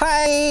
Hi.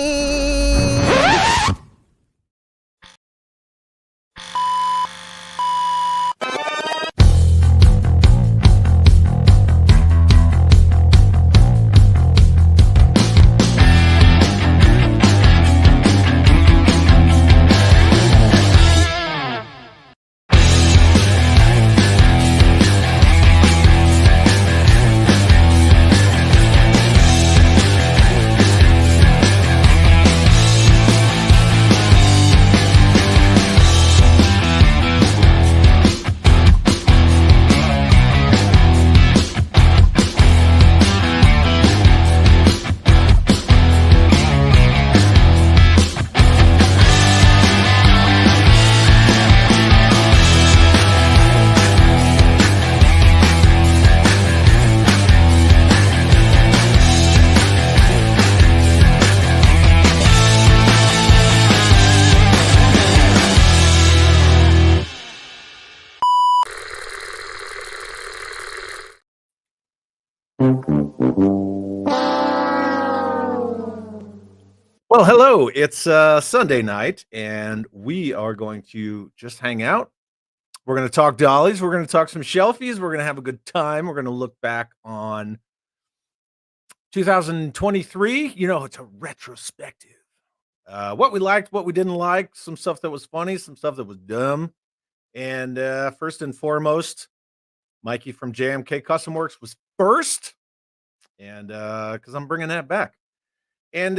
Well, hello. It's Sunday night, and we are going to just hang out. We're going to talk dollies. We're going to talk some shelfies. We're going to have a good time. We're going to look back on 2023. You know, it's a retrospective. What we liked, what we didn't like, some stuff that was funny, some stuff that was dumb. And first and foremost, Mikey from JMK Custom Works was first, and because I'm bringing that back. And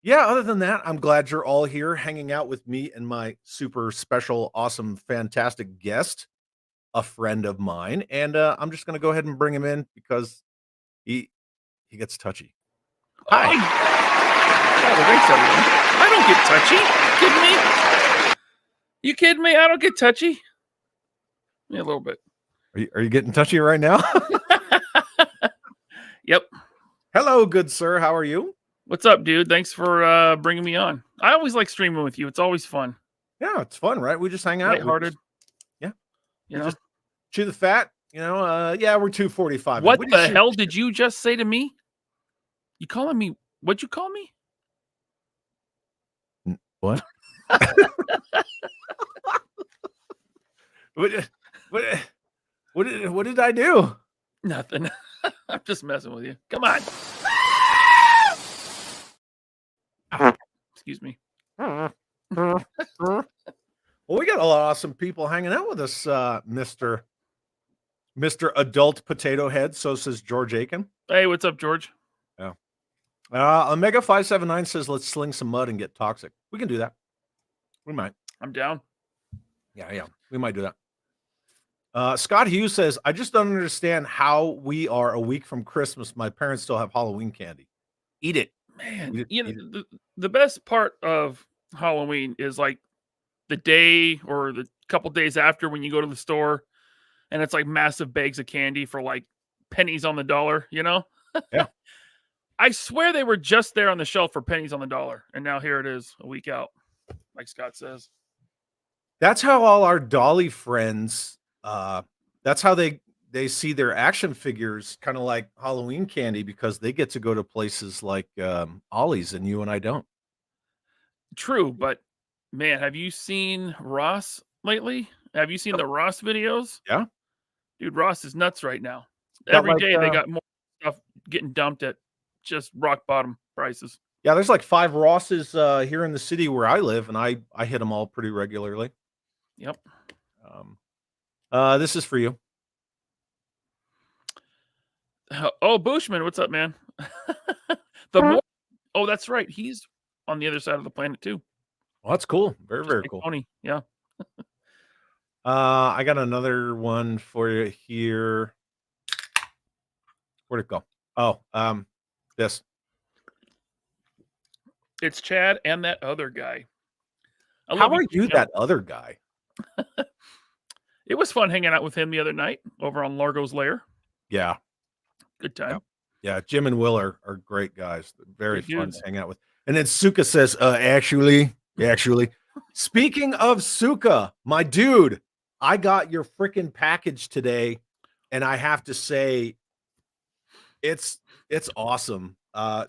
yeah, other than that, I'm glad you're all here hanging out with me and my super special, awesome, fantastic guest, a friend of mine. And I'm just going to go ahead and bring him in because he gets touchy. Hi. Thanks, everyone. I don't get touchy. You kidding me? I don't get touchy. Yeah, a little bit. Are you getting touchy right now? Yep. Hello, good sir. How are you? What's up, dude? Thanks for bringing me on. I always like streaming with you. It's always fun. Yeah, it's fun, right? We just hang out. Lighthearted. Yeah. You know? Just chew the fat. You know, yeah, we're 245. What the hell did you just say to me? You calling me? What'd you call me? What? What did I do? Nothing. I'm just messing with you. Come on. Excuse me. Well, we got a lot of awesome people hanging out with us, Mr. Adult Potato Head. So says George Aiken. Hey, what's up, George? Yeah. Omega 579 says, let's sling some mud and get toxic. We can do that. We might. I'm down. Yeah. We might do that. Scott Hughes says, I just don't understand how we are a week from Christmas. My parents still have Halloween candy. Eat it. Man, the best part of Halloween is like the day or the couple days after when you go to the store and it's like massive bags of candy for like pennies on the dollar, you know? Yeah. I swear they were just there on the shelf for pennies on the dollar. And now here it is a week out, like Scott says. That's how all our dolly friends, that's how they see their action figures, kind of like Halloween candy, because they get to go to places like Ollie's and you and I don't. True, but man, have you seen Ross lately? Have you seen the Ross videos? Yeah. Dude, Ross is nuts right now. Every day they got more stuff getting dumped at just rock bottom prices. Yeah, there's like 5 Rosses here in the city where I live, and I hit them all pretty regularly. Yep. This is for you. Oh, Bushman, what's up, man? Oh, that's right. He's on the other side of the planet too. Well, that's cool. Very cool. Funny. Yeah. I got another one for you here. Where'd it go? Oh, this. It's Chad and that other guy. How are you, that other guy? It was fun hanging out with him the other night over on Largo's Lair. Yeah. Good time. Yeah. Jim and Will are great guys. Very fun to hang out with. And then Suka says, actually, speaking of Suka, my dude, I got your freaking package today, and I have to say, it's awesome.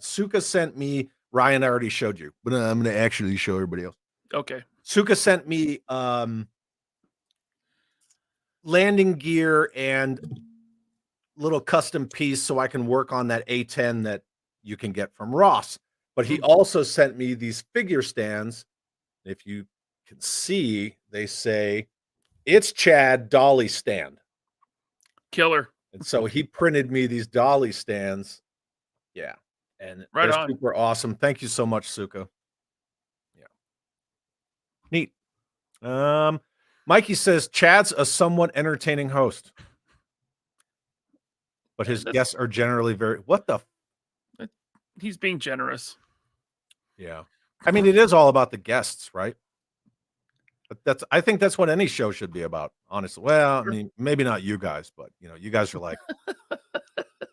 Suka sent me, Ryan, I already showed you, but I'm going to actually show everybody else. Okay. Suka sent me landing gear and little custom piece so I can work on that A10 that you can get from Ross. But he also sent me these figure stands. If you can see, they say, "It's Chad Dolly stand." Killer. And so he printed me these dolly stands. Yeah. And Right they're on. super awesome. Thank you so much, Suka. Yeah. Neat. Mikey says Chad's a somewhat entertaining host, but his guests are generally very, what the? He's being generous. Yeah. I mean, it is all about the guests, right? But I think that's what any show should be about, honestly. Well, I mean, maybe not you guys, but you guys are like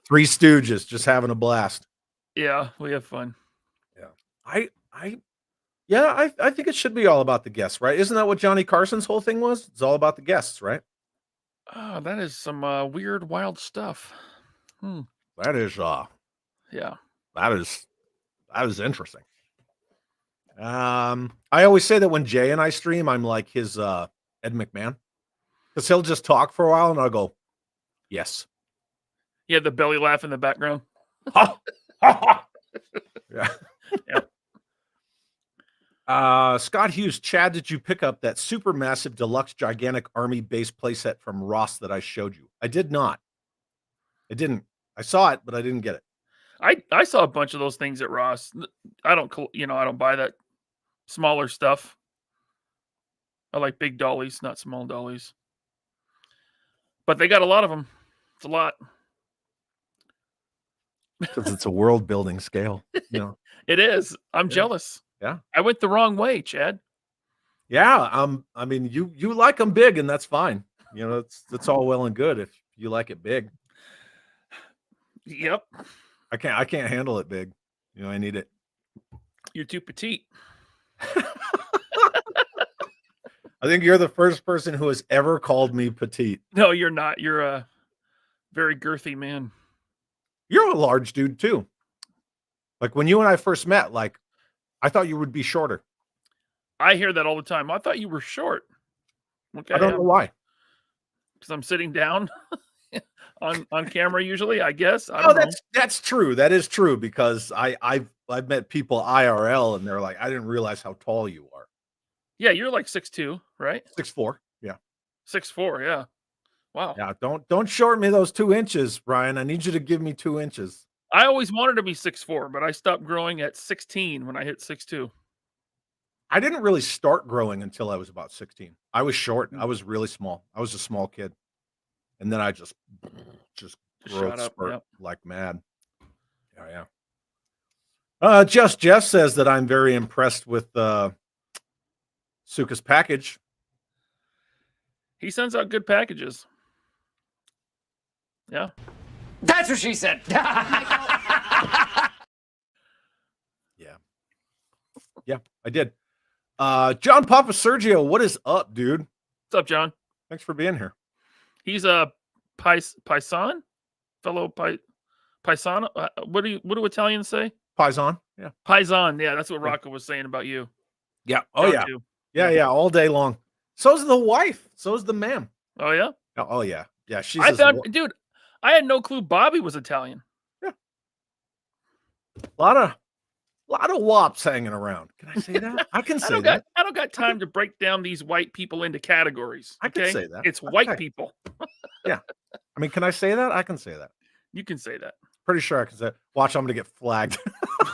Three Stooges, just having a blast. Yeah, we have fun. Yeah. I think it should be all about the guests, right? Isn't that what Johnny Carson's whole thing was? It's all about the guests, right? Oh, that is some weird, wild stuff. That is yeah. That is interesting. I always say that when Jay and I stream, I'm like his Ed McMahon. Because he'll just talk for a while and I'll go, yes. Yeah, the belly laugh in the background. Yeah. Yep. Scott Hughes, Chad, did you pick up that super massive deluxe gigantic army base playset from Ross that I showed you? I did not. I didn't. I saw it, but I didn't get it. I saw a bunch of those things at Ross. I don't buy that smaller stuff. I like big dollies, not small dollies. But they got a lot of them. It's a lot. Because it's a world building scale. It is. I'm jealous. Yeah. I went the wrong way, Chad. Yeah. I mean, you like them big, and that's fine. It's all well and good if you like it big. Yep. I can't handle it big. I need it. You're too petite. I think you're the first person who has ever called me petite. No, you're not. You're a very girthy man. You're a large dude too. Like when you and I first met, like I thought you would be shorter. I hear that all the time. I thought you were short. Okay. I don't know why. Because I'm sitting down on camera usually, I guess. I don't know. That's true. That is true because I've met people IRL and they're like, I didn't realize how tall you are. Yeah, you're like 6'2", right? 6'4". Yeah. 6'4", yeah. Wow. Yeah, don't short me those 2 inches, Brian. I need you to give me 2 inches. I always wanted to be 6'4", but I stopped growing at 16 when I hit 6'2". I didn't really start growing until I was about 16. I was short. I was really small. I was a small kid. And then I just growth spurt like mad. Yeah. Jeff says that I'm very impressed with Suka's package. He sends out good packages. Yeah. That's what she said. Yeah, I did. John Papa Sergio, what is up, dude? What's up, John? Thanks for being here. He's a paisan, fellow paisano. What do Italians say? Paisan. Yeah. Paisan. Yeah, that's what Rocco was saying about you. Yeah. Oh, John yeah. Too. Yeah. All day long. So's the wife. So's the ma'am. Oh yeah. Oh yeah. Yeah. She's. Dude, I had no clue Bobby was Italian. Yeah. A lot of wops hanging around. Can I say that? I can say that. I don't got time to break down these white people into categories. I can say that. It's white people. Yeah. I mean, can I say that? I can say that. You can say that. Pretty sure I can say that. Watch, I'm going to get flagged.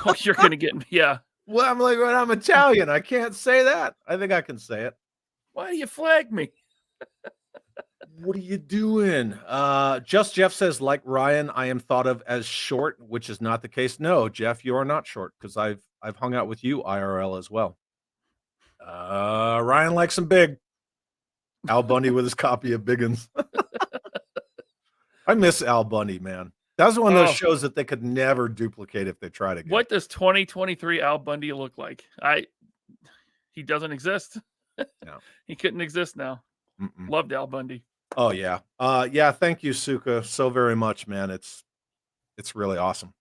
Oh, you're going to get, yeah. Well, I'm like, well, I'm Italian. I can't say that. I think I can say it. Why do you flag me? What are you doing? Just Jeff says, like Ryan, I am thought of as short, which is not the case. No, Jeff, you are not short because I've hung out with you IRL as well. Ryan likes them big. Al Bundy with his copy of Biggins. I miss Al Bundy, man. That was one of those shows that they could never duplicate if they tried again. What does 2023 Al Bundy look like? He doesn't exist. No. He couldn't exist now. Loved Al Bundy. Oh yeah. Yeah, thank you, Suka, so very much, man. It's really awesome.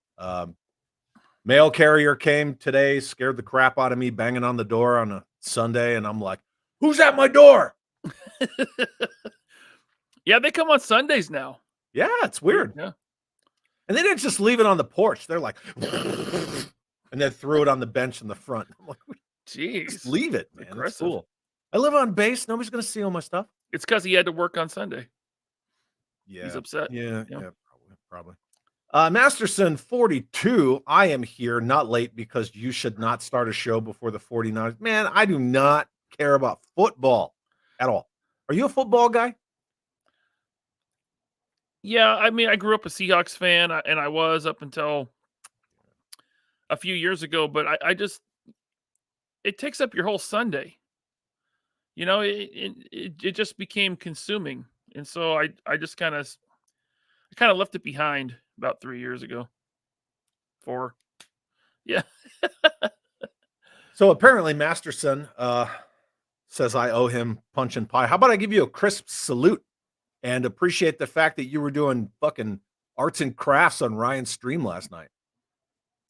Mail carrier came today, scared the crap out of me, banging on the door on a Sunday, and I'm like, "Who's at my door?" Yeah, they come on Sundays now. Yeah, it's weird. Yeah. And they didn't just leave it on the porch. They're like, and then threw it on the bench in the front. I'm like, just Jeez. leave it, man. It's Aggressive. cool. I live on base. Nobody's gonna steal my stuff. It's because he had to work on Sunday. Yeah, He's upset. Yeah, Yeah. probably. Masterson 42. I am here, not late because you should not start a show before the 49ers. Man, I do not care about football at all. Are you a football guy? Yeah, I mean, I grew up a Seahawks fan, and I was up until a few years ago, but I just it takes up your whole Sunday. You know, it just became consuming, and so I just kind of left it behind about 3 years ago. 4, yeah. So apparently, Masterson says I owe him punch and pie. How about I give you a crisp salute and appreciate the fact that you were doing fucking arts and crafts on Ryan's stream last night.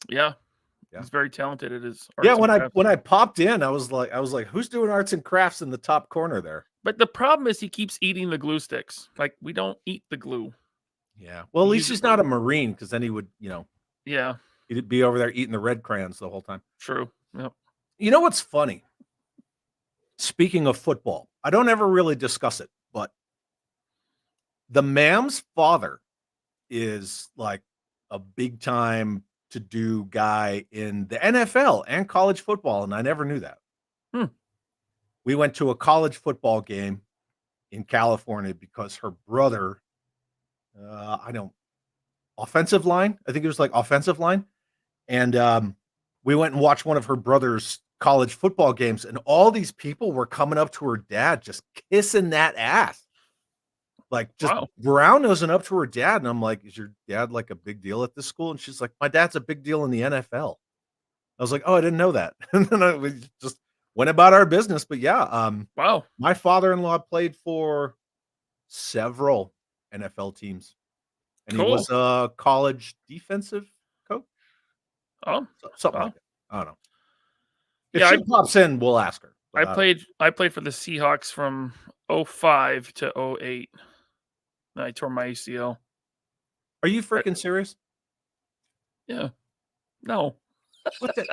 Yeah. Yeah. He's very talented at his Yeah, arts and crafts. when I popped in, I was like, who's doing arts and crafts in the top corner there? But the problem is he keeps eating the glue sticks. Like, we don't eat the glue. Yeah. Well, at least He's- he's not a Marine, because then he would, Yeah, he'd be over there eating the red crayons the whole time. true. Yep. You know what's funny? Speaking of football, I don't ever really discuss it, but the Mam's father is like a big time to do guy in the NFL and college football, and I never knew that. We went to a college football game in California because her brother, offensive line. I think it was like offensive line. And we went and watched one of her brother's college football games, and all these people were coming up to her dad, just kissing that ass. Like, just Wow. brown nosing up to her dad. And I'm like, is your dad like a big deal at this school? And she's like, my dad's a big deal in the NFL. I was like, oh, I didn't know that. And then we just went about our business. But yeah, Wow. my father-in-law played for several NFL teams, and he Cool. was a college defensive coach, Oh, something wow. like that. I don't know. If Yeah, she pops in, we'll ask her. I But, played for the Seahawks from 05 to 08. And I tore my ACL. are you freaking serious? Yeah. No. What the?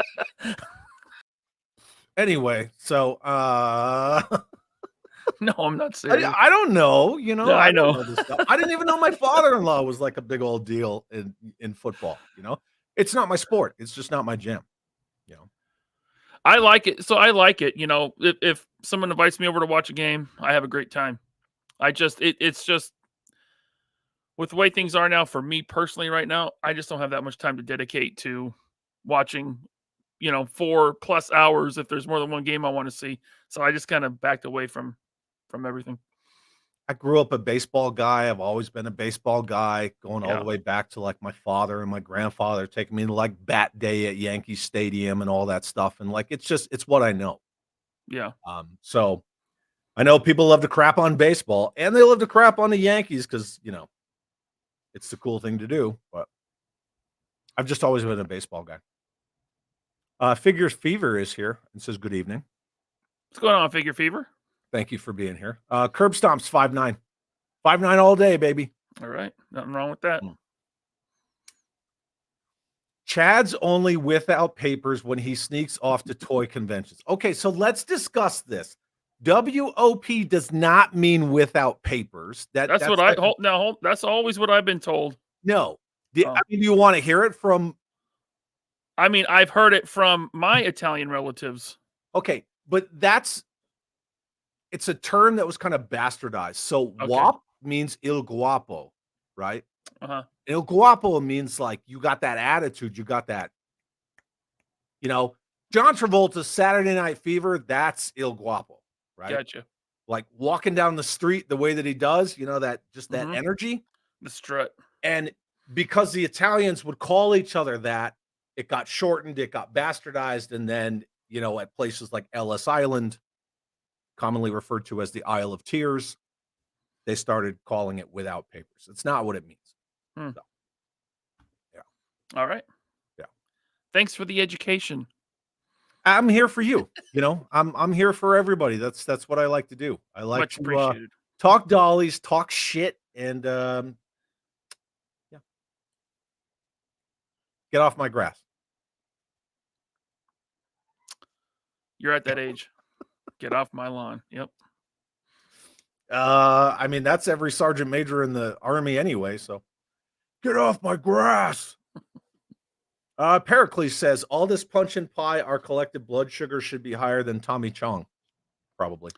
Anyway, so No, I'm not serious. I don't know. Yeah, I don't know. this stuff. I didn't even know my father-in-law was like a big old deal in football. It's not my sport. It's just not my jam. I like it. So I like it. If someone invites me over to watch a game, I have a great time. It's just with the way things are now for me personally right now, I just don't have that much time to dedicate to watching, 4+ hours if there's more than one game I want to see. So I just kind of backed away from everything. I grew up a baseball guy. I've always been a baseball guy, going all Yeah. the way back to like my father and my grandfather taking me to like bat day at Yankee Stadium and all that stuff. And like, it's what I know. Yeah. So I know people love to crap on baseball, and they love to crap on the Yankees because, it's the cool thing to do. But I've just always been a baseball guy. Figures Fever is here and says, good evening. What's going on, Figure Fever? Thank you for being here. Curb Stomps 5'9". 5'9" all day, baby. All right. Nothing wrong with that. Chad's only without papers when he sneaks off to toy conventions. Okay, so let's discuss this. WOP does not mean without papers. That's what like, that's always what I've been told. No. Oh. I mean, do you want to hear it from? I mean, I've heard it from my Italian relatives. Okay, but it's a term that was kind of bastardized. So Okay. WAP means il guapo, right? Uh-huh. El guapo means like you got that attitude, you got that, John Travolta's Saturday Night Fever, that's il guapo, right? Gotcha. Like walking down the street the way that he does, that Mhm. energy. The strut. And because the Italians would call each other that, it got shortened, it got bastardized, and then, at places like Ellis Island, commonly referred to as the Isle of Tears, they started calling it without papers. It's not what it means. Hmm. So, yeah. All right. Yeah. Thanks for the education. I'm here for you. You know, I'm here for everybody. That's what I like to do. I like Much to appreciated. talk dollies, talk shit, and yeah, get off my grass. You're at that age. Get off my lawn. Yep. I mean, that's every sergeant major in the army anyway. So get off my grass. Pericles says all this punch and pie, our collective blood sugar should be higher than Tommy Chong, probably.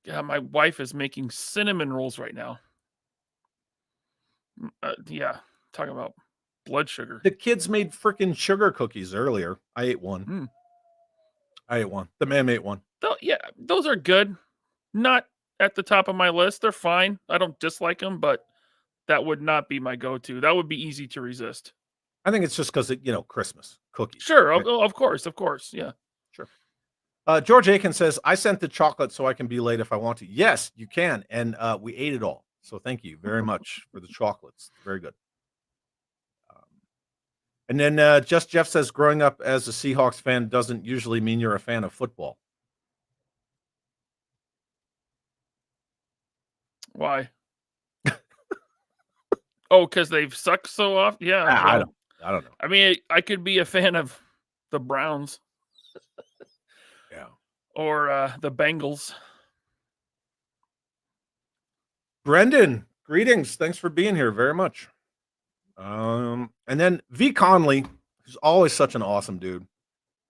Yeah, my wife is making cinnamon rolls right now. Yeah, talking about blood sugar. The kids made freaking sugar cookies earlier. I ate one. Mm. I ate one. The man ate one. Yeah, those are good. Not at the top of my list. They're fine. I don't dislike them, but that would not be my go-to. That would be easy to resist. I think it's just because Christmas cookies. Sure, right? of course, yeah. Sure. George Aiken says, I sent the chocolate so I can be late if I want to. Yes, you can. And we ate it all. So thank you very much for the chocolates. Very good. And then Just Jeff says, growing up as a Seahawks fan doesn't usually mean you're a fan of football. Why? Oh, because they've sucked so often? Yeah. I well, don't know. I mean, I could be a fan of the Browns. Yeah. Or the Bengals. Brendan, greetings. Thanks for being here very much. And then V. Conley, who's always such an awesome dude.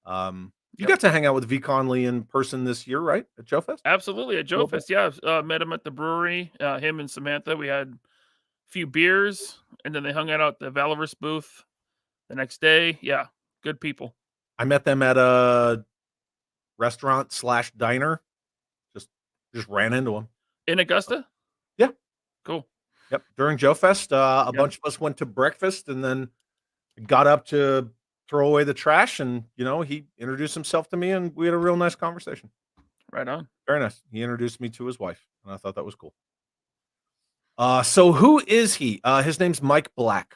You got to hang out with V. Conley in person this year, right? At Joe Fest? Absolutely, at Joe Fest. Yeah, met him at the brewery. Him and Samantha. We had a few beers, and then they hung out at the Valorous booth the next day. Yeah, good people. I met them at a restaurant/diner. Just ran into them. In Augusta? Yeah. Cool. Yep. During Joe Fest, a bunch of us went to breakfast and then got up to throw away the trash. And, he introduced himself to me and we had a real nice conversation. Right on. Very nice. He introduced me to his wife and I thought that was cool. So who is he? His name's Mike Black.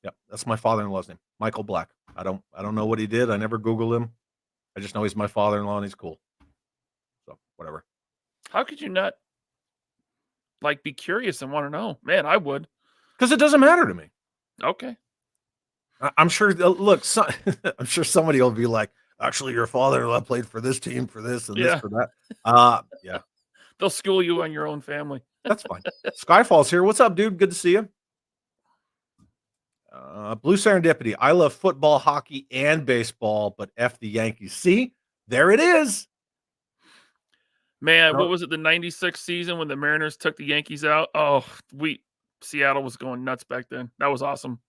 Yep. That's my father-in-law's name. Michael Black. I don't know what he did. I never Googled him. I just know he's my father-in-law and he's cool. So whatever. How could you not be curious and want to know? Man, I would. Because it doesn't matter to me. Okay. I'm sure. Look, I'm sure somebody will be like, "Actually, your father-in-law played for this team for this and this for that." Yeah. They'll school you on your own family. That's fine. Skyfall's here. What's up, dude? Good to see you. Blue Serendipity. I love football, hockey, and baseball, but F the Yankees. See, there it is. Man, what was it? The '96 season when the Mariners took the Yankees out? Oh, Seattle was going nuts back then. That was awesome.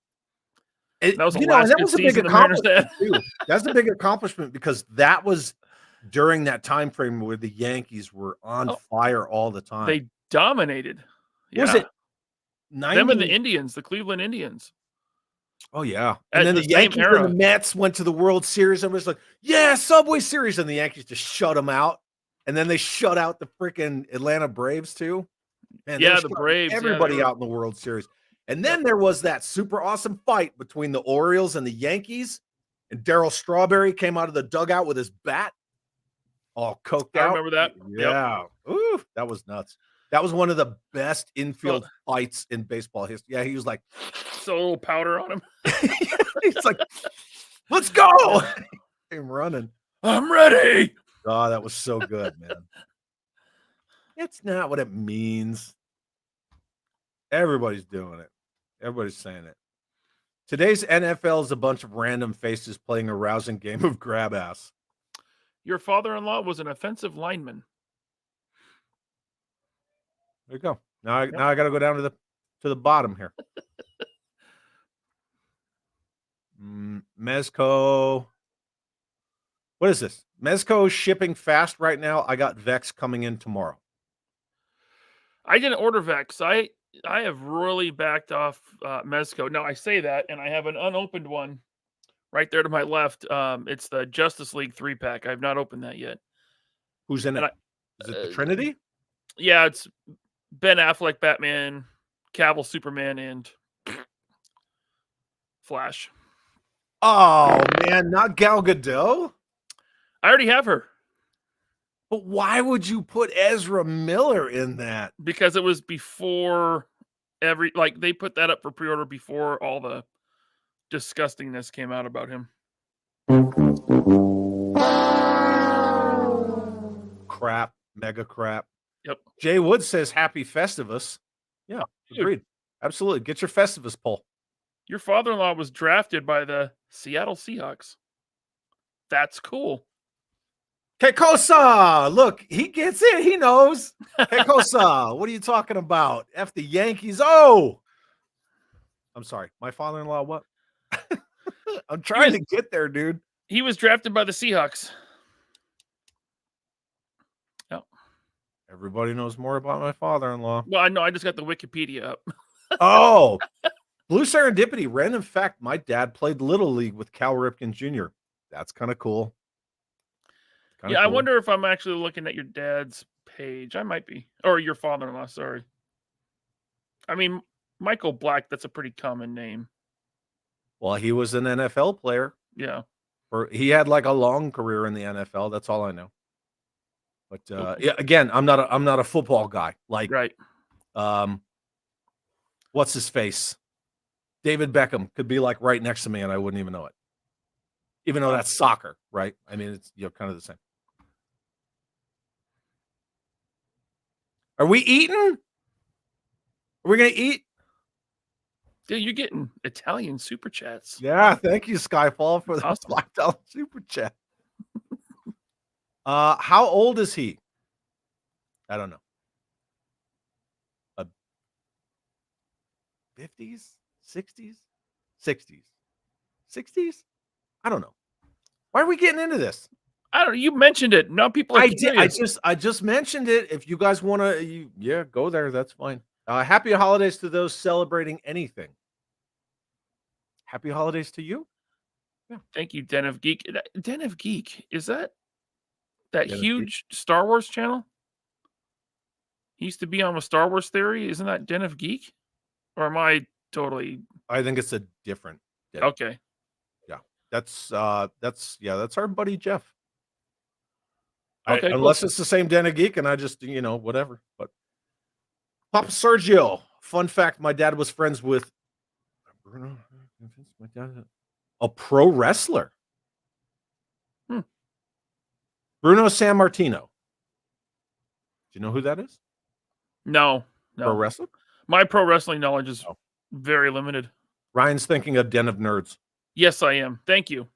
That was that was a big accomplishment too. That's a big accomplishment because that was during that time frame where the Yankees were on fire all the time. They dominated. Was it 90? Them and the Indians, the Cleveland Indians? Oh yeah, and then the Yankees and the Mets went to the World Series and was like, "Yeah, Subway Series," and the Yankees just shut them out. And then they shut out the freaking Atlanta Braves too. Man, the Braves. Everybody out in the World Series. And then there was that super awesome fight between the Orioles and the Yankees. And Darryl Strawberry came out of the dugout with his bat, all coked out. I remember that. Yeah. Yep. Ooh, that was nuts. That was one of the best infield fights in baseball history. Yeah, he was like, so a little powder on him. He's like, "Let's go!" Came running. I'm ready. Oh, that was so good, man. It's not what it means. Everybody's doing it. Everybody's saying it. Today's NFL is a bunch of random faces playing a rousing game of grab ass. Your father-in-law was an offensive lineman. There you go. Now I got to go down to the bottom here. Mezco. What is this? Mezco shipping fast right now. I got Vex coming in tomorrow. I didn't order Vex. I have really backed off Mezco. Now I say that, and I have an unopened one right there to my left. It's the Justice League 3-pack. I've not opened that yet. Who's in it? Is it the Trinity? Yeah, it's Ben Affleck, Batman, Cavill, Superman, and Flash. Oh man, not Gal Gadot. I already have her But why would you put Ezra Miller in that? because it was before they put that up for pre-order before all the disgustingness came out about him. Crap, mega crap. Yep. Jay Wood says happy Festivus. Yeah, Dude. agreed. Absolutely. Get your Festivus poll. Your father-in-law was drafted by the Seattle Seahawks. That's cool. Kekosa, look, he gets it. He knows. Kekosa, what are you talking about? F the Yankees. Oh, I'm sorry. My father-in-law, what? I'm trying to get there, dude. He was drafted by the Seahawks. Yep. Everybody knows more about my father-in-law. Well, I know. I just got the Wikipedia up. Oh, Blue Serendipity. Random fact, my dad played Little League with Cal Ripken Jr. That's kind of cool. Yeah, I wonder if I'm actually looking at your dad's page. I might be. Or your father-in-law, sorry. I mean, Michael Black, that's a pretty common name. Well, he was an NFL player. Yeah. Or he had like a long career in the NFL. That's all I know. But yeah, again, I'm not a football guy. Like, right. What's his face? David Beckham could be like right next to me, and I wouldn't even know it. Even though that's soccer, right? I mean, it's kind of the same. Are we eating? Are we gonna eat? Dude, you're getting Italian super chats. Yeah, thank you, Skyfall, for the Awesome. $5 super chat. How old is he? I don't know. 50s, 60s, 60s, 60s. I don't know. Why are we getting into this? I don't know. You mentioned it. Now people are curious. I just mentioned it. If you guys want to, go there. That's fine. Happy holidays to those celebrating anything. Happy holidays to you. Yeah. Thank you, Den of Geek. Den of Geek, is that huge Star Wars channel? He used to be on a Star Wars Theory. Isn't that Den of Geek? Or am I totally? I think it's a different. Okay. Yeah, that's our buddy Jeff. Okay, unless it's the same Den of Geek, and I just whatever. But Papa Sergio, fun fact: my dad was friends with Bruno. My dad, a pro wrestler. Bruno Sammartino. Do you know who that is? No. Pro wrestler. My pro wrestling knowledge is very limited. Ryan's thinking of Den of Nerds. Yes, I am. Thank you.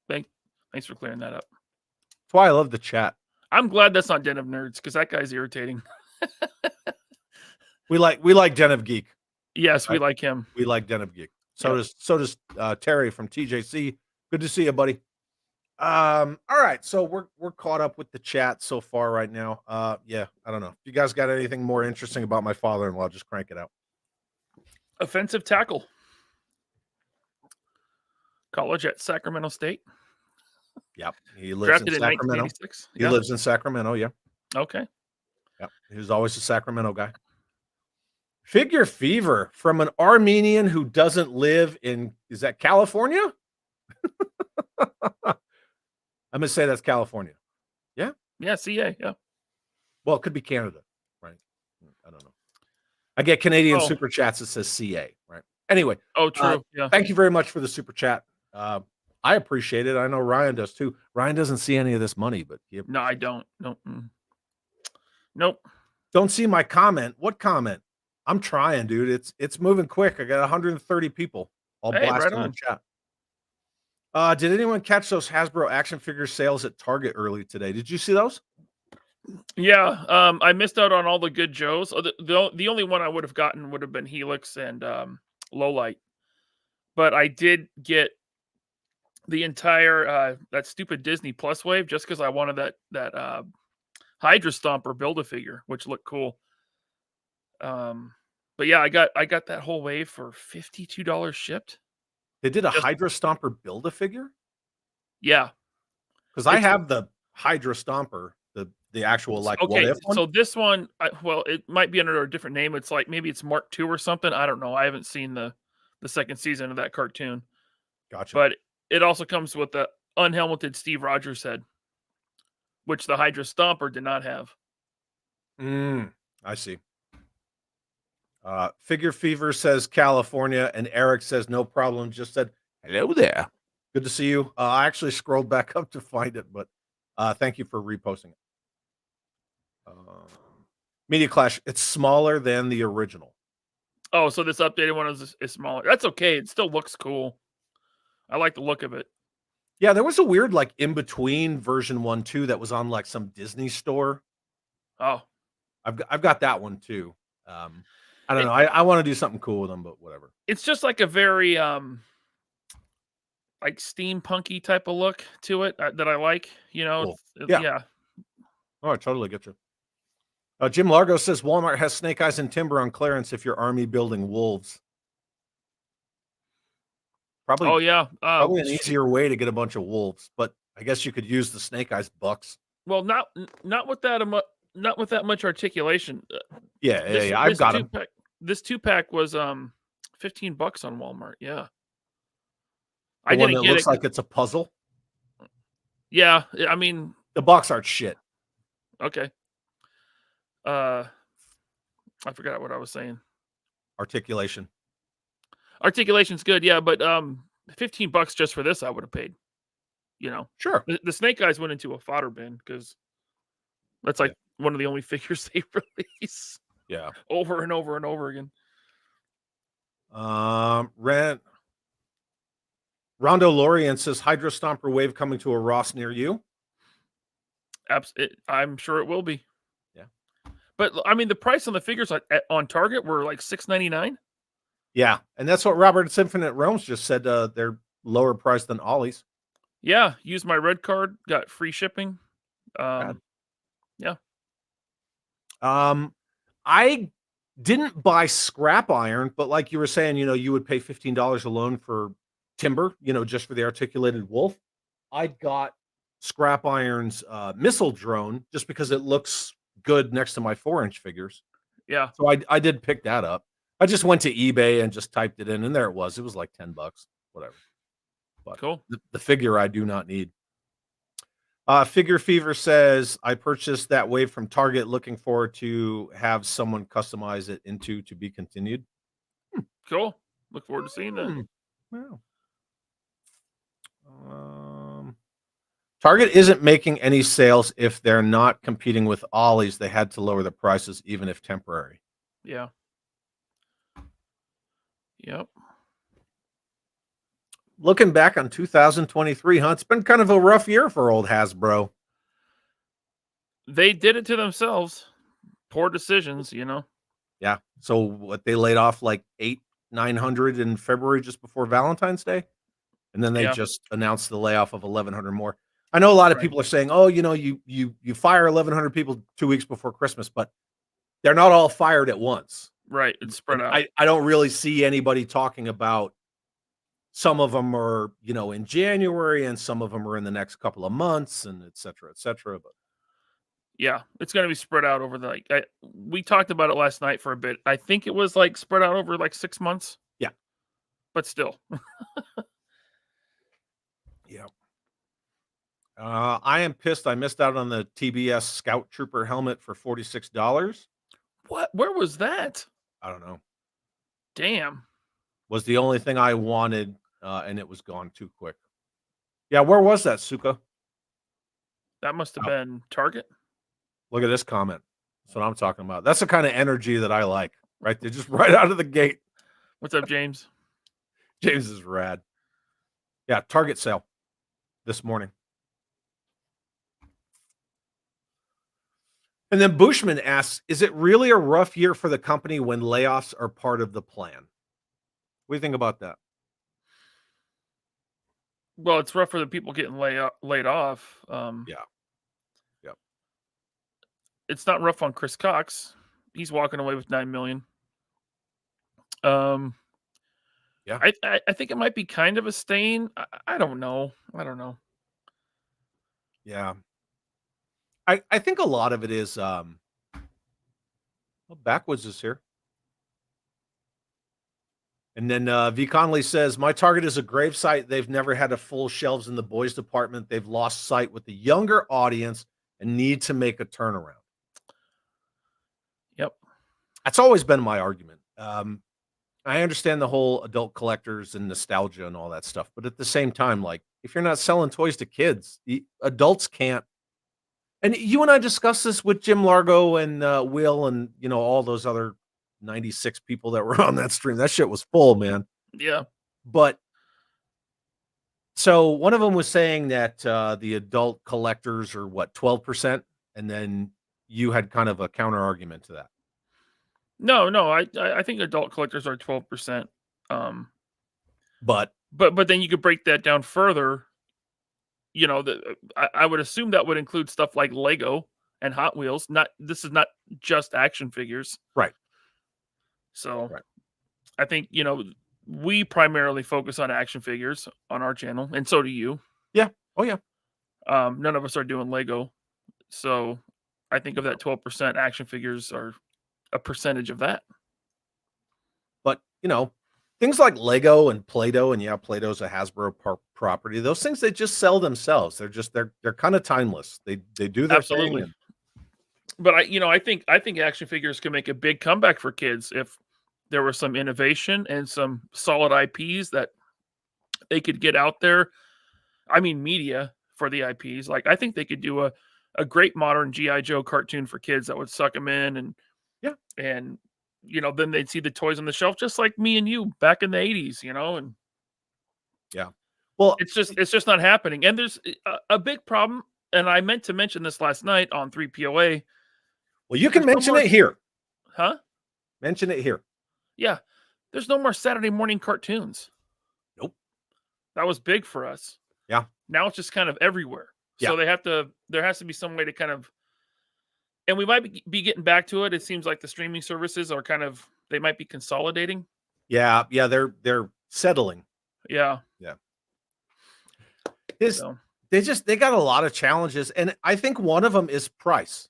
Thanks for clearing that up. That's why I love the chat. I'm glad that's not Den of Nerds because that guy's irritating. We like Den of Geek. Yes, we like him. We like Den of Geek. So does Terry from TJC. Good to see you, buddy. All right, so we're caught up with the chat so far right now. Yeah, I don't know. If you guys got anything more interesting about my father-in-law, just crank it out. Offensive tackle. College at Sacramento State. Yep, he lives Drafted in Sacramento. 1986. He lives in Sacramento. Yeah. Okay. Yep, he was always a Sacramento guy. Figure Fever from an Armenian who doesn't live in, is that California? I'm going to say that's California. Yeah? Yeah, CA, yeah. Well, it could be Canada, right? I don't know. I get Canadian super chats that says CA, right? Anyway. Oh, true. Yeah. Thank you very much for the super chat. I appreciate it. I know Ryan does too. Ryan doesn't see any of this money, but no, I don't. Nope. Don't see my comment. What comment? I'm trying, dude. It's moving quick. I got 130 people all blasting in the chat. Did anyone catch those Hasbro action figure sales at Target early today? Did you see those? Yeah, I missed out on all the good Joes. The only one I would have gotten would have been Helix and Lowlight, but I did get the entire that stupid Disney Plus wave just because I wanted that Hydra Stomper Build-A-Figure, which looked cool. But yeah, I got that whole wave for $52 shipped. They did a Hydra Stomper Build-A-Figure? Yeah. Because I have the Hydra Stomper, the actual like okay, what if one? So this one, it might be under a different name. It's like maybe it's Mark II or something. I don't know. I haven't seen the second season of that cartoon. Gotcha. But it also comes with the unhelmeted Steve Rogers head, which the Hydra Stomper did not have. I see. Figure Fever says California, and Eric says no problem. Just said hello there. Good to see you. I actually scrolled back up to find it, but thank you for reposting it. Media Clash. It's smaller than the original. Oh, so this updated one is smaller. That's okay. It still looks cool. I like the look of it. Yeah, there was a weird like in between version 1-2 that was on like some Disney store. Oh, I've got that one too. I don't know. I want to do something cool with them, but whatever. it's just like a very like steampunky type of look to it that I like. You know, Cool. yeah. Yeah. Oh, I totally get you. Jim Largo says Walmart has snake eyes and timber on clearance if you're army building wolves. Probably, Oh yeah. probably an easier way to get a bunch of wolves, but I guess you could use the snake eyes bucks. Well, not with that not with that much articulation. Yeah. I've got them. This 2-pack was $15 on Walmart. Yeah. The one that looks like it's a puzzle. Yeah, I mean the box art shit. Okay. I forgot what I was saying. Articulation. Articulation's good, yeah, but $15 just for this I would have paid. You know. Sure. The snake eyes went into a fodder bin because that's like one of the only figures they release. Yeah. Over and over and over again. Rondo Lorian says Hydro Stomper Wave coming to a Ross near you. I'm sure it will be. Yeah. But I mean, the price on the figures on Target were like $6.99. Yeah, and that's what Robert's Infinite Realms just said. They're lower priced than Ollie's. Yeah, used my red card, got free shipping. Yeah. I didn't buy scrap iron, but like you were saying, you would pay $15 alone for timber, just for the articulated wolf. I got scrap iron's missile drone just because it looks good next to my 4-inch figures. Yeah. So I did pick that up. I just went to eBay and just typed it in, and there it was. It was like $10, whatever. But cool. The figure I do not need. Figure Fever says, I purchased that wave from Target, looking forward to have someone customize it into to be continued. Cool. Look forward to seeing that. Wow. Target isn't making any sales if they're not competing with Ollie's. They had to lower the prices, even if temporary. Yeah. Yep. Looking back on 2023, it's been kind of a rough year for old Hasbro. They did it to themselves. Poor decisions, Yeah. So what, they laid off like 900 in February just before Valentine's Day, and then they just announced the layoff of 1,100 more. I know a lot of people are saying, "Oh, you fire 1,100 people 2 weeks before Christmas," but they're not all fired at once. Right. It's spread out. I don't really see anybody talking about. Some of them are, in January, and some of them are in the next couple of months, and et cetera, et cetera. But yeah, it's going to be spread out over we talked about it last night for a bit. I think it was like spread out over like 6 months. Yeah. But still. Yeah. I am pissed I missed out on the TBS Scout Trooper helmet for $46. What? Where was that? I don't know. Damn. Was the only thing I wanted, and it was gone too quick. Yeah, where was that, Suka? That must have been Target. Look at this comment. That's what I'm talking about. That's the kind of energy that I like, right? They're just right out of the gate. What's up, James? James is rad. Yeah, Target sale this morning. And then Bushman asks, is it really a rough year for the company when layoffs are part of the plan? What do you think about that? Well, it's rough for the people getting laid off. Yeah. Yep. It's not rough on Chris Cox. He's walking away with $9 million. Yeah. I think it might be kind of a stain. I don't know. Yeah. I think a lot of it is Backwoods is here. And then V. Conley says, my target is a gravesite. They've never had a full shelves in the boys department. They've lost sight with the younger audience and need to make a turnaround. Yep. That's always been my argument. I understand the whole adult collectors and nostalgia and all that stuff. But at the same time, like, if you're not selling toys to kids, the adults can't. And you and I discussed this with Jim Largo and Will and, all those other 96 people that were on that stream. That shit was full, man. Yeah. But so one of them was saying that the adult collectors are 12%, and then you had kind of a counter argument to that. No, I think adult collectors are 12%. But then you could break that down further. I would assume that would include stuff like Lego and Hot Wheels. This is not just action figures. Right. So right. I think, we primarily focus on action figures on our channel, and so do you. Yeah. Oh, yeah. None of us are doing Lego. So I think of that 12%, action figures are a percentage of that. But, things like Lego and Play-Doh, and Play-Doh's a Hasbro property. Those things, they just sell themselves. They're kind of timeless. They do their Absolutely. thing. But I think action figures can make a big comeback for kids if there was some innovation and some solid IPs that they could get out there. I mean, media for the IPs. Like, I think they could do a great modern G.I. Joe cartoon for kids that would suck them in, and then they'd see the toys on the shelf just like me and you back in the 80s, and well, it's just not happening. And there's a big problem, and I meant to mention this last night on 3POA. Well, you can mention it here. Huh? Mention it here. Yeah. There's no more Saturday morning cartoons. Nope. That was big for us. Yeah. Now it's just kind of everywhere. Yeah. So there has to be some way to kind of, and we might be getting back to it. It seems like the streaming services are they might be consolidating. Yeah. Yeah. They're settling. Yeah. Yeah. They got a lot of challenges. And I think one of them is price.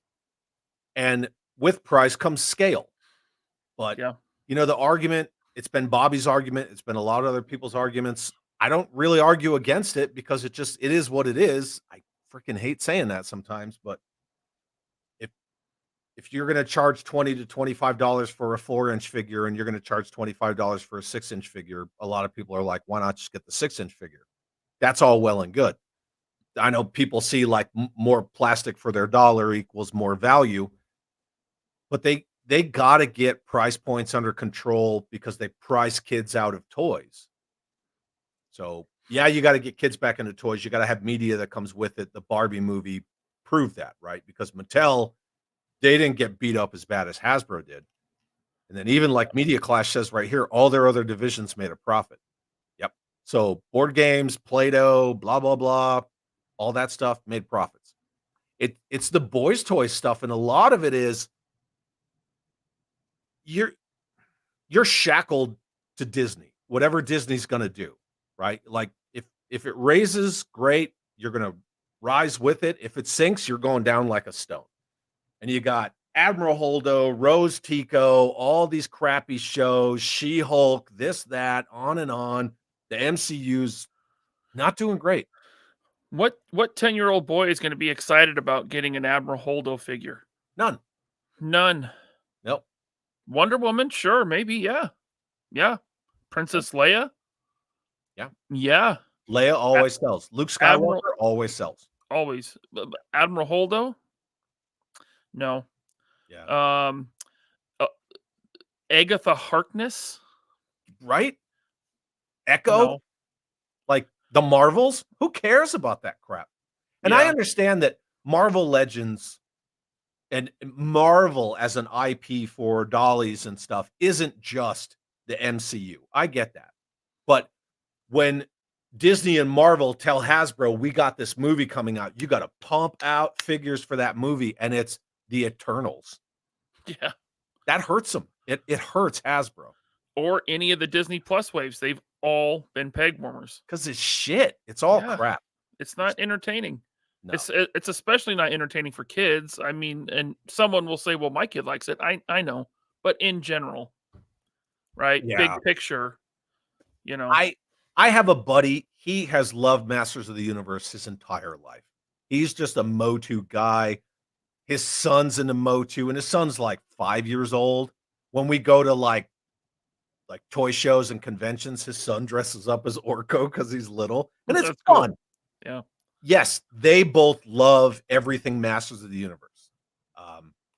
And with price comes scale. But, the argument, it's been Bobby's argument. It's been a lot of other people's arguments. I don't really argue against it because it is what it is. I freaking hate saying that sometimes, but if you're going to charge $20 to $25 for a 4-inch figure and you're going to charge $25 for a 6-inch figure, a lot of people are like, why not just get the 6-inch figure? That's all well and good. I know people see like more plastic for their dollar equals more value, but they got to get price points under control because they price kids out of toys. So, you got to get kids back into toys. You got to have media that comes with it. The Barbie movie proved that, right? Because Mattel, they didn't get beat up as bad as Hasbro did. And then even like Media Clash says right here, all their other divisions made a profit. Yep. So board games, Play-Doh, blah, blah, blah, all that stuff made profits. It's the boys' toy stuff. And a lot of it is you're shackled to Disney, whatever Disney's going to do, right? Like if it raises, great, you're going to rise with it. If it sinks, you're going down like a stone. And you got Admiral Holdo, Rose Tico, all these crappy shows, She-Hulk, this, that, on and on. The MCU's not doing great. What 10-year-old boy is going to be excited about getting an Admiral Holdo figure? None. Nope. Wonder Woman, sure, maybe, yeah. Princess Leia, yeah. Leia always sells. Luke Skywalker always sells. Always. Admiral Holdo, no. Yeah. Agatha Harkness, right? Echo, no. like the Marvels. Who cares about that crap? And I understand that Marvel Legends and Marvel as an IP for dollies and stuff isn't just the MCU. I get that. But when Disney and Marvel tell Hasbro, we got this movie coming out, you got to pump out figures for that movie, and it's the Eternals. Yeah. That hurts them. It hurts Hasbro. Or any of the Disney Plus waves. They've all been peg warmers. Because it's shit. It's all crap. It's not entertaining. No. It's especially not entertaining for kids. I mean, and someone will say, well, my kid likes it. I know. But in general, right? Yeah. Big picture, you know. I have a buddy. He has loved Masters of the Universe his entire life. He's just a Motu guy. His son's into Motu, and his son's like 5 years old. When we go to like toy shows and conventions, his son dresses up as Orko because he's little, and it's That's fun. cool. Yeah. Yes, they both love everything Masters of the Universe,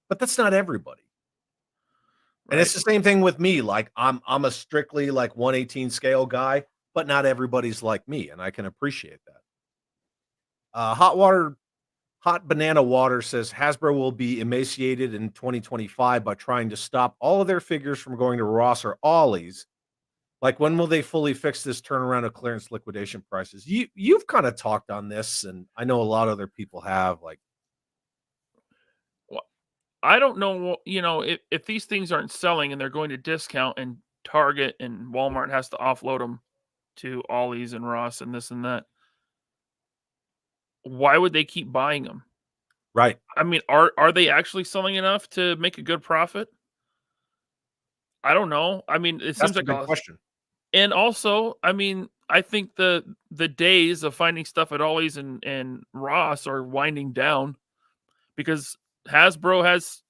but that's not everybody. And Right. it's the same thing with me. Like I'm a strictly like 1/18 scale guy, but not everybody's like me, and I can appreciate that. Hot Banana Water says Hasbro will be emaciated in 2025 by trying to stop all of their figures from going to Ross or Ollie's. Like, when will they fully fix this turnaround of clearance liquidation prices? You've kind of talked on this, and I know a lot of other people have. Like, Well, I don't know, if these things aren't selling and they're going to discount and Target and Walmart has to offload them to Ollie's and Ross and this and that. Why would they keep buying them? right? I mean, are they actually selling enough to make a good profit? I don't know. I mean, it That's seems a like good question. and also, I mean, I think the days of finding stuff at Ollie's and Ross are winding down because Hasbro has,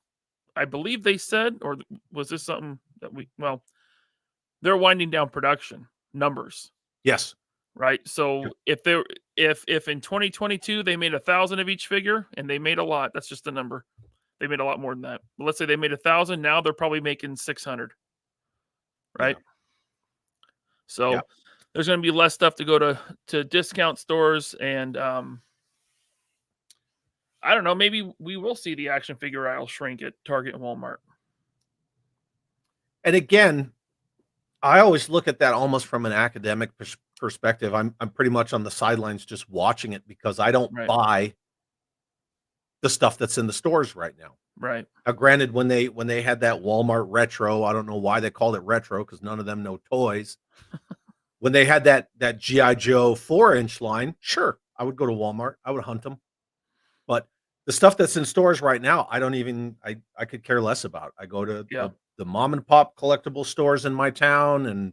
I believe they said, or was this something that they're winding down production numbers, Yes. right? Yep. So if in 2022 they made 1,000 of each figure and they made a lot, that's just a number. They made a lot more than that. But let's say they made 1,000, now they're probably making 600, Yeah. right? So Yeah. there's going to be less stuff to go to discount stores, and I don't know. Maybe we will see the action figure aisle shrink at Target and Walmart. And again, I always look at that almost from an academic perspective. I'm pretty much on the sidelines just watching it because I don't Right, buy the stuff that's in the stores right now. right. Now, granted, when they had that Walmart retro, I don't know why they called it retro because none of them know toys. When they had that GI Joe 4-inch line, sure, I would go to Walmart. I would hunt them. But the stuff that's in stores right now, I don't even I could care less about. I go to Yeah, the mom and pop collectible stores in my town, and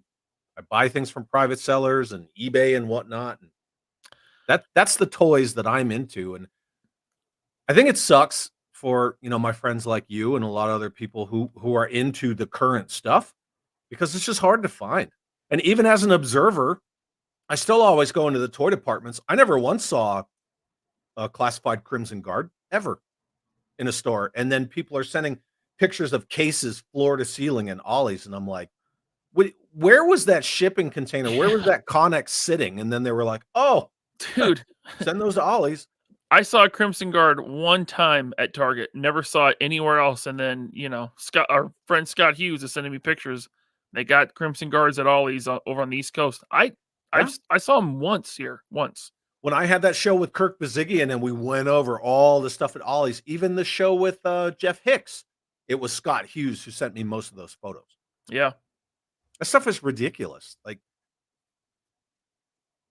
I buy things from private sellers and eBay and whatnot. And that's the toys that I'm into. And I think it sucks for, my friends like you and a lot of other people who are into the current stuff because it's just hard to find. And even as an observer, I still always go into the toy departments. I never once saw a classified Crimson Guard ever in a store. And then people are sending pictures of cases floor to ceiling and Ollie's. And I'm like, where was that shipping container? Where was yeah, that Connex sitting? And then they were like, oh, dude. send those to Ollie's. I saw a Crimson Guard one time at Target. Never saw it anywhere else. And then Scott, our friend Scott Hughes, is sending me pictures. They got Crimson Guards at Ollie's over on the East Coast. Yeah. I saw them once here, once. When I had that show with Kirk Baziggy, and we went over all the stuff at Ollie's, even the show with Jeff Hicks, it was Scott Hughes who sent me most of those photos. Yeah, That stuff is ridiculous. Like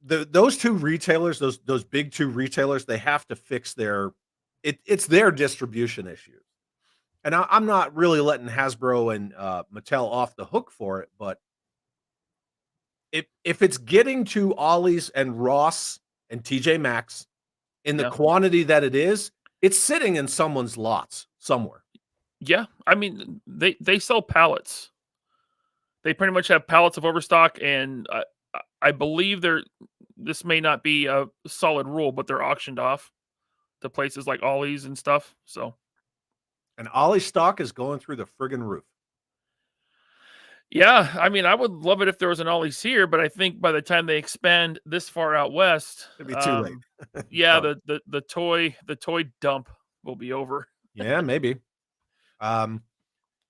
those two retailers, those big two retailers, they have to fix it's their distribution issues. And I'm not really letting Hasbro and Mattel off the hook for it, but if it's getting to Ollie's and Ross and TJ Maxx in the yeah, quantity that it is, it's sitting in someone's lots somewhere. yeah. I mean, they sell pallets. They pretty much have pallets of overstock, and I believe this may not be a solid rule, but they're auctioned off to places like Ollie's and stuff. So And Ollie's stock is going through the friggin' roof. yeah, I mean, I would love it if there was an Ollie's here, but I think by the time they expand this far out west, It'd be too late. yeah, Done. the toy dump will be over. Yeah, maybe. Um,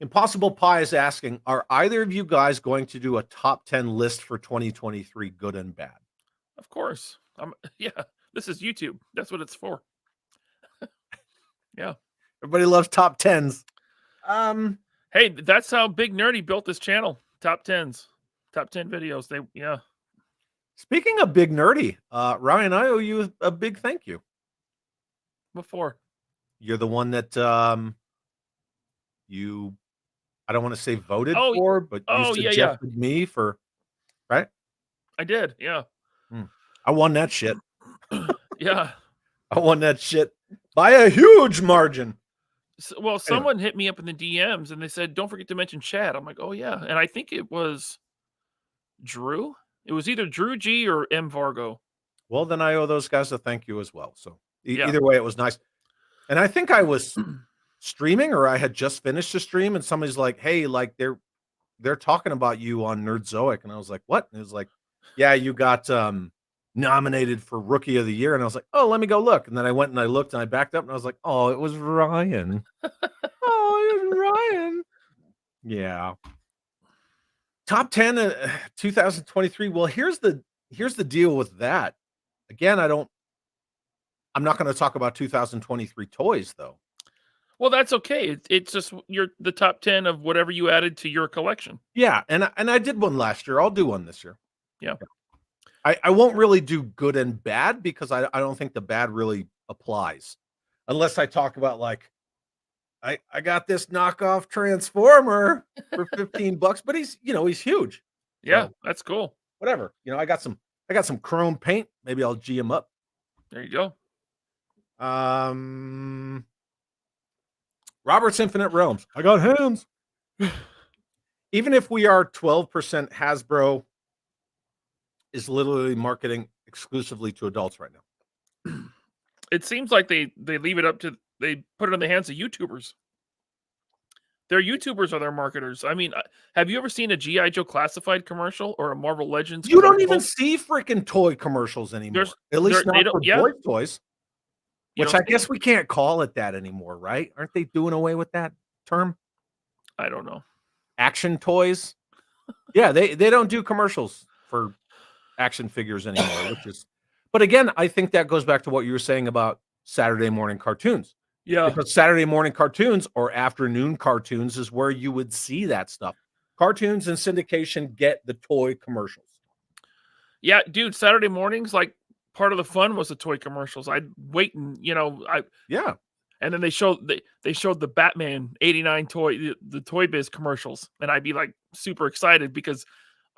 Impossible Pie is asking, are either of you guys going to do a top 10 list for 2023, good and bad? Of course, yeah. This is YouTube. That's what it's for. Yeah. Everybody loves top 10s. Hey, that's how Big Nerdy built this channel. Top 10s, top 10 videos. Yeah. Speaking of Big Nerdy, Ryan, I owe you a big thank you. Before. You're the one that I don't want to say voted Oh, for, but you oh yeah, yeah. suggested me for, right? I did. Yeah. I won that shit. Yeah. I won that shit by a huge margin. Well, someone hit me up in the DMs and they said, "Don't forget to mention Chad." I'm like, "Oh yeah," and I think it was Drew. It was either Drew G or M Vargo. Well, then I owe those guys a thank you as well. So Yeah. either way, it was nice. And I think I was streaming or I had just finished a stream and somebody's like, "Hey, like they're talking about you on Nerdzoic." And I was like, "What?" And it was like, "Yeah, you got nominated for Rookie of the Year." And I was like, "Oh, let me go look." And then I went and I looked and I backed up and I was like, "Oh, it was Ryan." Oh, it was Ryan. Yeah. Top 10 2023. Well, here's the deal with that. Again, I'm not going to talk about 2023 toys though. Well, that's okay. It's just the top 10 of whatever you added to your collection. Yeah, and I did one last year. I'll do one this year. Yeah. I won't really do good and bad because I don't think the bad really applies. Unless I talk about like I got this knockoff Transformer for $15, but he's huge. Yeah, So, that's cool. whatever. I got some chrome paint. Maybe I'll G him up. There you go. Robert's Infinite Realms. I got hands. Even if we are 12%, Hasbro is literally marketing exclusively to adults right now. It seems like they leave it up to they put it in the hands of YouTubers. Their YouTubers are their marketers. I mean, have you ever seen a G.I. Joe Classified commercial or a Marvel Legends? You don't even see freaking toy commercials anymore. At least they not don't- for yeah. boy toys. Which I guess we can't call it that anymore, right? Aren't they doing away with that term? I don't know. Action toys? Yeah, they don't do commercials for action figures anymore, but again, I think that goes back to what you were saying about Saturday morning cartoons. Yeah. Because Saturday morning cartoons or afternoon cartoons is where you would see that stuff. Cartoons and syndication get the toy commercials. Yeah, dude, Saturday mornings, like part of the fun was the toy commercials. I'd wait and Yeah. And then they showed the Batman 89 the Toy Biz commercials, and I'd be like super excited because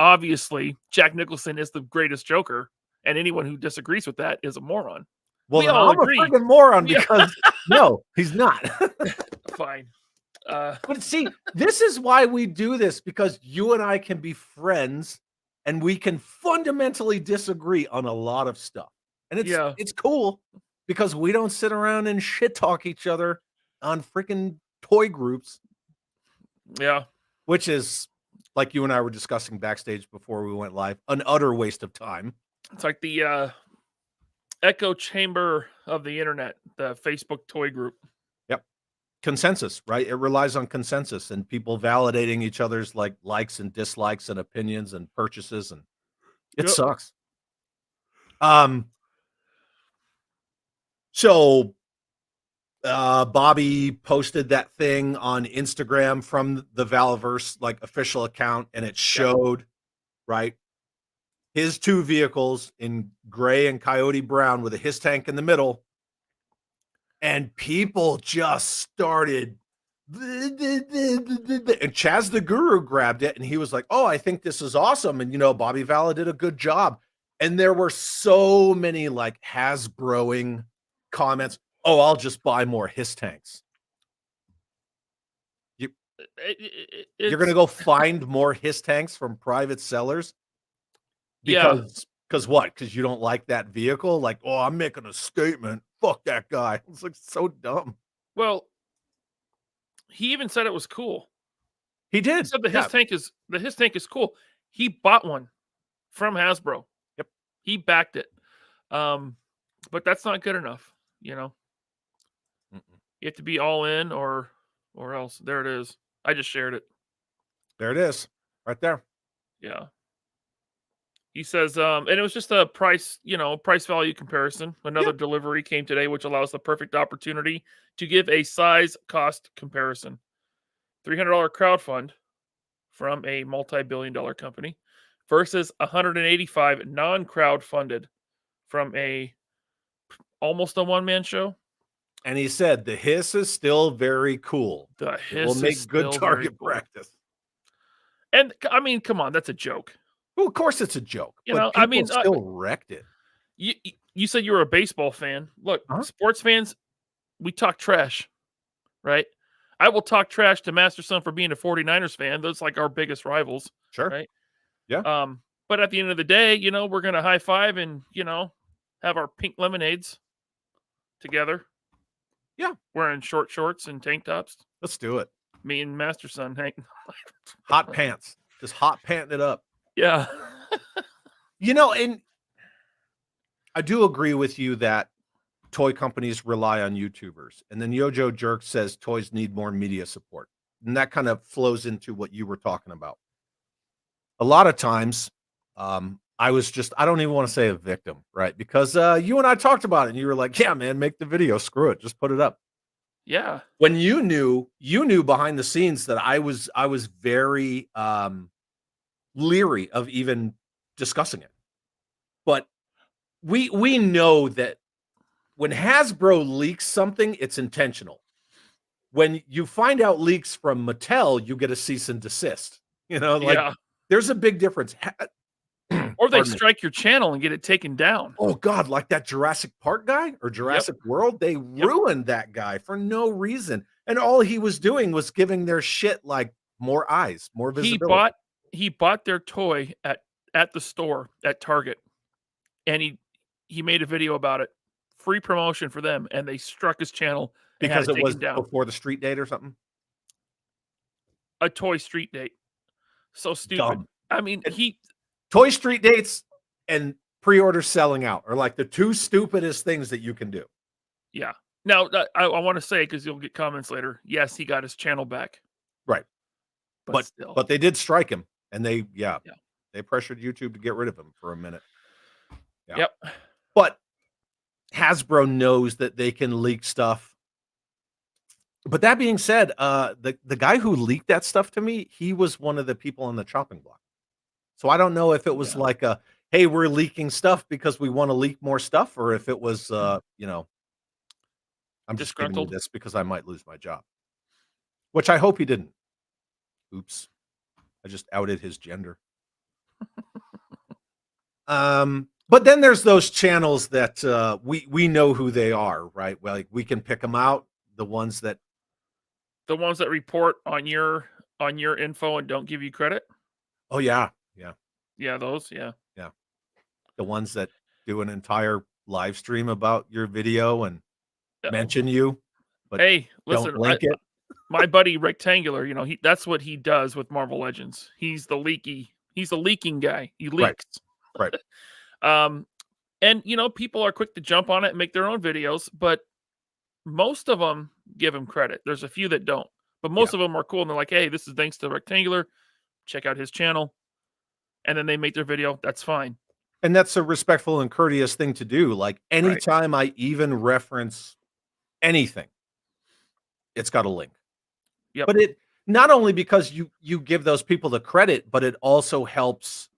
obviously Jack Nicholson is the greatest Joker, and anyone who disagrees with that is a moron. Well, We then all I'm agree. a freaking moron Yeah. because no, he's not. Fine. But see, this is why we do this, because you and I can be friends and we can fundamentally disagree on a lot of stuff. And it's cool because we don't sit around and shit talk each other on freaking toy groups. Yeah. Which is, like you and I were discussing backstage before we went live, an utter waste of time. It's like the echo chamber of the internet, the Facebook toy group. Yep. Consensus, right? It relies on consensus and people validating each other's likes and dislikes and opinions and purchases, and it sucks. So Bobby posted that thing on Instagram from the Valveverse official account, and it showed right his two vehicles in gray and coyote brown with a his tank in the middle, and people just started and Chaz the Guru grabbed it and he was like, "Oh, I think this is awesome." And Bobby Vala did a good job. And there were so many Hasbroing comments. "Oh, I'll just buy more his tanks." You're gonna go find more his tanks from private sellers? Because what? Because you don't like that vehicle? "Oh, I'm making a statement. Fuck that guy." It's so dumb. Well, he even said it was cool. He did. He said his tank is cool. He bought one from Hasbro. Yep. He backed it. But that's not good enough, You have to be all in or else. There it is. I just shared it. There it is. Right there. Yeah. He says, and it was just a price value comparison. Another delivery came today, which allows the perfect opportunity to give a size cost comparison. $300 crowdfund from a multi-billion-dollar company versus $185 non-crowdfunded from almost a one-man show. And he said the hiss is still very cool. The hiss will make good target practice. And I mean, come on, that's a joke. Well, of course it's a joke, You but know, I people mean, still wrecked it. you said you were a baseball fan. Look, Huh? sports fans, we talk trash, right? I will talk trash to Master Son for being a 49ers fan. Those like our biggest rivals, Sure. right? Yeah. But at the end of the day, you know, we're gonna high five and have our pink lemonades together. Yeah. Wearing short shorts and tank tops. Let's do it. Me and Master Son hang. Hot pants. Just hot panting it up. Yeah. And I do agree with you that toy companies rely on YouTubers. And then Yojo Jerk says toys need more media support. And that kind of flows into what you were talking about. A lot of times, I don't even want to say a victim, right? Because you and I talked about it and you were like, yeah, man, make the video. Screw it. Just put it up. Yeah. When you knew behind the scenes that I was very leery of even discussing it. But we know that when Hasbro leaks something, it's intentional. When you find out leaks from Mattel, you get a cease and desist. Yeah. There's a big difference. Or they Pardon me. strike your channel and get it taken down. Oh God, like that Jurassic Park guy or Jurassic World, they ruined that guy for no reason. And all he was doing was giving their shit like more eyes, more visibility. He bought their toy at the store at Target, and he made a video about it. Free promotion for them, and they struck his channel and had Because it it was taken down. before the street date or something. A toy street date. So stupid. Dumb. I mean, Toy street dates and pre-orders selling out are like the two stupidest things that you can do. Yeah. Now, I want to say, because you'll get comments later, yes, he got his channel back. Right. But still. But they did strike him, and they pressured YouTube to get rid of him for a minute. Yeah. Yep. But Hasbro knows that they can leak stuff. But that being said, the guy who leaked that stuff to me, he was one of the people on the chopping block. So I don't know if it was like hey, we're leaking stuff because we want to leak more stuff, or if it was, I'm just giving you this because I might lose my job, which I hope he didn't. Oops. I just outed his gender. But then there's those channels that we know who they are, right? Well, like we can pick them out. The ones that report on your info and don't give you credit. Oh yeah. Yeah, those, yeah. The ones that do an entire live stream about your video and mention you, but hey, listen, don't link it. My buddy Rectangular, that's what he does with Marvel Legends. He's the leaking guy. He leaks. Right. And people are quick to jump on it and make their own videos, but most of them give him credit. There's a few that don't, but most of them are cool and they're like, hey, this is thanks to Rectangular. Check out his channel. And then they make their video. That's fine. And that's a respectful and courteous thing to do. Like anytime I even reference anything, it's got a link. Yep. But it not only because you give those people the credit, but it also helps,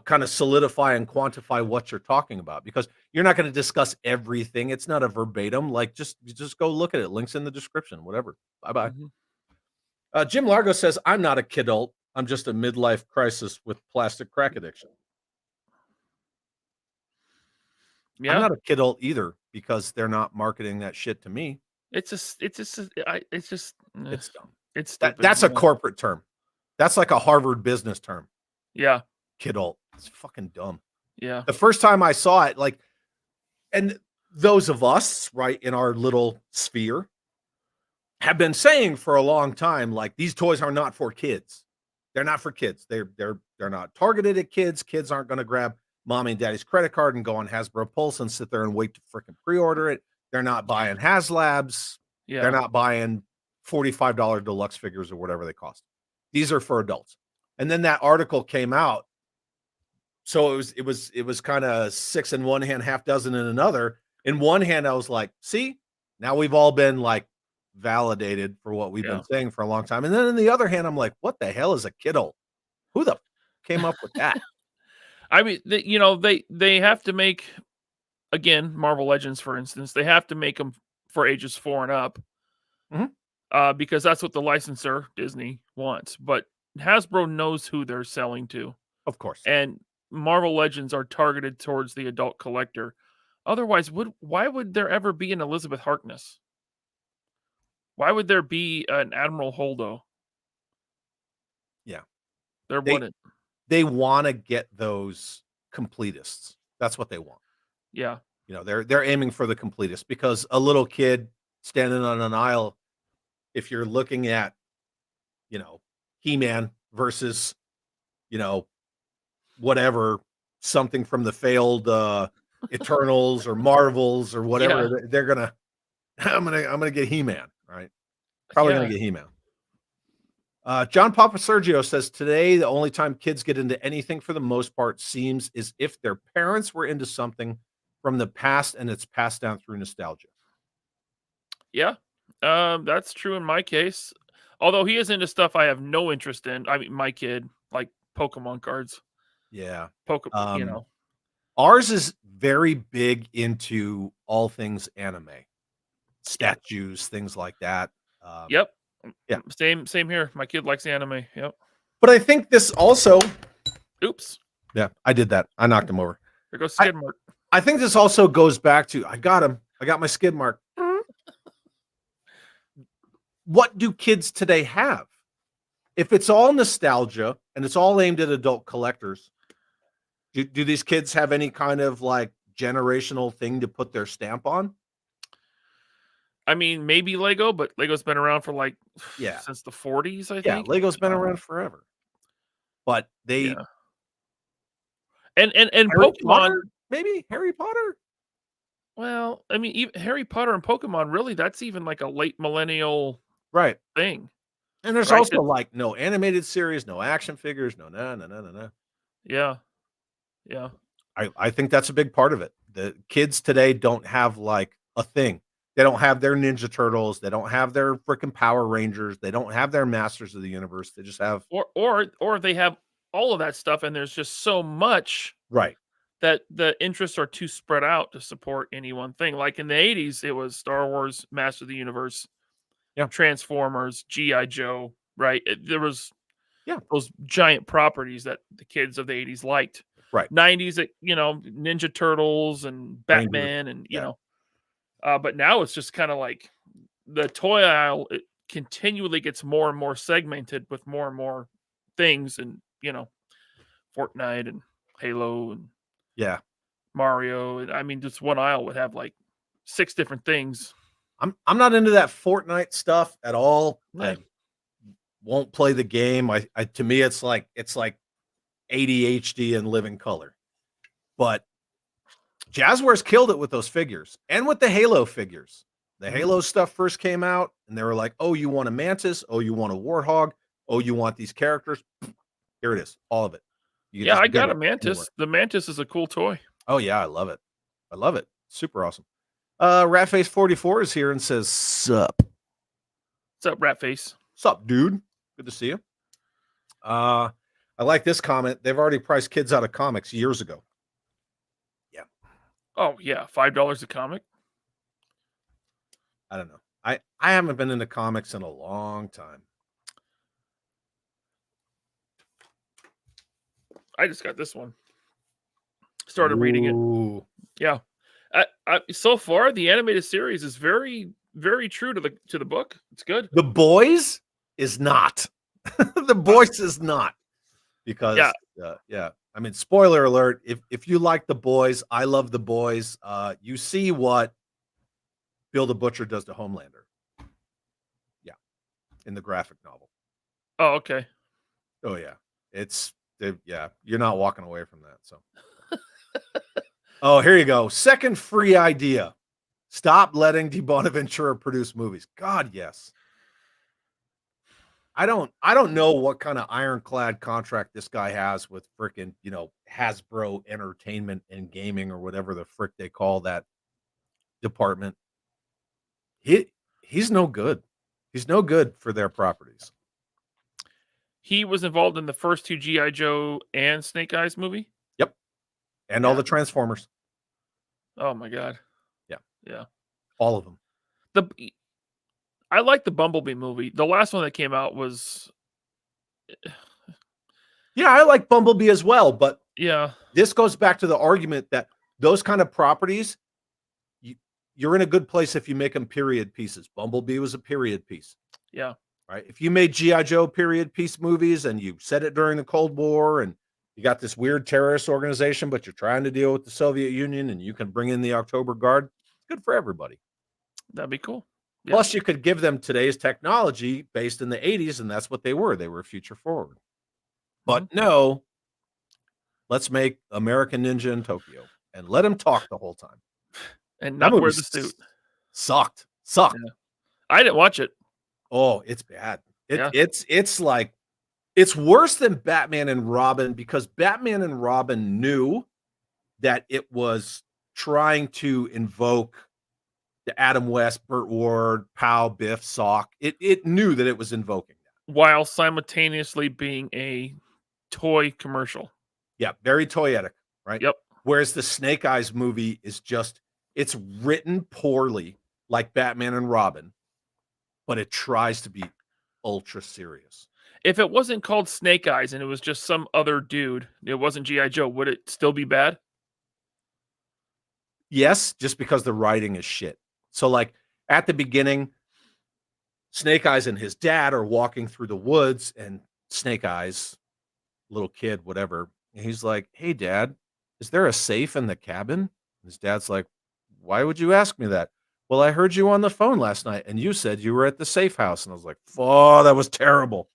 kind of solidify and quantify what you're talking about, because you're not going to discuss everything. It's not a verbatim. Like just go look at it. Links in the description, whatever. Bye-bye. Mm-hmm. Jim Largo says, I'm not a kidult. I'm just a midlife crisis with plastic crack addiction. Yeah. I'm not a kidult either because they're not marketing that shit to me. It's dumb. It's stupid. That's a corporate term. That's like a Harvard business term. Yeah. Kidult. It's fucking dumb. Yeah. The first time I saw it, and those of us, right, in our little sphere have been saying for a long time, like, these toys are not for kids. They're not for kids. They're not targeted at kids. Kids aren't going to grab mommy and daddy's credit card and go on Hasbro Pulse and sit there and wait to freaking pre-order it. They're not buying HasLabs. Yeah. They're not buying $45 deluxe figures or whatever they cost. These are for adults. And then that article came out. So it was kind of 6 in one hand, half dozen in another. In one hand, I was like, see, now we've all been like validated for what we've been saying for a long time. And then in the other hand, I'm like, what the hell is a kidult? Who the came up with that? I mean, they have to make, again, Marvel Legends, for instance, they have to make them for ages 4 and up. Mm-hmm. Because that's what the licensor, Disney, wants. But Hasbro knows who they're selling to. Of course. and Marvel Legends are targeted towards the adult collector. Otherwise, why would there ever be an Elizabeth Harkness? Why would there be an Admiral Holdo? Yeah. There They wouldn't. they want to get those completists. That's what they want. Yeah. You know, they're aiming for the completists because a little kid standing on an aisle, if you're looking at, you know, He-Man versus, you know, whatever, something from the failed Eternals or Marvels or whatever, Yeah. they're gonna I'm gonna get He-Man, right? Probably gonna Yeah. get He-Man. John Papa Sergio says today the only time kids get into anything for the most part seems is if their parents were into something from the past and it's passed down through nostalgia. Yeah. That's true in my case. Although he is into stuff I have no interest in. I mean, my kid, like Pokemon cards. Yeah. You know. Ours is very big into all things anime, Yeah. statues, things like that. Um, Yep. yeah. Same here. My kid likes anime. Yep. But I think this also Oops. yeah, I did that. I knocked him over. There goes I Skidmark. I think this also goes back to I got him. I got my skid mark. What do kids today have? If it's all nostalgia and it's all aimed at adult collectors, do these kids have any kind of like generational thing to put their stamp on? I mean, maybe Lego, but Lego's been around for like Yeah. since the 40s, I Yeah, think. Lego's been around forever. But they Yeah. And Harry Pokemon, Potter? Maybe Harry Potter? well, I mean, even Harry Potter and Pokemon, really, that's even like a late millennial Right. thing, And there's right? also like no animated series, no action figures, no no no no no no. Yeah. Yeah. I think that's a big part of it. The kids today don't have like a thing. They don't have their Ninja Turtles. They don't have their freaking Power Rangers. They don't have their Masters of the Universe. They just have Or they have all of that stuff, and there's just so much right. that the interests are too spread out to support any one thing. Like in the 80s, it was Star Wars, Master of the Universe, Yeah. Transformers, G.I. Joe, right? There was Yeah. those giant properties that the kids of the 80s liked. Right. 90s, Ninja Turtles and Rangers. Batman and, Yeah. but now it's just kind of like the toy aisle, it continually gets more and more segmented with more and more things and, Fortnite and Halo and Yeah. Mario. And I mean, just one aisle would have like 6 different things. I'm not into that Fortnite stuff at all. Yeah. I won't play the game. I to me it's like ADHD and living color. But Jazzwares killed it with those figures and with the Halo figures. The Mhm. Halo stuff first came out and they were like, "Oh, you want a Mantis? Oh, you want a Warthog? Oh, you want these characters? Here it is, all of it. You can Yeah, just I get got a it anywhere." Mantis. The Mantis is a cool toy. Oh yeah, I love it. I love it. Super awesome. Ratface44 is here and says, "Sup. What's up, Ratface? Sup, dude. Good to see you." I like this comment. They've already priced kids out of comics years ago. Yeah. Oh, yeah, $5 a comic. I don't know. I haven't been into comics in a long time. I just got this one. Started reading it. Ooh. Yeah. So far, the animated series is very, very true to the book. It's good. The Boys is not. The Boys is not because Yeah. yeah. I mean, spoiler alert. If you like The Boys, I love The Boys. You see what Bill the Butcher does to Homelander. Yeah, in the graphic novel. Oh, okay. Oh yeah, yeah. You're not walking away from that. So. Oh, here you go. Second free idea. Stop letting Di Bonaventura produce movies. God, yes. I don't know what kind of ironclad contract this guy has with freaking, Hasbro Entertainment and Gaming or whatever the frick they call that department. He's no good. He's no good for their properties. He was involved in the first 2 G.I. Joe and Snake Eyes movie. Yep. And all the Transformers. Oh my god. Yeah. Yeah. All of them. I like the Bumblebee movie. The last one that came out was Yeah, I like Bumblebee as well, but Yeah. this goes back to the argument that those kind of properties, you're in a good place if you make them period pieces. Bumblebee was a period piece, Yeah. right? If you made G.I. Joe period piece movies and you set it during the Cold War and you got this weird terrorist organization, but you're trying to deal with the Soviet Union and you can bring in the October Guard, it's good for everybody. That'd be cool. Yeah. Plus, you could give them today's technology based in the 80s, and that's what they were. They were future forward. But no, let's make American Ninja in Tokyo and let him talk the whole time. And That not wear movie the suit. sucked. Yeah. I didn't watch it. Oh, it's bad. Yeah. It's like it's worse than Batman and Robin because Batman and Robin knew that it was trying to invoke the Adam West, Burt Ward, Pow, Biff, Sock. It knew that it was invoking that. While simultaneously being a toy commercial. Yeah, very toyetic, right? Yep. Whereas the Snake Eyes movie is just it's written poorly like Batman and Robin, but it tries to be ultra serious. If it wasn't called Snake Eyes and it was just some other dude, it wasn't G.I. Joe, would it still be bad? Yes, just because the writing is shit. So like at the beginning, Snake Eyes and his dad are walking through the woods and Snake Eyes, little kid, whatever, and he's like, "Hey dad, is there a safe in the cabin?" His dad's like, "Why would you ask me that?" "Well, I heard you on the phone last night and you said you were at the safe house." And I was like, "Oh, that was terrible."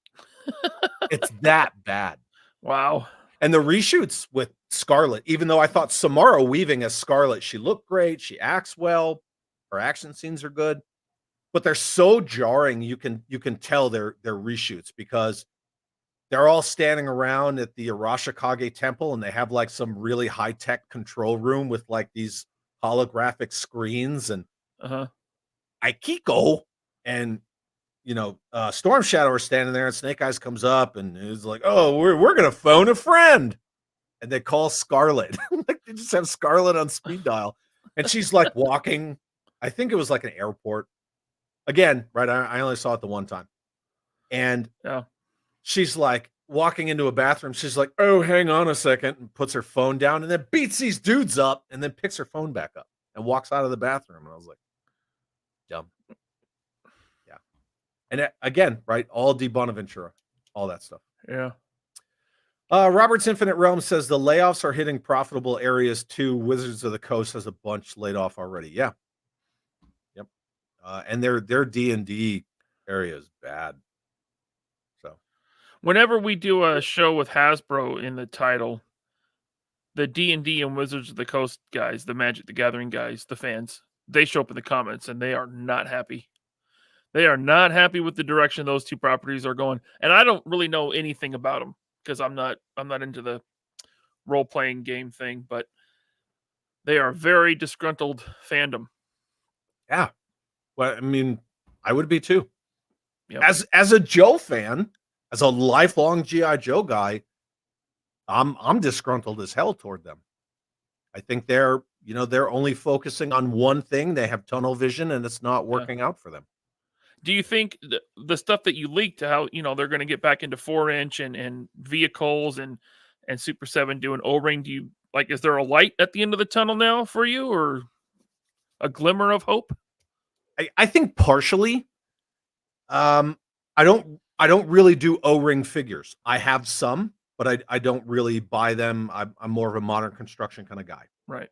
It's that bad. Wow. And the reshoots with Scarlett, even though I thought Samara Weaving as Scarlett, she looked great, she acts well, her action scenes are good, but they're so jarring. You can tell they're reshoots because they're all standing around at the Arashikage temple and they have like some really high-tech control room with like these holographic screens and Aikiko and Storm Shadow are standing there and Snake Eyes comes up and is like, "Oh, we're gonna phone a friend." And they call Scarlett. Like they just have Scarlett on speed dial. And she's like walking. I think it was like an airport. Again, right? I only saw it the one time. And she's like walking into a bathroom. She's like, "Oh, hang on a second," and puts her phone down and then beats these dudes up and then picks her phone back up and walks out of the bathroom. And I was like, dumb. Yeah. And again, right? All D. Bonaventura, all that stuff. Yeah. Robert's Infinite Realm says the layoffs are hitting profitable areas too. Wizards of the Coast has a bunch laid off already. Yeah. Yep. And their D&D area is bad. So whenever we do a show with Hasbro in the title, the D&D and Wizards of the Coast guys, the Magic the Gathering guys, the fans, they show up in the comments and they are not happy. They are not happy with the direction those two properties are going. And I don't really know anything about them because I'm not into the role-playing game thing, but they are very disgruntled fandom. Yeah. Well, I mean, I would be too. Yep. As a Joe fan, as a lifelong G.I. Joe guy, I'm disgruntled as hell toward them. I think they're only focusing on one thing. They have tunnel vision and it's not working out for them. Do you think the stuff that you leaked, how they're going to get back into 4-inch and vehicles and Super 7 doing O-ring? Do you is there a light at the end of the tunnel now for you, or a glimmer of hope? I think partially. I don't really do O-ring figures. I have some, but I don't really buy them. I'm more of a modern construction kind of guy. Right.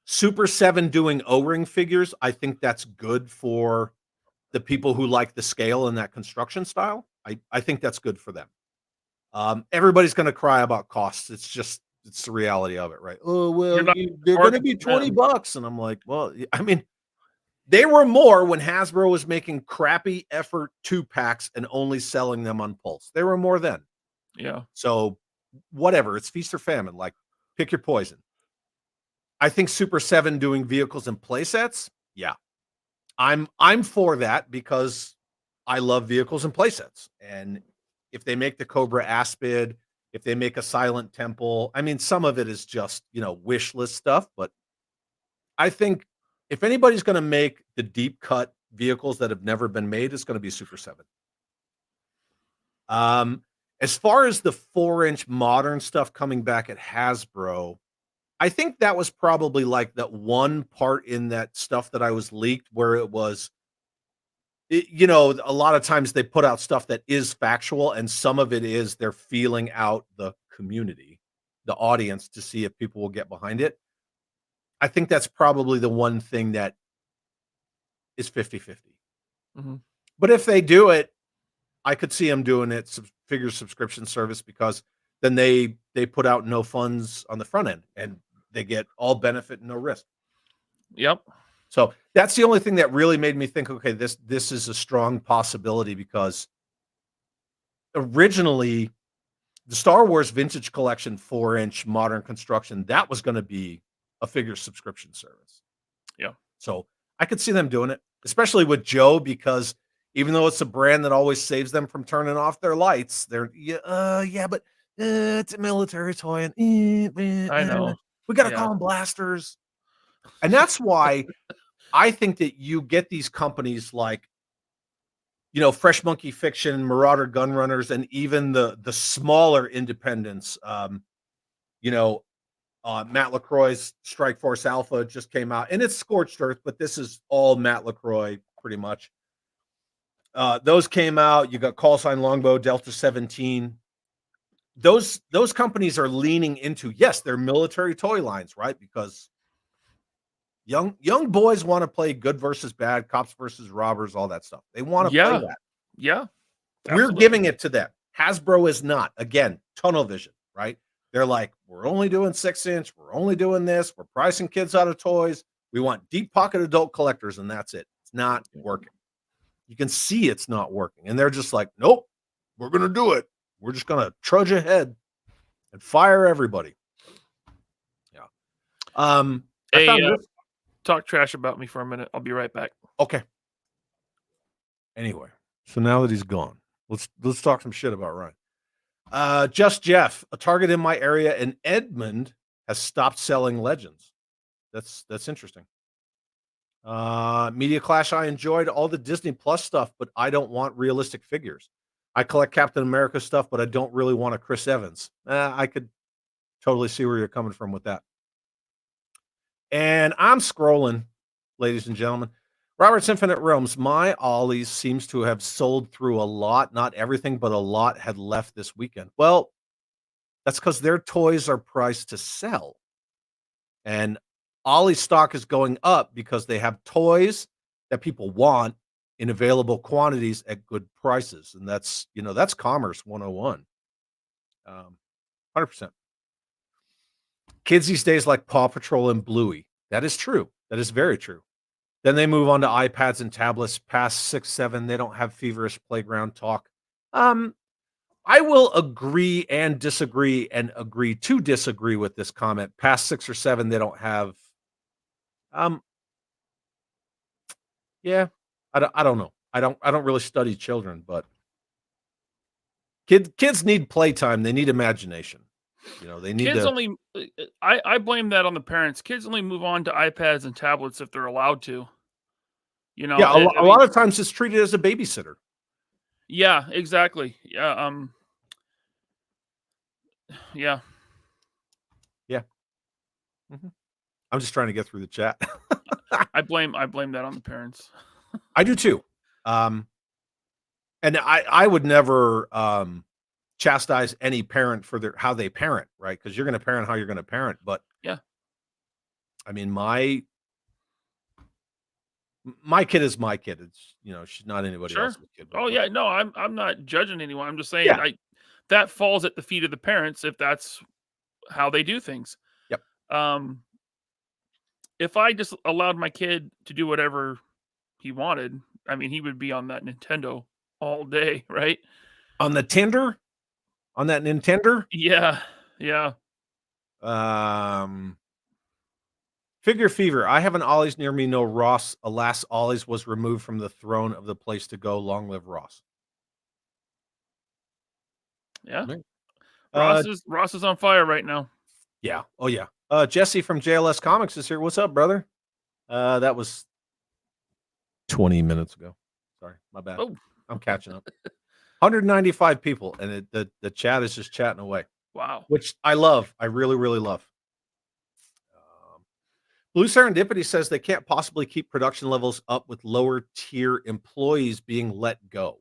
Super 7 doing O-ring figures, I think that's good for the people who like the scale and that construction style. I think that's good for them. Everybody's going to cry about costs. It's the reality of it, right? Oh, well, they're going to be $20. And I'm like, well, I mean, they were more when Hasbro was making crappy effort 2-packs and only selling them on Pulse. They were more then. Yeah. So whatever, it's feast or famine. Like, pick your poison. I think Super 7 doing vehicles and play sets, yeah. I'm for that because I love vehicles and play sets. And if they make the Cobra Aspid, if they make a Silent Temple, I mean, some of it is just, wish list stuff, but I think if anybody's going to make the deep cut vehicles that have never been made, it's going to be Super 7. As far as the 4-inch modern stuff coming back at Hasbro, I think that was probably like that one part in that stuff that I was leaked where it was, a lot of times they put out stuff that is factual, and some of it is they're feeling out the community, the audience, to see if people will get behind it. I think that's probably the one thing that is 50-50. Mhm. But if they do it, I could see them doing it figure subscription service, because then they put out no funds on the front end and they get all benefit and no risk. Yep. So that's the only thing that really made me think, okay, this is a strong possibility, because originally the Star Wars Vintage Collection 4-inch modern construction, that was going to be a figure subscription service. Yeah. So I could see them doing it, especially with Joe, because even though it's a brand that always saves them from turning off their lights, but it's a military toy, and I know. we got to Yeah. call them blasters. And that's why I think that you get these companies like, Fresh Monkey Fiction, Marauder Gunrunners, and even the smaller independents. Matt LaCroix's Strike Force Alpha just came out, and it's Scorched Earth, but this is all Matt LaCroix pretty much. Those came out. You got Call Sign Longbow, Delta 17. Those companies are leaning into, yes, they're military toy lines, right? Because young boys want to play good versus bad, cops versus robbers, all that stuff. They want to play Yeah. that. Yeah. We're Absolutely. giving it to them. Hasbro is not. Again, tunnel vision, right? They're like, we're only doing 6-inch. We're only doing this. We're pricing kids out of toys. We want deep pocket adult collectors, and that's it. It's not working. You can see it's not working. And they're just like, nope, we're going to do it. We're just going to trudge ahead and fire everybody. Yeah. I Hey, found this. talk trash about me for a minute. I'll be right back. Okay. Anyway, so now that he's gone, let's talk some shit about Ryan. Just Jeff, a Target in my area in Edmond has stopped selling Legends. That's interesting. Media Clash, I enjoyed all the Disney Plus stuff, but I don't want realistic figures. I collect Captain America stuff, but I don't really want a Chris Evans. I could totally see where you're coming from with that. And I'm scrolling, ladies and gentlemen. Robert's Infinite Realms, my Ollies seems to have sold through a lot. Not everything, but a lot had left this weekend. Well, that's because their toys are priced to sell. And Ollie stock is going up because they have toys that people want in available quantities at good prices. And that's commerce 101. 100%. Kids these days like Paw Patrol and Bluey. That is true. That is very true. Then they move on to iPads and tablets past 6, 7. They don't have feverish playground talk. I will agree and disagree and agree to disagree with this comment. Past 6 or 7, they don't have. Yeah, I don't know. I don't really study children, but kids need playtime. They need imagination. They need Kids to. only. I blame that on the parents. Kids only move on to iPads and tablets if they're allowed to. Yeah, a lot of times it's treated as a babysitter. Yeah, exactly. Yeah. Yeah. Yeah. Mm-hmm. I'm just trying to get through the chat. I blame that on the parents. I do too. And I would never chastise any parent for how they parent, right? Because you're going to parent how you're going to parent. But yeah, I mean, my kid is my kid. It's she's not anybody else's kid. Oh yeah, no, I'm not judging anyone. I'm just saying that falls at the feet of the parents if that's how they do things. Yep. If I just allowed my kid to do whatever he wanted, I mean, he would be on that Nintendo all day, right? On the Tinder? On that Nintendo? Yeah. Yeah. Figure Fever. I have an Ollie's near me. No Ross. Alas, Ollie's was removed from the throne of the place to go. Long live Ross. Yeah. Ross is on fire right now. Yeah. Oh yeah. Jesse from JLS Comics is here. What's up, brother? That was 20 minutes ago. Sorry, my bad. Oh. I'm catching up. 195 people, and the chat is just chatting away, Wow. which I love. I really, really love. Blue Serendipity says they can't possibly keep production levels up with lower tier employees being let go.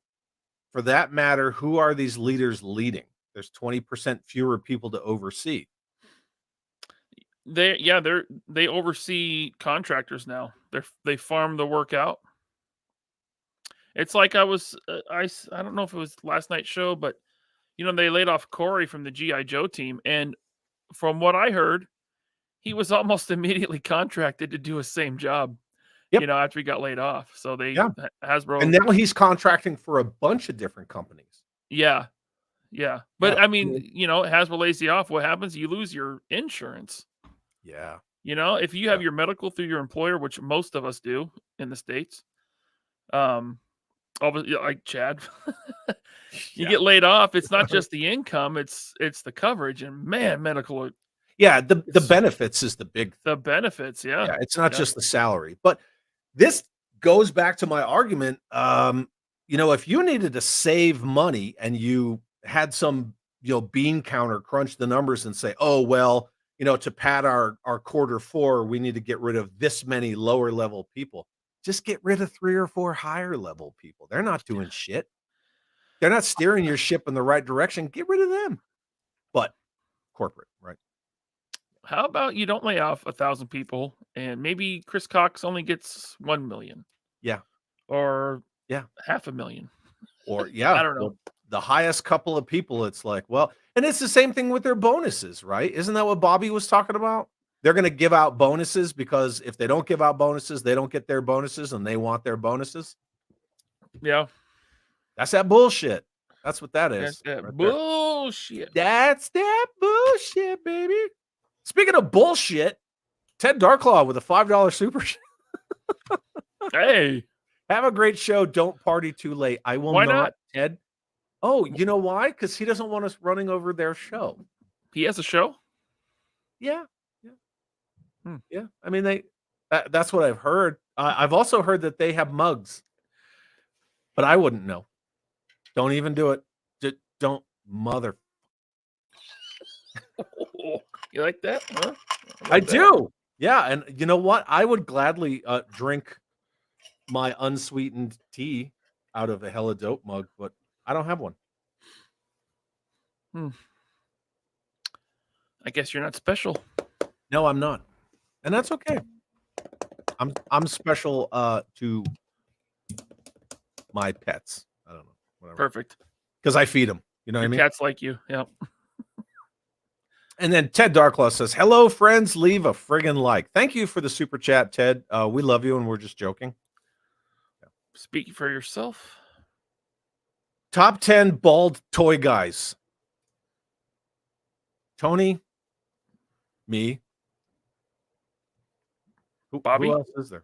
For that matter, who are these leaders leading? There's 20% fewer people to oversee. They oversee contractors now. They farm the work out. It's like I don't know if it was last night's show, but they laid off Corey from the GI Joe team, and from what I heard, he was almost immediately contracted to do the same job. Yep. After he got laid off. So Hasbro, and now he's contracting for a bunch of different companies. Yeah. But Yeah. I mean, Hasbro lays you off. What happens? You lose your insurance. Yeah. If you have your medical through your employer, which most of us do in the States, obviously, like Chad, you get laid off. It's not just the income; it's the coverage. And man, medical. Yeah, the benefits is the big thing. The benefits, yeah. It's not just the salary. But this goes back to my argument. If you needed to save money and you had some, bean counter crunch the numbers and say, oh, well, to pad our quarter four, we need to get rid of this many lower level people. Just get rid of 3 or 4 higher level people. They're not doing shit. They're not steering your ship in the right direction. Get rid of them. But corporate, right? How about you don't lay off 1,000 people and maybe Chris Cox only gets 1 million? Yeah. Or yeah, 500,000. Or I don't know. The highest couple of people, it's like, well, and it's the same thing with their bonuses, right? Isn't that what Bobby was talking about? They're going to give out bonuses because if they don't give out bonuses, they don't get their bonuses and they want their bonuses. Yeah. That's that bullshit. That's what that is. That's that bullshit. That's that bullshit, baby. Speaking of bullshit, Ted Darklaw with a $5 super. Hey. Have a great show. Don't party too late. I will not, Ted. Oh, you know why? Because he doesn't want us running over their show. He has a show? Yeah. Yeah. I mean, that's what I've heard. I've also heard that they have mugs, but I wouldn't know. Don't even do it. Don't mother. You like that? Huh? I do. Yeah. And you know what? I would gladly drink my unsweetened tea out of a hella dope mug, but I don't have one. I guess you're not special. No, I'm not. And that's okay. I'm special to my pets. I don't know. Whatever. Perfect. Because I feed them. You know what I mean? Cats like you. Yep. And then Ted Darklaw says, hello, friends. Leave a friggin' like. Thank you for the super chat, Ted. We love you and we're just joking. Speak for yourself. Top 10 bald toy guys. Tony, me. Bobby? Who else is there?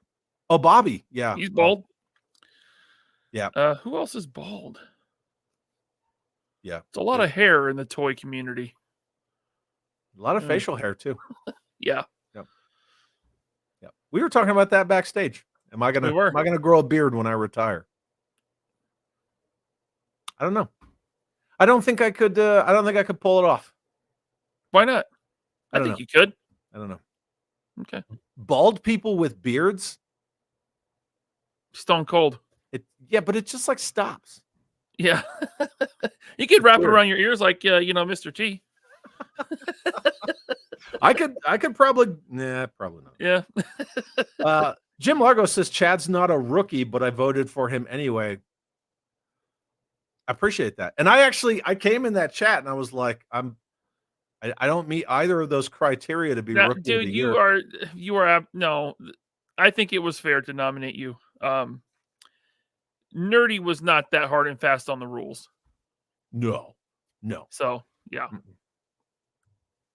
Oh, Bobby. Yeah. He's bald. Yeah. Who else is bald? Yeah. It's a lot of hair in the toy community. A lot of facial hair, too. Yeah. Yep. We were talking about that backstage. Am I gonna grow a beard when I retire? I don't know. I don't think I could pull it off. Why not? I think you could. I don't know. Okay. Bald people with beards? Stone cold. But it just like stops. Yeah. You could wrap it around your ears like Mr. T. I could probably probably not. Yeah. Jim Largo says Chad's not a rookie, but I voted for him anyway. I appreciate that. And I came in that chat and I was like, I don't meet either of those criteria to be rookie of the year. You are no. I think it was fair to nominate you. Nerdy was not that hard and fast on the rules. No. So yeah.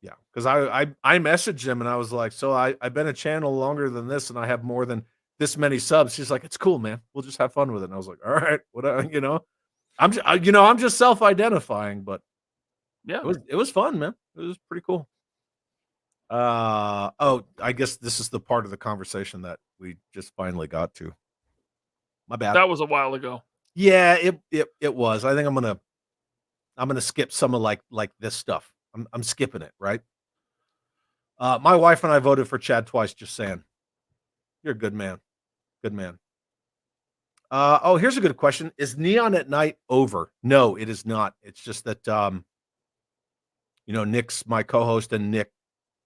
Yeah, because I messaged him and I was like, so I've been a channel longer than this and I have more than this many subs. She's like, it's cool, man. We'll just have fun with it. And I was like, all right, I'm just self-identifying, but yeah, it was fun, man. It was pretty cool. I guess this is the part of the conversation that we just finally got to. My bad. That was a while ago. Yeah, it was. I think I'm gonna skip some of like this stuff. I'm skipping it, right? My wife and I voted for Chad twice, just saying. You're a good man. Good man. Oh, here's a good question. Is Neon at Night over? No, it is not. It's just that Nick's my co-host, and Nick,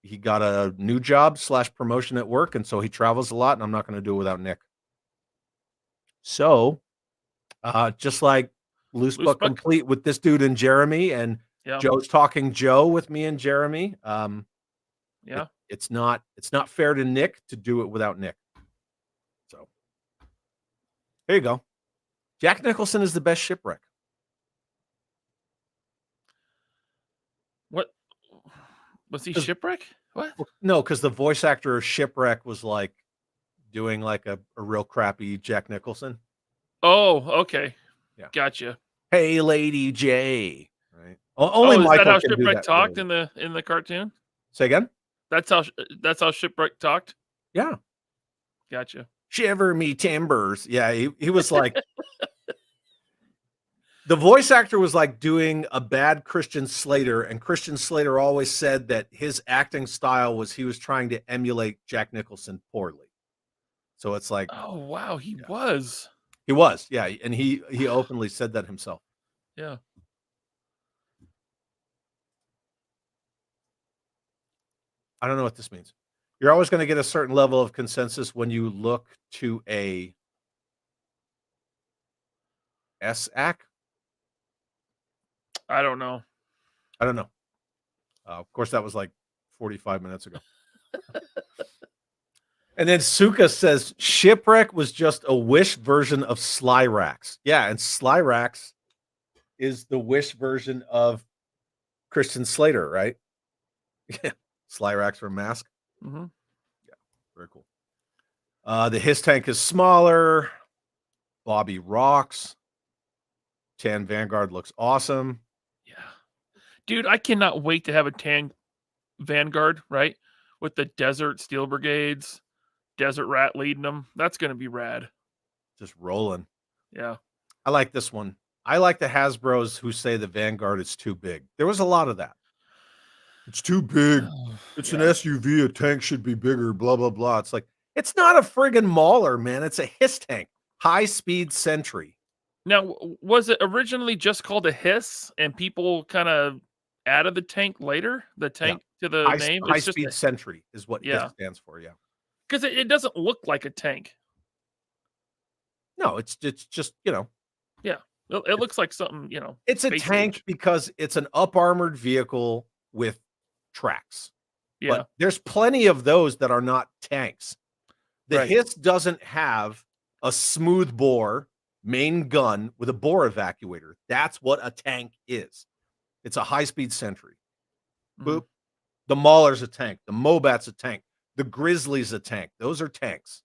he got a new job / promotion at work, and so he travels a lot, and I'm not gonna do it without Nick. So, just like Loose Loose But Book. Complete with this dude and Jeremy, and Yeah. Joe's Talking Joe with me and Jeremy. Yeah. It's not fair to Nick to do it without Nick. So here you go. Jack Nicholson is the best shipwreck. What was he 'Cause- shipwreck? What? No, because the voice actor of Shipwreck was like doing like a real crappy Jack Nicholson. Oh, okay. Yeah. Gotcha. Hey, Lady J. Right. Only Oh, is that Michael how can do Shipwreck that, talked really. in the cartoon? Say again? That's how Shipwreck talked? Yeah. Gotcha. Shiver me timbers. Yeah, he was like the voice actor was like doing a bad Christian Slater, and Christian Slater always said that his acting style was he was trying to emulate Jack Nicholson poorly. So it's like Oh, wow, he Yeah. was. he was, yeah, and he openly said that himself. Yeah. I don't know what this means. You're always going to get a certain level of consensus when you look to a SAC. I don't know. I don't know. Of course, that was like 45 minutes ago. And then Suka says Shipwreck was just a Wish version of Slyrax. Yeah, and Slyrax is the Wish version of Christian Slater, right? Yeah, Slyrax from Mask. Mhm. Yeah, very cool. The His Tank is smaller. Bobby rocks. Tan Vanguard looks awesome. Yeah. Dude, I cannot wait to have a tan Vanguard, right? With the Desert Steel Brigades, Desert Rat leading them. That's going to be rad. Just rolling. Yeah. I like this one. I like the Hasbros who say the Vanguard is too big. There was a lot of that. It's too big. It's an SUV. A tank should be bigger, blah, blah, blah. It's like, it's not a friggin' Mauler, man. It's a Hiss tank. High speed Sentry. Now, was it originally just called a Hiss and people kind of added the tank later? The tank to the name? High It's just speed Sentry is what Yeah. Hiss stands for. Yeah. because it doesn't look like a tank. No, it's just, Yeah. It looks like something, it's a space tank age. because it's an up armored vehicle with tracks. Yeah. But there's plenty of those that are not tanks. The Right. Hiss doesn't have a smooth bore main gun with a bore evacuator. That's what a tank is. It's a high-speed Sentry. Mhm. Boop. The Mauler's a tank. The Mobat's a tank. The Grizzly's a tank. Those are tanks.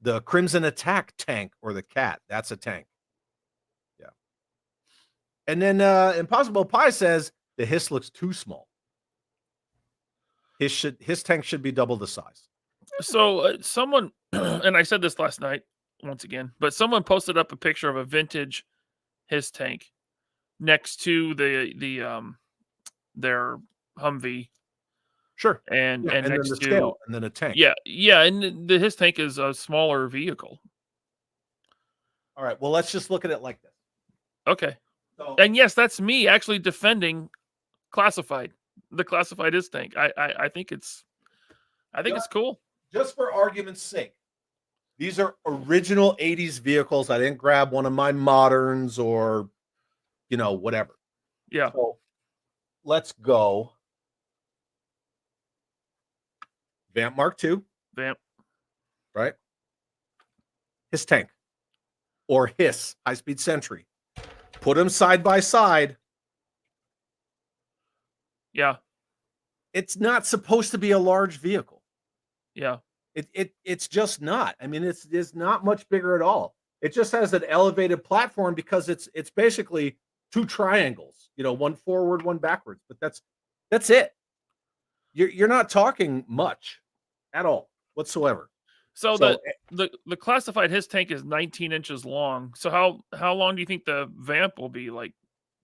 The Crimson Attack tank or the Cat, that's a tank. Yeah. And then Impossible Pie says the Hiss looks too small. His tank should be double the size. So someone, and I said this last night once again, but someone posted up a picture of a vintage Hiss tank next to their Humvee, Sure. and Yeah, and then next the to scale, and then a tank. yeah, and Hiss tank is a smaller vehicle. All right. Well, let's just look at it like this. Okay, So, and yes, that's me actually defending classified. The classified Hiss tank. I think it's cool. just for argument's sake, these are original 80s vehicles. I didn't grab one of my moderns or, whatever. Yeah. So let's go. Vamp Mark II, Vamp. right? Hiss tank or Hiss high-speed Sentry. Put them side by side. Yeah. It's not supposed to be a large vehicle. Yeah. It's just not. I mean, it's not much bigger at all. It just has an elevated platform because it's basically two triangles, one forward, one backwards. But that's it. You're not talking much at all whatsoever. So, So the classified his tank is 19 inches long. So how long do you think the vamp will be? Like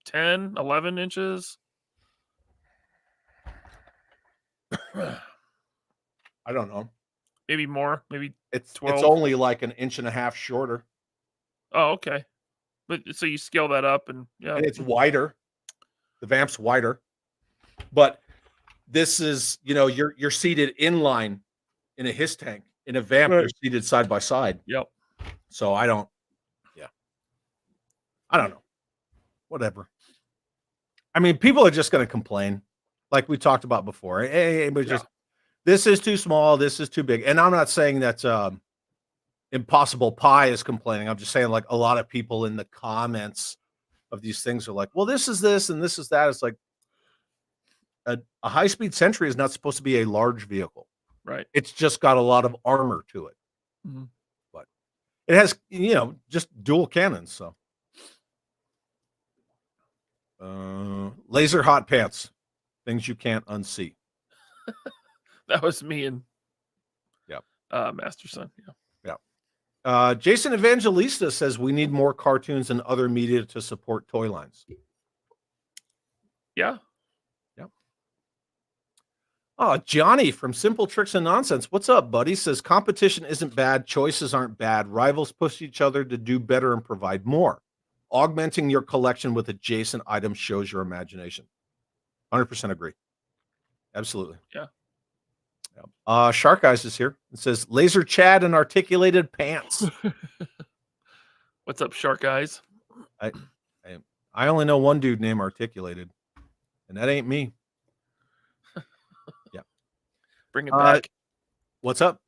10, 11 inches? I don't know. Maybe more, maybe It's 12. only like an inch and a half shorter, Oh, okay. But so you scale that up and yeah. and it's wider. The vamp's wider, but this is, you're seated in line in a his tank. In a vamp, Right. you're seated side by side. Yep. So I don't know. Whatever. I mean, people are just going to complain, like we talked about before. Hey, but just this is too small, this is too big, and I'm not saying that Impossible Pie is complaining. I'm just saying, like, a lot of people in the comments of these things are like, "Well, this is this and this is that." It's like a high-speed Sentry is not supposed to be a large vehicle. Right. It's just got a lot of armor to it. Mm-hmm. But it has, just dual cannons, so. Laser hot pants, things you can't unsee. That was me and Yep. Master Son. Yeah. Jason Evangelista says we need more cartoons and other media to support toy lines. Yeah. Yep. Oh, Johnny from Simple Tricks and Nonsense. What's up, buddy? Says competition isn't bad. Choices aren't bad. Rivals push each other to do better and provide more. Augmenting your collection with adjacent items shows your imagination. 100% agree. Absolutely. Yeah. Shark Eyes is here. It says Laser Chad and articulated pants. What's up, Shark Eyes? I only know one dude named Articulated, and that ain't me. Yeah. Bring it back. What's up?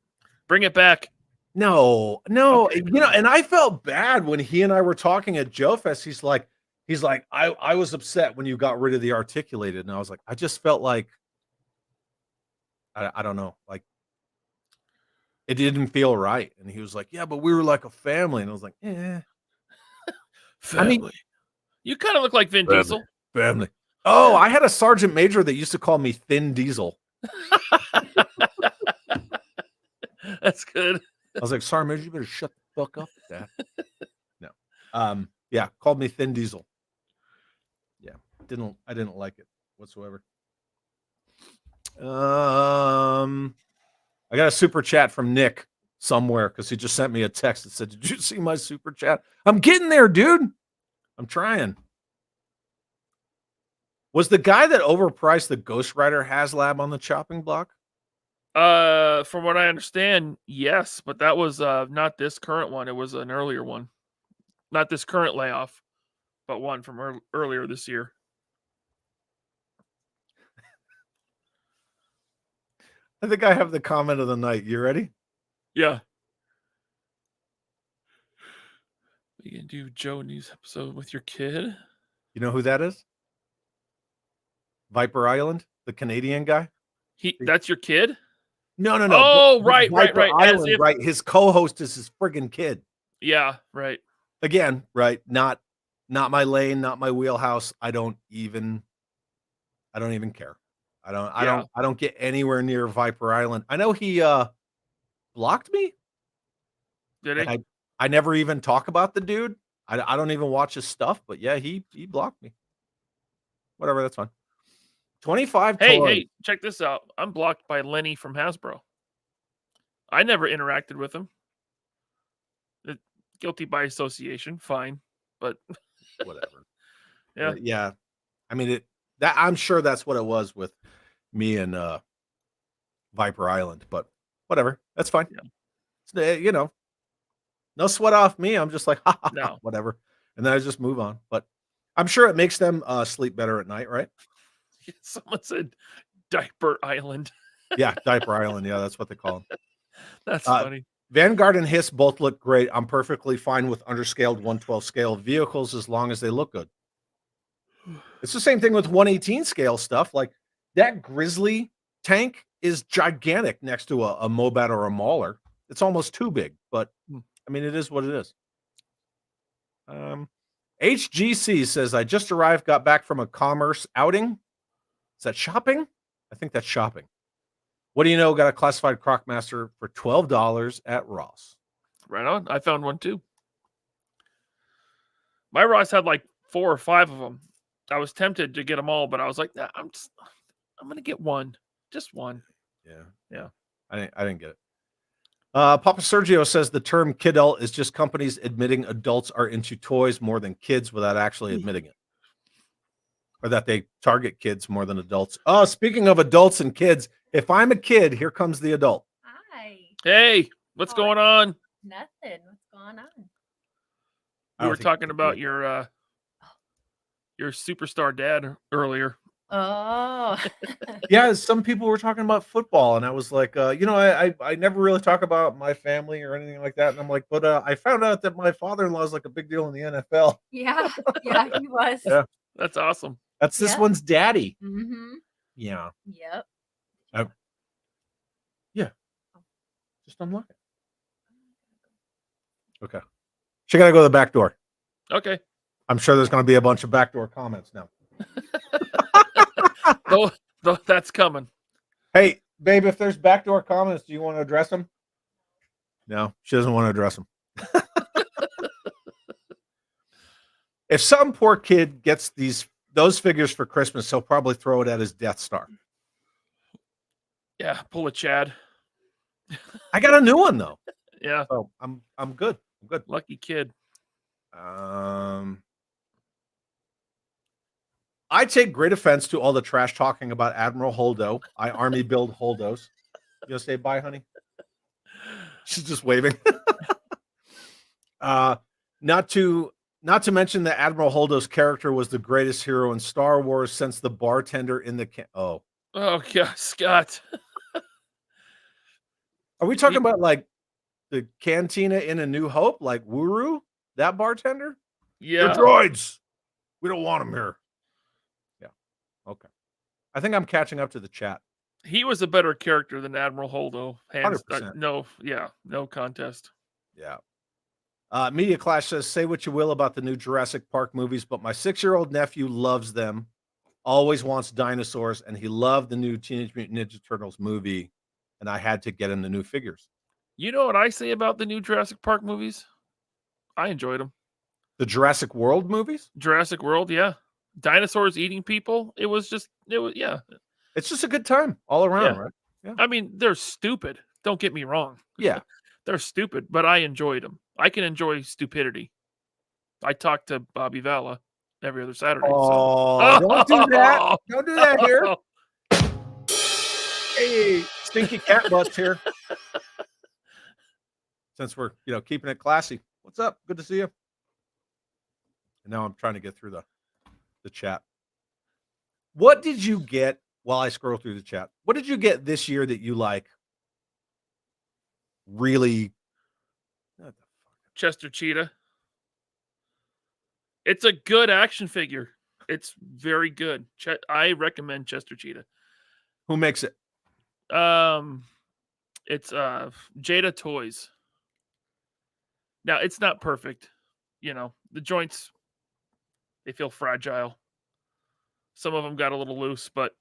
Bring it back. No. Okay. And I felt bad when he and I were talking at Joe Fest. He's like, I was upset when you got rid of the Articulated. And I was like, I just felt like, I don't know, like it didn't feel right. And he was like, yeah, but we were like a family. And I was like, Family. I mean, you kind of look like Vin Diesel. Family. Oh, I had a sergeant major that used to call me Thin Diesel. That's good. I was like, Sergeant Major, you better shut the fuck up with that. No. Yeah, called me Thin Diesel. Yeah. I didn't like it whatsoever. I got a super chat from Nick somewhere because he just sent me a text that said, "Did you see my super chat?" I'm getting there, dude. I'm trying. Was the guy that overpriced the Ghost Rider HasLab on the chopping block? From what I understand, yes, but that was not this current one. It was an earlier one. Not this current layoff, but one from earlier this year. I think I have the comment of the night. You ready? Yeah. You can do Joe News episode with your kid. You know who that is? Viper Island, the Canadian guy. That's your kid? No. Oh, right. Island, right. His co-host is his friggin' kid. Yeah, right. Again, right. Not my lane, not my wheelhouse. I don't even care. I don't get anywhere near Viper Island. I know he blocked me. Did he? I never even talk about the dude. I don't even watch his stuff, but yeah, he blocked me. Whatever, that's fine. 25 toys. Hey, check this out. I'm blocked by Lenny from Hasbro. I never interacted with him. Guilty by association, fine, but whatever. Yeah. Yeah. I mean, I'm sure that's what it was with me and Viper Island, but whatever. That's fine. Yeah. It's, no sweat off me. I'm just like, No. Whatever. And then I just move on. But I'm sure it makes them sleep better at night, right? Someone said Diaper Island. Yeah, Diaper Island. Yeah, that's what they call them. That's funny. Vanguard and Hiss both look great. I'm perfectly fine with underscaled 112 scale vehicles as long as they look good. It's the same thing with 118 scale stuff. Like that Grizzly tank is gigantic next to a Mobat or a Mauler. It's almost too big, but I mean, it is what it is. HGC says, I just arrived, got back from a commerce outing. Is that shopping? I think that's shopping. What do you know? Got a classified Crocmaster for $12 at Ross. Right on. I found one too. My Ross had like 4 or 5 of them. I was tempted to get them all, but I was like, nah, I'm gonna get one, just one. Yeah. I didn't get it. Papa Sergio says the term kidult is just companies admitting adults are into toys more than kids without actually admitting it, or that they target kids more than adults. Oh, speaking of adults and kids, if I'm a kid, here comes the adult. Hi. Hey, what's going on? Nothing. What's going on? We were talking about your superstar dad earlier. Oh. Yeah, some people were talking about football, and I was like, I never really talk about my family or anything like that. And I'm like, but I found out that my father-in-law is like a big deal in the NFL. Yeah, he was. Yeah. That's awesome. That's this one's daddy. Mm-hmm. Yeah. Yep. Yeah. Just unlock it. Okay. She got to go to the back door. Okay. I'm sure there's going to be a bunch of backdoor comments now. Though that's coming. Hey, babe, if there's backdoor comments, do you want to address them? No, she doesn't want to address them. If some poor kid gets those figures for Christmas, he'll probably throw it at his Death Star. Yeah, pull a Chad. I got a new one though. Yeah. So I'm good. I'm good. Lucky kid. I take great offense to all the trash talking about Admiral Holdo. I army build Holdos. You gonna say bye, honey? She's just waving. Not to mention that Admiral Holdo's character was the greatest hero in Star Wars since the bartender in the Oh gosh, Scott. Are we talking about like the cantina in A New Hope, like Wuru, that bartender? Yeah. They're droids. We don't want them here. Yeah. Okay. I think I'm catching up to the chat. He was a better character than Admiral Holdo. 100%. No contest. Yeah. Media Clash says, say what you will about the new Jurassic Park movies, but my 6-year-old nephew loves them, always wants dinosaurs, and he loved the new Teenage Mutant Ninja Turtles movie, and I had to get him the new figures. You know what I say about the new Jurassic Park movies? I enjoyed them. The Jurassic World movies? Jurassic World, yeah. Dinosaurs eating people. Yeah. It's just a good time all around, Yeah. right? Yeah. I mean, they're stupid. Don't get me wrong. Yeah. They're stupid, but I enjoyed them. I can enjoy stupidity. I talk to Bobby Valla every other Saturday. Oh, don't do that. Don't do that here. Hey, stinky cat butts here. Since we're, keeping it classy. What's up? Good to see you. And now I'm trying to get through the chat. What did you get while I scroll through the chat? What did you get this year that you like? Really? Chester Cheetah. It's a good action figure. It's very good. I recommend Chester Cheetah. Who makes it? It's Jada Toys. Now it's not perfect. The joints, they feel fragile. Some of them got a little loose, but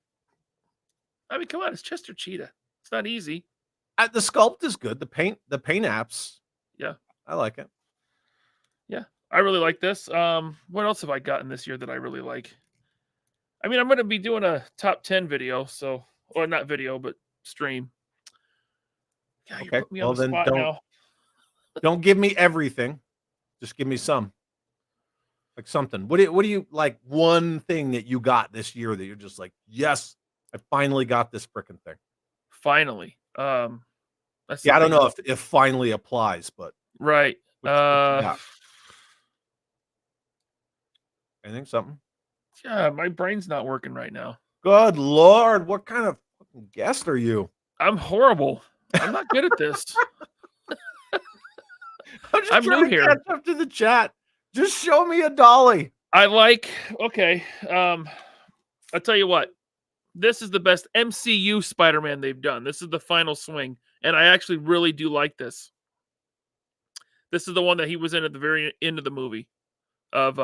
I mean, come on, it's Chester Cheetah. It's not easy. The sculpt is good. The paint apps. Yeah. I like it. Yeah. I really like this. What else have I gotten this year that I really like? I mean, I'm going to be doing a top 10 video, or not video, but stream. God, you're putting me on the spot now. Don't give me everything. Just give me some. Like something. What do you like? One thing that you got this year that you're just like, yes, I finally got this freaking thing. Finally. I don't know if finally applies, but right. Anything? Something? Yeah, my brain's not working right now. Good Lord, what kind of fucking guest are you? I'm horrible. I'm not good at this. I'm new here. Catch up to the chat. Just show me a dolly. Okay. I'll tell you what. This is the best MCU Spider-Man they've done. This is the final swing, and I actually really do like this. This is the one that he was in at the very end of the movie of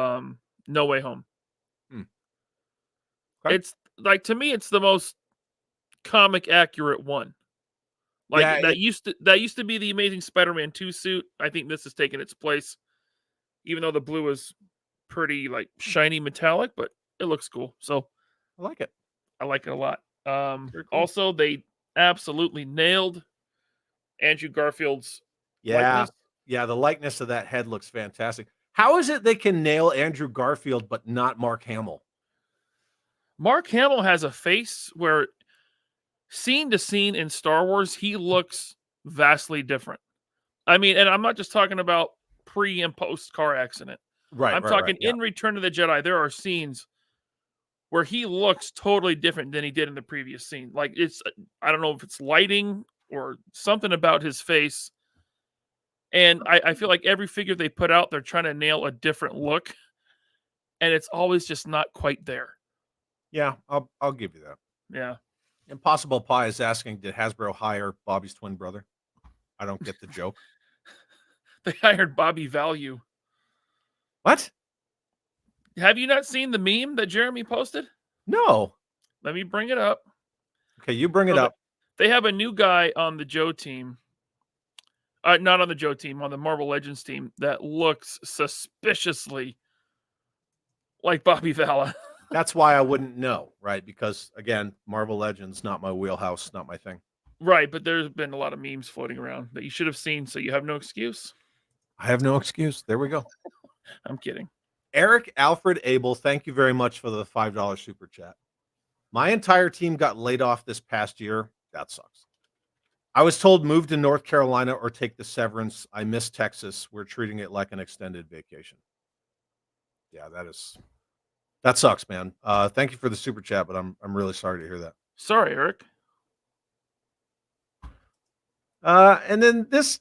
No Way Home. Okay. It's like, to me, it's the most comic accurate one. Like Yeah, that used to be the Amazing Spider-Man 2 suit. I think this has taken its place, even though the blue is pretty like shiny metallic, but it looks cool. So I like it. I like it a lot. Very cool. Also, they absolutely nailed Andrew Garfield's Yeah. likeness. Yeah, the likeness of that head looks fantastic. How is it they can nail Andrew Garfield but not Mark Hamill? Mark Hamill has a face where scene to scene in Star Wars, he looks vastly different. I mean, and I'm not just talking about pre and post car accident. Right. I'm talking in Return of the Jedi, there are scenes where he looks totally different than he did in the previous scene. Like it's, I don't know if it's lighting or something about his face. And I feel like every figure they put out, they're trying to nail a different look. And it's always just not quite there. Yeah, I'll give you that. Yeah. Impossible Pie is asking, did Hasbro hire Bobby's twin brother? I don't get the joke. They hired Bobby Value. What? Have you not seen the meme that Jeremy posted? No. Let me bring it up. Okay, you bring it up. They have a new guy on the Joe team. Not on the Joe team, on the Marvel Legends team that looks suspiciously like Bobby Vala. That's why I wouldn't know, right? Because again, Marvel Legends, not my wheelhouse, not my thing. Right, but there's been a lot of memes floating around that you should have seen, so you have no excuse. I have no excuse. There we go. I'm kidding. Eric Alfred Abel, thank you very much for the $5 super chat. My entire team got laid off this past year. That sucks. I was told move to North Carolina or take the severance. I miss Texas. We're treating it like an extended vacation. Yeah, that sucks, man. Thank you for the super chat, but I'm really sorry to hear that. Sorry, Eric. And then this,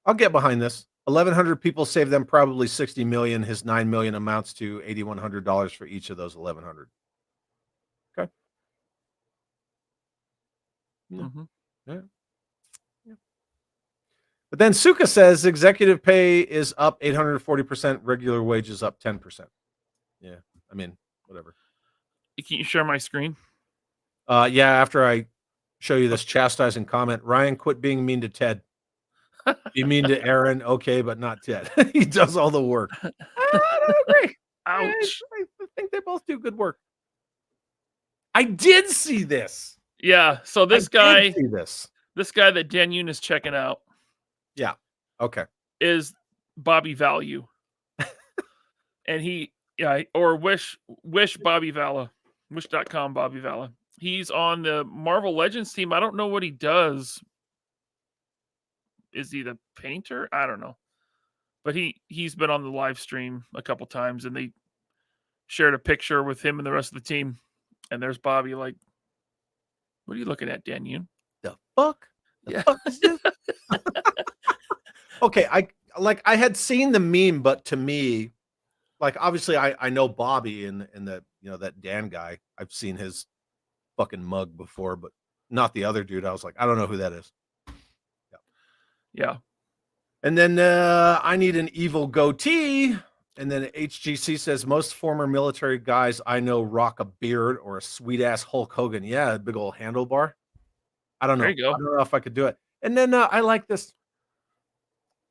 I'll get behind this. 1,100 people save them probably 60 million. His 9 million amounts to $8,100 for each of those 1,100. Okay. Yeah. Mm-hmm. Yeah. But then Suka says executive pay is up 840%, regular wages up 10%. Yeah. I mean, whatever. Can you share my screen? Yeah, after I show you this chastising comment, Ryan, quit being mean to Ted. Be mean to Aaron, okay, but not Ted. He does all the work. I don't agree. Ouch. I think they both do good work. I did see this. Yeah, so this guy that Daniel is checking out. Yeah. Okay. Is Bobby Value. And wish Bobby Vala. Wish.com Bobby Vala. He's on the Marvel Legends team. I don't know what he does. Is he the painter? I don't know. But he's been on the live stream a couple times, and they shared a picture with him and the rest of the team. And there's Bobby like, what are you looking at, Daniel? The fuck? Yeah. Fuck is this? Okay, I had seen the meme, but to me, like obviously I know Bobby and that that Dan guy. I've seen his fucking mug before, but not the other dude. I was like, I don't know who that is. Yeah. And then I need an evil goatee. And then HGC says most former military guys I know rock a beard or a sweet ass Hulk Hogan. Yeah, a big old handlebar. I don't know. There you go. I don't know if I could do it. And then I like this.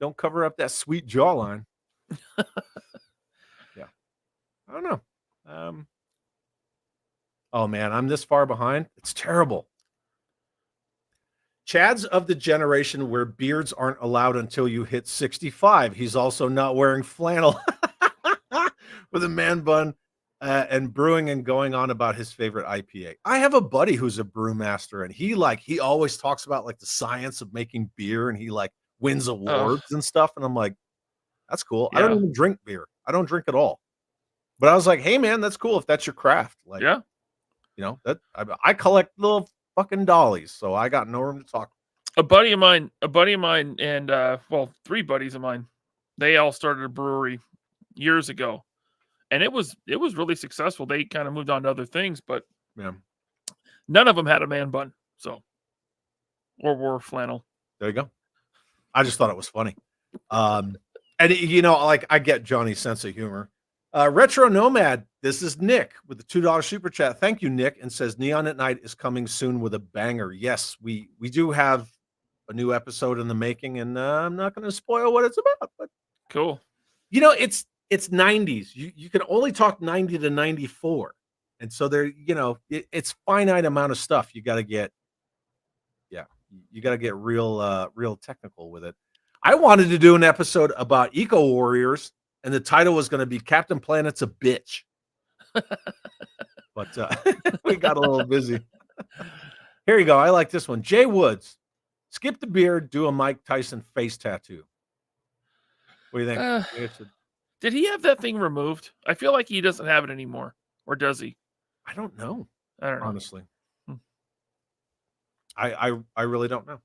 Don't cover up that sweet jawline. Yeah. I don't know. Oh man, I'm this far behind. It's terrible. Chad's of the generation where beards aren't allowed until you hit 65. He's also not wearing flannel with a man bun and brewing and going on about his favorite IPA. I have a buddy who's a brewmaster, and he always talks about like the science of making beer, and he like wins awards and stuff. And I'm like, that's cool. Yeah. I don't even drink beer. I don't drink at all. But I was like, hey man, that's cool if that's your craft. Like, Yeah. That I collect little fucking dollies, so I got no room to talk. A buddy of mine, and three buddies of mine, they all started a brewery years ago, and it was really successful. They kind of moved on to other things, but Yeah. none of them had a man bun, or wore flannel. There you go. I just thought it was funny. And like I get Johnny's sense of humor. Retro Nomad. This is Nick with the $2 super chat. Thank you, Nick. And says Neon at Night is coming soon with a banger. Yes, we do have a new episode in the making, and I'm not going to spoil what it's about. But Cool. you know, it's 90s. You can only talk 90 to 94, and so there, you know, it's finite amount of stuff. You got to get, you got to get real technical with it. I wanted to do an episode about Eco Warriors, and the title was going to be Captain Planet's a Bitch. But we got a little busy. Here you go. I like this one. Jay Woods. Skip the beard, do a Mike Tyson face tattoo. What do you think? Did he have that thing removed? I feel like he doesn't have it anymore. Or does he? I don't know. I don't know. Honestly. I really don't know.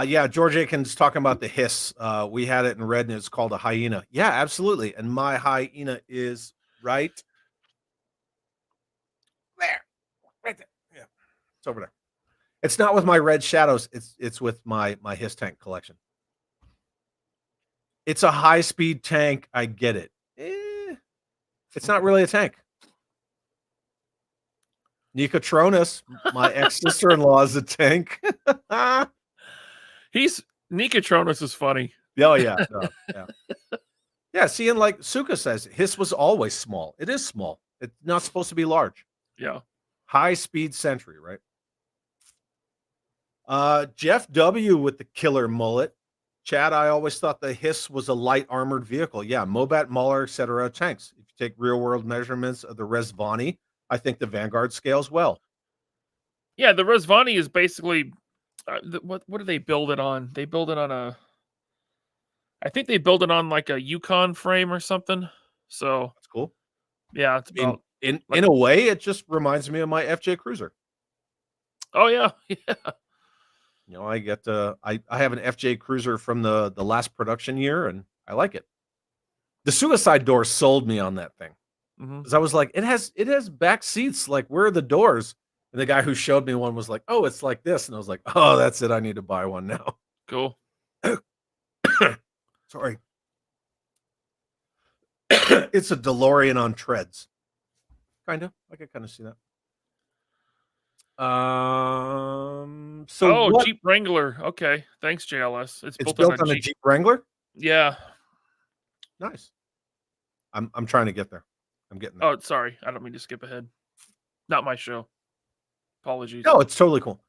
Yeah, George Aiken's talking about the hiss. We had it in red and it's called a hyena. Yeah, absolutely. And my hyena is right there. Right there. Yeah. It's over there. It's not with my red shadows. It's with my hiss tank collection. It's a high-speed tank. I get it. It's not really a tank. Nicotronus, my ex-sister-in-law, is a tank. Nicotronus is funny. Oh yeah, yeah. Yeah, see, and like Suka says, his was always small. It is small. It's not supposed to be large. Yeah. High-speed Sentry, right? Jeff W with the killer mullet. Chad, I always thought the Hiss was a light armored vehicle. Yeah, Mobat, Mauler, etc. tanks. If you take real-world measurements of the Resvani, I think the Vanguard scales well. Yeah, the Resvani is basically what do they build it on? They build it on I think they build it on like a Yukon frame or something. So that's cool. Yeah, it's about in a way, it just reminds me of my FJ Cruiser. Oh yeah, yeah. You know, I get I have an FJ Cruiser from the last production year, and I like it. The suicide door sold me on that thing because I was like, it has back seats. Like, where are the doors? And the guy who showed me one was like, oh, it's like this, and I was like, oh, that's it. I need to buy one now. Cool. Sorry. It's a DeLorean on treads. Kind of. I could kind of see that. So Jeep Wrangler. Okay. Thanks, JLS. It's built on a Jeep Wrangler? Yeah. Nice. I'm trying to get there. I'm getting there. Oh, sorry. I don't mean to skip ahead. Not my show. Apologies. No, it's totally cool.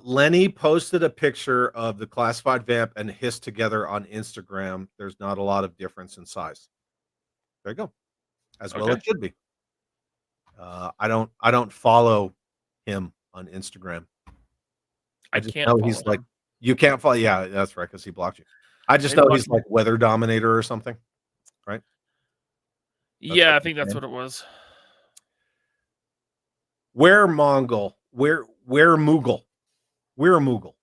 Lenny posted a picture of the classified vamp and Hiss together on Instagram. There's not a lot of difference in size. There you go. As well it should be. I don't follow him on Instagram. I just know he's like, you can't follow. Yeah, that's right, because he blocked you. I just know he's like Weather Dominator or something, right? Yeah, I think that's what it was. Where Mongol? Where Moogle? We're Moogle.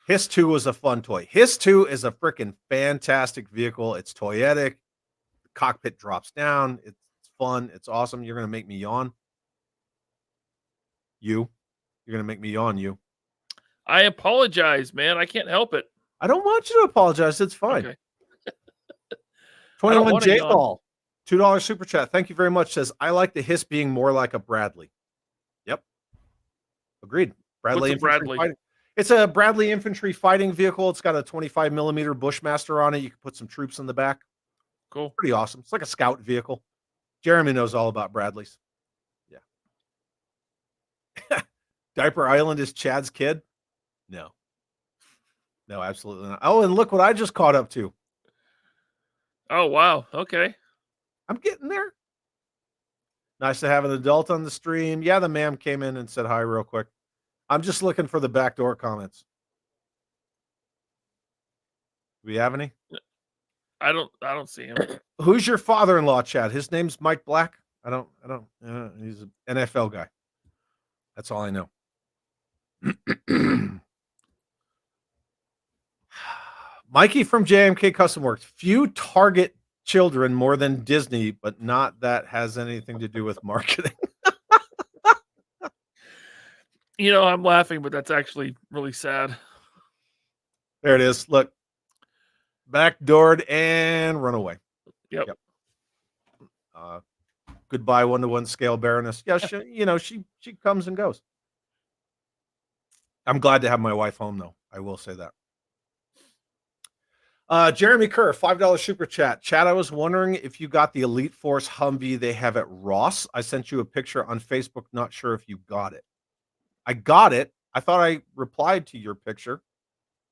Hiss 2 was a fun toy. Hiss 2 is a freaking fantastic vehicle. It's toyetic. The cockpit drops down. It's fun. It's awesome. You're going to make me yawn. You're going to make me yawn, you. I apologize, man. I can't help it. I don't want you to apologize. It's fine. Okay. 21 J Ball, $2 super chat. Thank you very much. Says, I like the Hiss being more like a Bradley. Yep. Agreed. Bradley. It's a Bradley infantry fighting vehicle. It's got a 25 millimeter Bushmaster on it. You can put some troops in the back. Cool. Pretty awesome. It's like a scout vehicle. Jeremy knows all about Bradleys. Yeah. Diaper Island is Chad's kid? No. No, absolutely not. Oh, and look what I just caught up to. Oh, wow. Okay. I'm getting there. Nice to have an adult on the stream. Yeah, the ma'am came in and said hi real quick. I'm just looking for the backdoor comments. Do we have any? I don't see him. Who's your father-in-law, Chad? His name's Mike Black. He's an NFL guy. That's all I know. Mikey from JMK Custom Works. Few target children more than Disney, but not that has anything to do with marketing. You know, I'm laughing, but that's actually really sad. There it is. Look. Backdoored and run away. Yep. Goodbye 1-to-1 scale Baroness. Yeah, she comes and goes. I'm glad to have my wife home, though. I will say that. Jeremy Kerr, $5 super chat. Chad, I was wondering if you got the Elite Force Humvee they have at Ross. I sent you a picture on Facebook. Not sure if you got it. I got it. I thought I replied to your picture.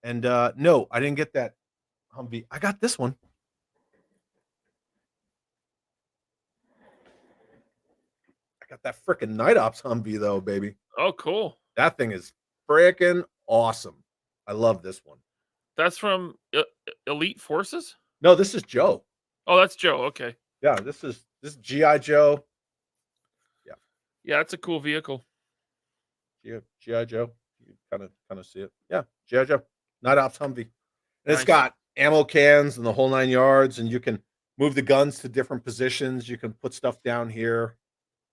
And no, I didn't get that Humvee. I got this one. I got that freaking Night Ops Humvee, though, baby. Oh, cool. That thing is freaking awesome. I love this one. That's from Elite Forces? No, this is Joe. Oh, that's Joe. Okay. Yeah, this is G.I. Joe. Yeah, it's a cool vehicle. G.I. Joe. You kind of see it. Yeah, G.I. Joe. Night Ops Humvee. And Nice. It's got ammo cans and the whole 9 yards, and you can move the guns to different positions. You can put stuff down here.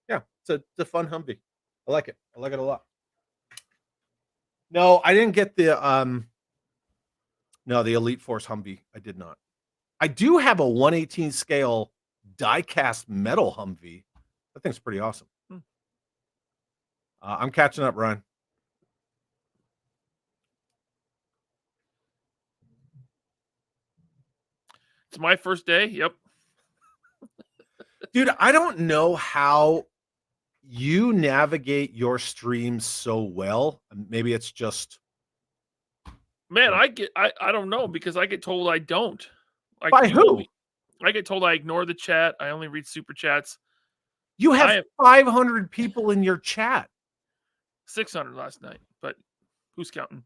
Yeah, it's a fun Humvee. I like it. I like it a lot. No, I didn't get the Elite Force Humvee. I did not. I do have a 1/18 scale die-cast metal Humvee. That thing's pretty awesome. I'm catching up, Ryan. It's my first day. Yep. Dude, I don't know how you navigate your streams so well. Maybe it's just Man, I don't know because I get told I don't. Like, by who? I get told I ignore the chat. I only read super chats. You have 500 people in your chat. 600 last night, but who's counting?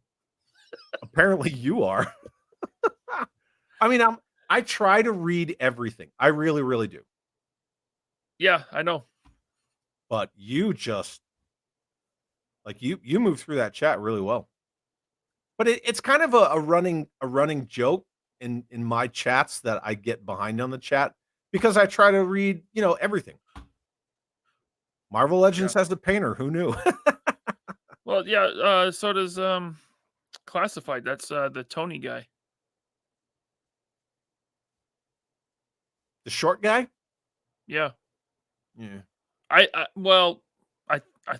Apparently you are. I mean, I try to read everything. I really, really do. Yeah, I know. But you just you move through that chat really well. But it's kind of a running joke in my chats that I get behind on the chat because I try to read, everything. Marvel Legends has the painter. Who knew? Well, yeah, so does Classified. That's the Tony guy. The short guy? Yeah. Yeah. I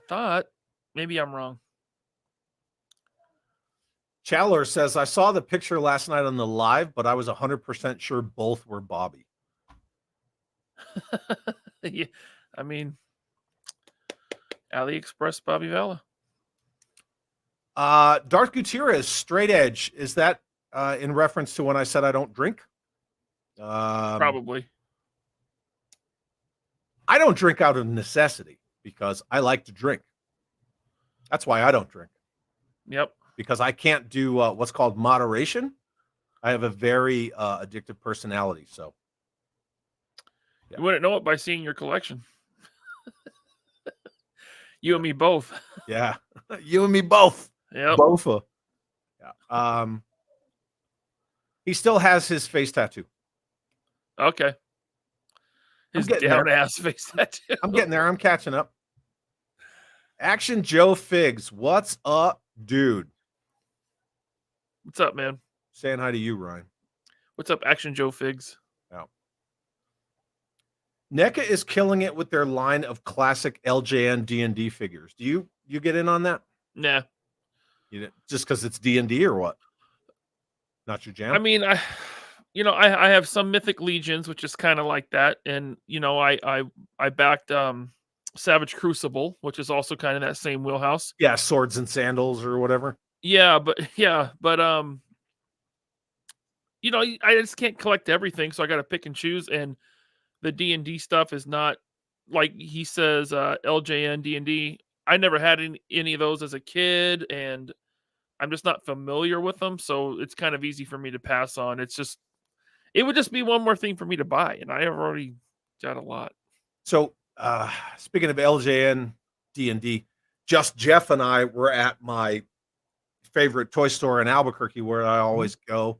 thought maybe I'm wrong. Chandler says, I saw the picture last night on the live, but I was 100% sure both were Bobby. Yeah, I mean, AliExpress Bobby Vela. Darth Gutierrez, Straight Edge. Is that in reference to when I said I don't drink? Probably. I don't drink out of necessity because I like to drink. That's why I don't drink. Yep. Because I can't do what's called moderation. I have a very addictive personality. So yeah. You wouldn't know it by seeing your collection. You and me both. Yeah. You and me both. Yep. Both. Yeah. He still has his face tattoo. Okay. His down ass face tattoo. I'm getting there. I'm catching up. Action Joe Figs. What's up, dude? What's up, man? Saying hi to you, Ryan. What's up, Action Joe Figs? Yeah. NECA is killing it with their line of classic LJN D&D figures. Do you get in on that? Nah. Just because it's D&D or what? Not your jam? I mean, I have some Mythic Legions, which is kind of like that, and I backed Savage Crucible, which is also kind of that same wheelhouse. Yeah, swords and sandals or whatever. Yeah, but I just can't collect everything, so I got to pick and choose. And the D&D stuff is not like he says LJN D&D. I never had any of those as a kid, and I'm just not familiar with them, so it's kind of easy for me to pass on. It would just be one more thing for me to buy, and I have already got a lot. So, speaking of LJN D&D, just Jeff and I were at my favorite toy store in Albuquerque where I always go.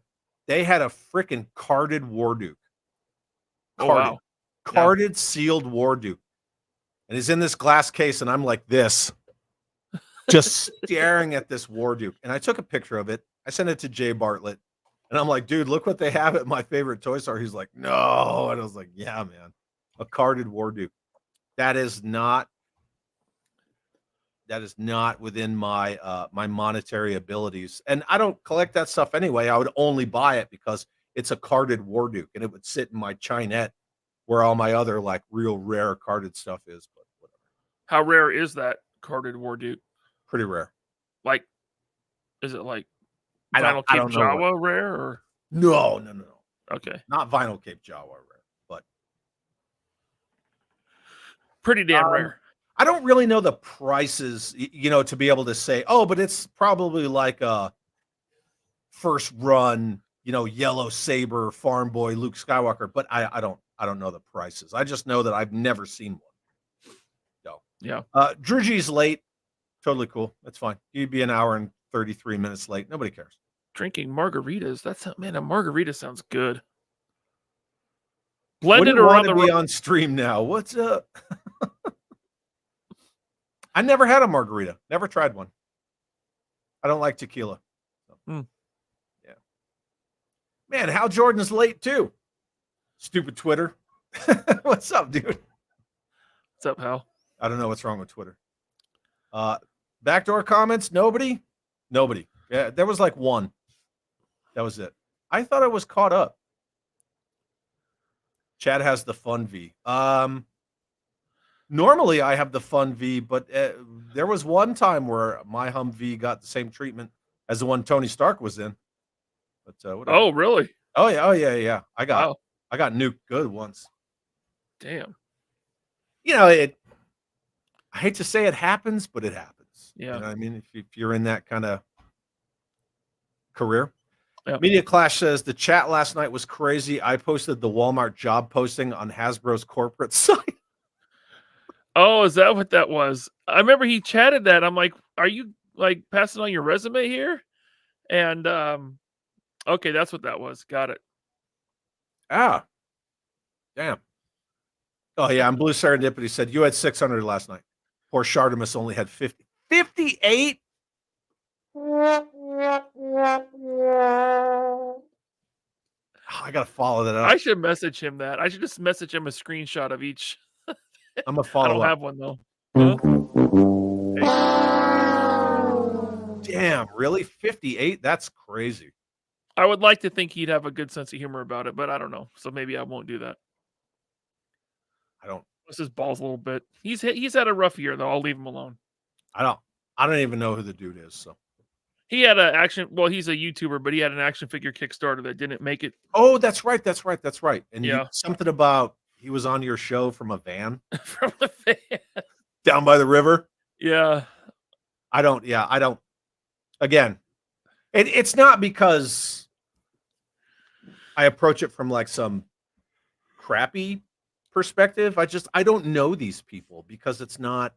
They had a freaking carded War Duke. Carded, sealed War Duke. And he's in this glass case, and I'm like this, just staring at this War Duke. And I took a picture of it. I sent it to Jay Bartlett. And I'm like, dude, look what they have at my favorite toy store. He's like, no. And I was like, yeah, man. A carded War Duke. That is not within my my monetary abilities. And I don't collect that stuff anyway. I would only buy it because it's a carded War Duke and it would sit in my Chinette where all my other like real rare carded stuff is, but whatever. How rare is that carded War Duke? Pretty rare. Like, is it like I Vinyl don't Cape know what- Jawa rare or No. okay? Not Vinyl Cape Jawa rare, but Pretty damn rare. I don't really know the prices, to be able to say, oh, but it's probably like a first run, Yellow Saber, Farm Boy, Luke Skywalker. But I don't know the prices. I just know that I've never seen one. So Yeah. Drew G's late. Totally cool. That's fine. You'd be an hour and 33 minutes late. Nobody cares. Drinking margaritas. Man, a margarita sounds good. Blended Wouldn't or on want the to be on stream now. What's up? I never had a margarita. Never tried one. I don't like tequila. So, Yeah. Man, Hal Jordan's late too. Stupid Twitter. What's up, dude? What's up, Hal? I don't know what's wrong with Twitter. Backdoor comments? Nobody? Yeah, there was like one. That was it. I thought I was caught up. Chad has the fun V. Normally I have the fun V, but there was one time where my Humvee got the same treatment as the one Tony Stark was in. But whatever. Oh, really? Oh yeah. I got Wow. nuked good once. Damn. I hate to say it happens, but it happens. Yeah. You know what I mean? If you're in that kind of career. Yeah. Media Clash says the chat last night was crazy. I posted the Walmart job posting on Hasbro's corporate site. Oh, is that what that was? I remember he chatted that. I'm like, are you like passing on your resume here? And okay, that's what that was. Got it. Ah, damn. Oh yeah, and Blue Serendipity said you had 600 last night. Poor Shartimus only had 50. 58? I gotta follow that up. I should message him that. I should just message him a screenshot of each. I'm gonna I follow don't up. have one though. Damn, really? 58? That's crazy. I would like to think he'd have a good sense of humor about it, but I don't know. So maybe I won't do that. I don't This his balls a little bit. He's had a rough year though. I'll leave him alone. I don't even know who the dude is. So He had an action. Well, he's a YouTuber, but he had an action figure Kickstarter that didn't make it. oh, that's right. And Yeah. something about he was on your show from a van From the fan. down by the river. Yeah. I don't. Again, it's not because I approach it from like some crappy perspective. I don't know these people because it's not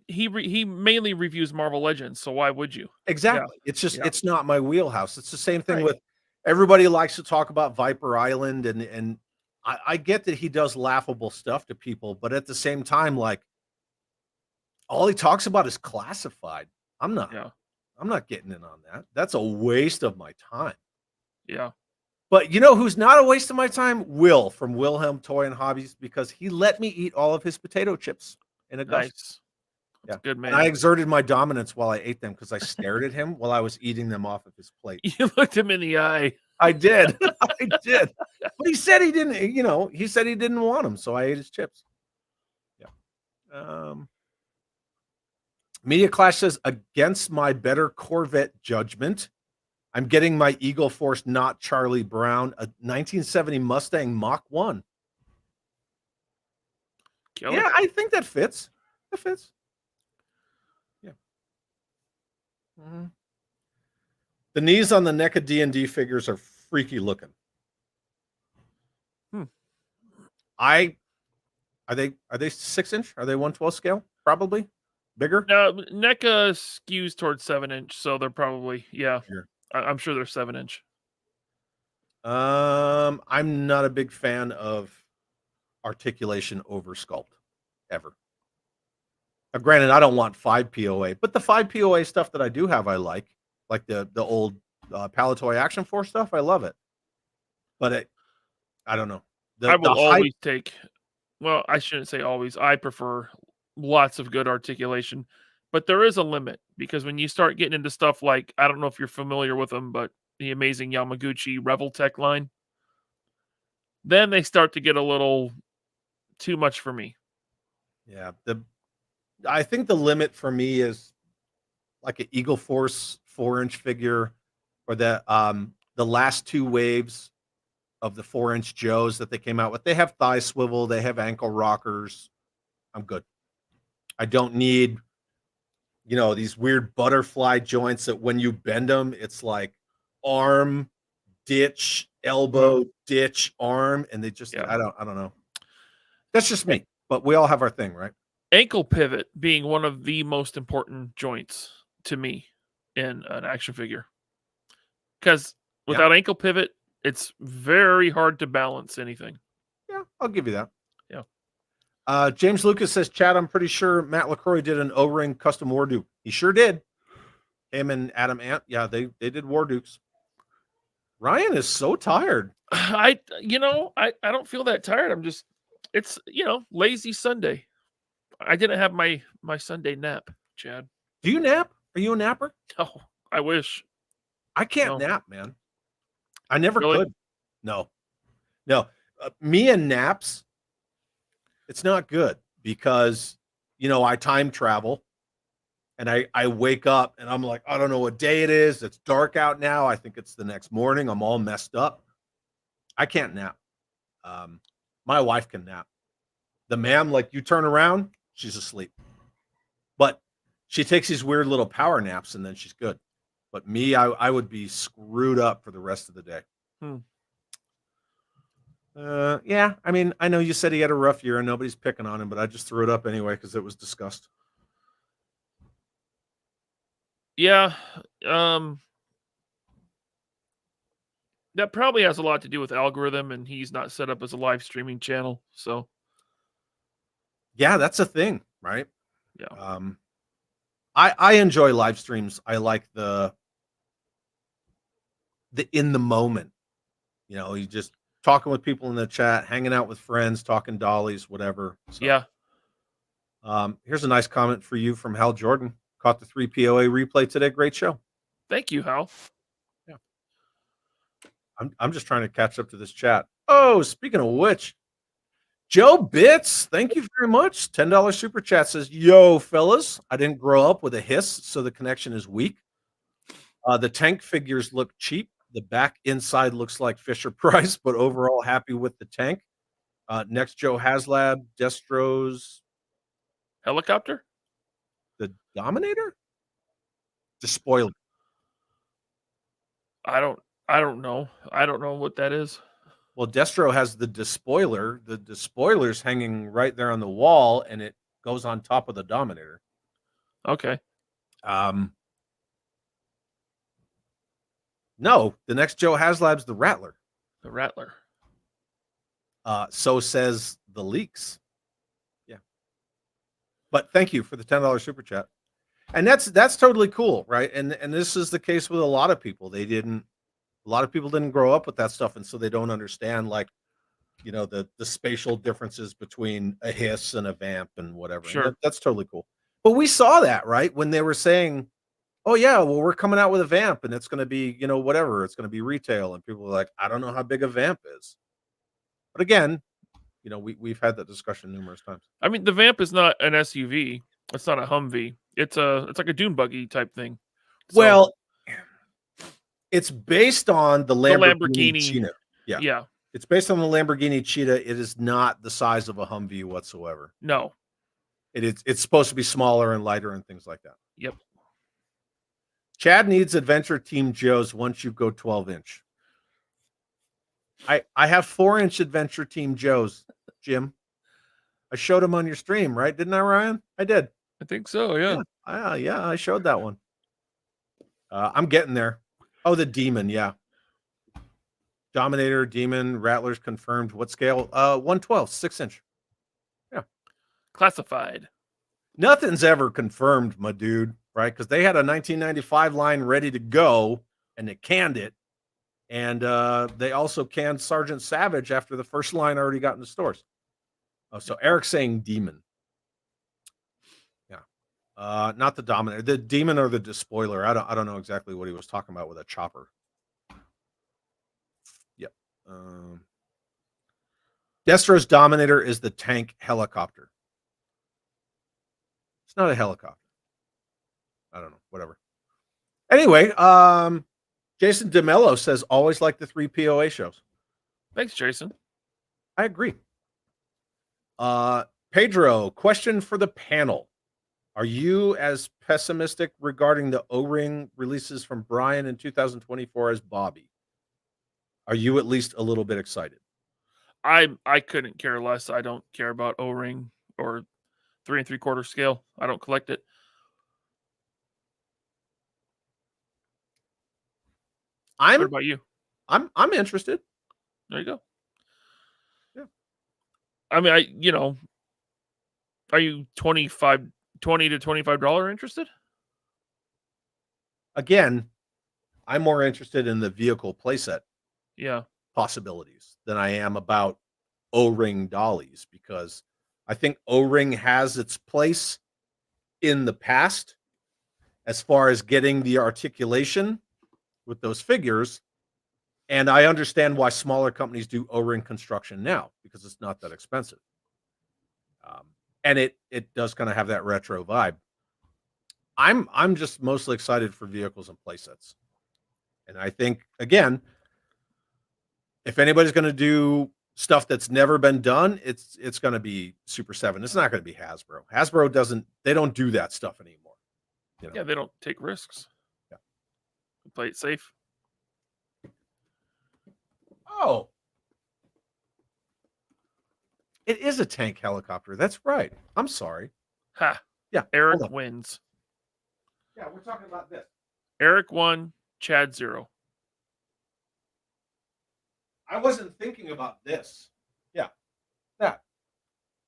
He mainly reviews Marvel Legends, so why would you? exactly. It's just Yeah. it's not my wheelhouse. It's the same thing Right. with everybody likes to talk about Viper Island and I get that he does laughable stuff to people, but at the same time, like all he talks about is classified. I'm not getting in on that. That's a waste of my time. Yeah. But you know who's not a waste of my time? Will from Wilhelm Toy and Hobbies, because he let me eat all of his potato chips in a gusset. Nice. That's Yeah. good, man. And I exerted my dominance while I ate them because I stared at him while I was eating them off of his plate. You looked him in the eye. I did. I did. But he said he didn't, he said he didn't want them, so I ate his chips. Yeah. Media Clash says, against my better Corvette judgment, I'm getting my Eagle Force, not Charlie Brown, a 1970 Mustang Mach 1. Killer. Yeah, I think that fits. That fits. Yeah. The knees on the neck of D&D figures are freaky looking. Are they 6-inch? Are they 1/12 scale? Probably bigger. No, NECA skews towards 7-inch, so they're probably Sure. I'm sure they're 7-inch. I'm not a big fan of articulation over sculpt ever. Now, granted, I don't want 5 POA, but the 5 POA stuff that I do have, I like the old Palatoy Action Force stuff, I love it. But I don't know. I will The hype, always take. Well, I shouldn't say always. I prefer lots of good articulation, but there is a limit because when you start getting into stuff like I don't know if you're familiar with them, but the amazing Yamaguchi Revel Tech line, then they start to get a little too much for me. yeah. I think the limit for me is like an Eagle Force 4-inch figure, or the last two waves of the 4-inch Joes that they came out with. They have thigh swivel, they have ankle rockers. I'm good. I don't need, these weird butterfly joints that when you bend them, it's like arm, ditch, elbow, ditch, arm, and they just Yeah. I don't know. That's just me. But we all have our thing, right? Ankle pivot being one of the most important joints to me in an action figure. Because without ankle pivot, it's very hard to balance anything. Yeah, I'll give you that. Yeah. James Lucas says, Chad, I'm pretty sure Matt LaCroix did an O-ring custom War Duke. He sure did. Him and Adam Ant. Yeah, they did War Dukes. Ryan is so tired. I don't feel that tired. I'm just, it's, lazy Sunday. I didn't have my Sunday nap, Chad. Do you nap? Are you a napper? Oh, I wish. I can't nap, man. I never Really? could. No. Me and naps, it's not good because, I time travel and I wake up and I'm like, I don't know what day it is. It's dark out now. I think it's the next morning. I'm all messed up. I can't nap. My wife can nap. The ma'am, like you turn around, she's asleep. But she takes these weird little power naps and then she's good. But me, I would be screwed up for the rest of the day. Yeah, I mean, I know you said he had a rough year and nobody's picking on him, but I just threw it up anyway because it was discussed. Yeah. That probably has a lot to do with algorithm, and he's not set up as a live streaming channel. So, yeah, that's a thing, right? Yeah. I enjoy live streams. I like the in the moment. You just talking with people in the chat, hanging out with friends, talking dollies, whatever. So, Yeah. Here's a nice comment for you from Hal Jordan. Caught the 3 POA replay today. Great show. Thank you, Hal. Yeah. I'm just trying to catch up to this chat. Oh, speaking of which, Joe Bits, thank you very much. $10 super chat says, yo, fellas, I didn't grow up with a hiss, so the connection is weak. The tank figures look cheap. The back inside looks like Fisher Price, but overall happy with the tank. Next, Joe Haslab, Destro's Helicopter? the Dominator? The spoiler. I don't know. I don't know what that is. Well, Destro has the despoiler. The despoiler's hanging right there on the wall, and it goes on top of the Dominator. Okay. No, the next Joe Haslab's the Rattler. The Rattler. So says the leaks. Yeah. But thank you for the $10 super chat. And that's totally cool, right? And this is the case with a lot of people. A lot of people didn't grow up with that stuff, and so they don't understand, like, the spatial differences between a hiss and a vamp and whatever. Sure. And that's totally cool. But we saw that, right? When they were saying, oh yeah, well, we're coming out with a vamp and it's going to be, whatever. It's going to be retail. And people were like, I don't know how big a vamp is. But again, we've had that discussion numerous times. I mean, the vamp is not an SUV. It's not a Humvee. It's like a dune buggy type thing. So, Well, it's based on the Lamborghini Cheetah. Yeah. It's based on the Lamborghini Cheetah. It is not the size of a Humvee whatsoever. No. It's supposed to be smaller and lighter and things like that. Yep. Chad needs Adventure Team Joe's once you go 12-inch. I have 4-inch Adventure Team Joe's, Jim. I showed them on your stream, right? Didn't I, Ryan? I did. I think so, yeah. Yeah, I showed that one. I'm getting there. Oh, the Demon, yeah. Dominator, Demon, Rattlers confirmed. What scale? 112, 6-inch. Yeah. Classified. Nothing's ever confirmed, my dude, right? Because they had a 1995 line ready to go and they canned it. And they also canned Sergeant Savage after the first line already got in the stores. Oh, so Eric's saying Demon. Yeah. Not the Dominator. The Demon or the Despoiler. I don't know exactly what he was talking about with a chopper. Yep. Destro's Dominator is the tank helicopter. It's not a helicopter. I don't know. Whatever. Anyway, Jason DeMello says always like the 3 POA shows. Thanks, Jason. I agree. Pedro, question for the panel. Are you as pessimistic regarding the O-ring releases from Brian in 2024 as Bobby? Are you at least a little bit excited? I couldn't care less. I don't care about O-ring or 3 3/4 scale. I don't collect it. What about you? I'm interested. There you go. Yeah. I mean, are you $20 to $25 interested? Again, I'm more interested in the vehicle playset Yeah. possibilities than I am about O-ring dollies, because I think O-ring has its place in the past as far as getting the articulation with those figures. And I understand why smaller companies do O-ring construction now, because it's not that expensive. And it does kind of have that retro vibe. I'm just mostly excited for vehicles and playsets. And I think, again, if anybody's going to do stuff that's never been done, it's going to be Super 7. It's not going to be Hasbro. Hasbro they don't do that stuff anymore. You know? Yeah, they don't take risks. Yeah. They play it safe. Oh. It is a tank helicopter. That's right. I'm sorry. Ha. Yeah. Eric wins. Yeah, we're talking about this. Eric 1, Chad 0. I wasn't thinking about this. Yeah. That.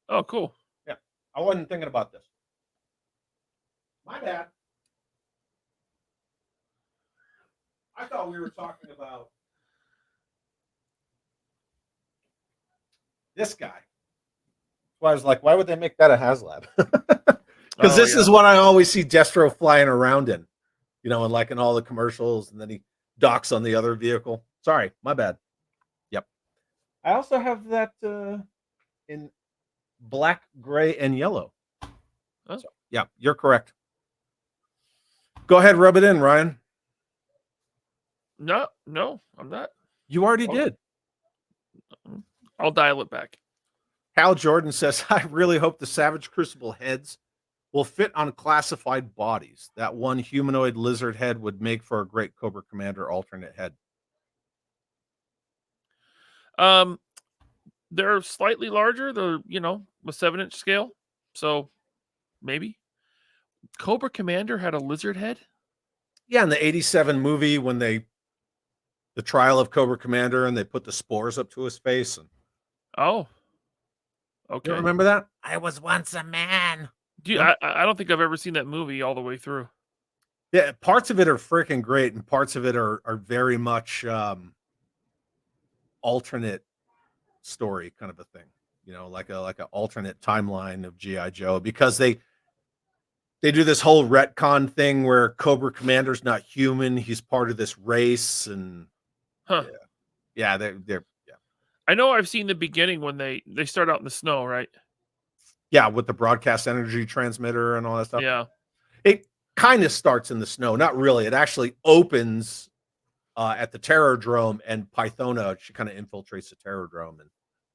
Oh, cool. Yeah. I wasn't thinking about this. My bad. I thought we were talking about this guy. So I was like, why would they make that a HasLab? Because this is what I always see Destro flying around in, in all the commercials, and then he docks on the other vehicle. Sorry, my bad. Yep. I also have that in black, gray, and yellow. Oh. So, yeah, you're correct. Go ahead, rub it in, Ryan. No, I'm not. You already did. I'll dial it back. Hal Jordan says, I really hope the Savage Crucible heads will fit on classified bodies. That one humanoid lizard head would make for a great Cobra Commander alternate head. They're slightly larger. They're, a 7-inch scale. So maybe. Cobra Commander had a lizard head? Yeah, in the 87 movie when the trial of Cobra Commander and they put the spores up to his face. And oh. Okay. You remember that? I was once a man. Dude, I don't think I've ever seen that movie all the way through. Yeah, parts of it are freaking great, and parts of it are very much alternate story kind of a thing. Like an alternate timeline of G.I. Joe, because they do this whole retcon thing where Cobra Commander's not human; he's part of this race, and they're I know I've seen the beginning when they start out in the snow, right? Yeah, with the broadcast energy transmitter and all that stuff. Yeah. It kind of starts in the snow. Not really. It actually opens at the Terrordrome, and Pythona, she kind of infiltrates the Terrordrome. And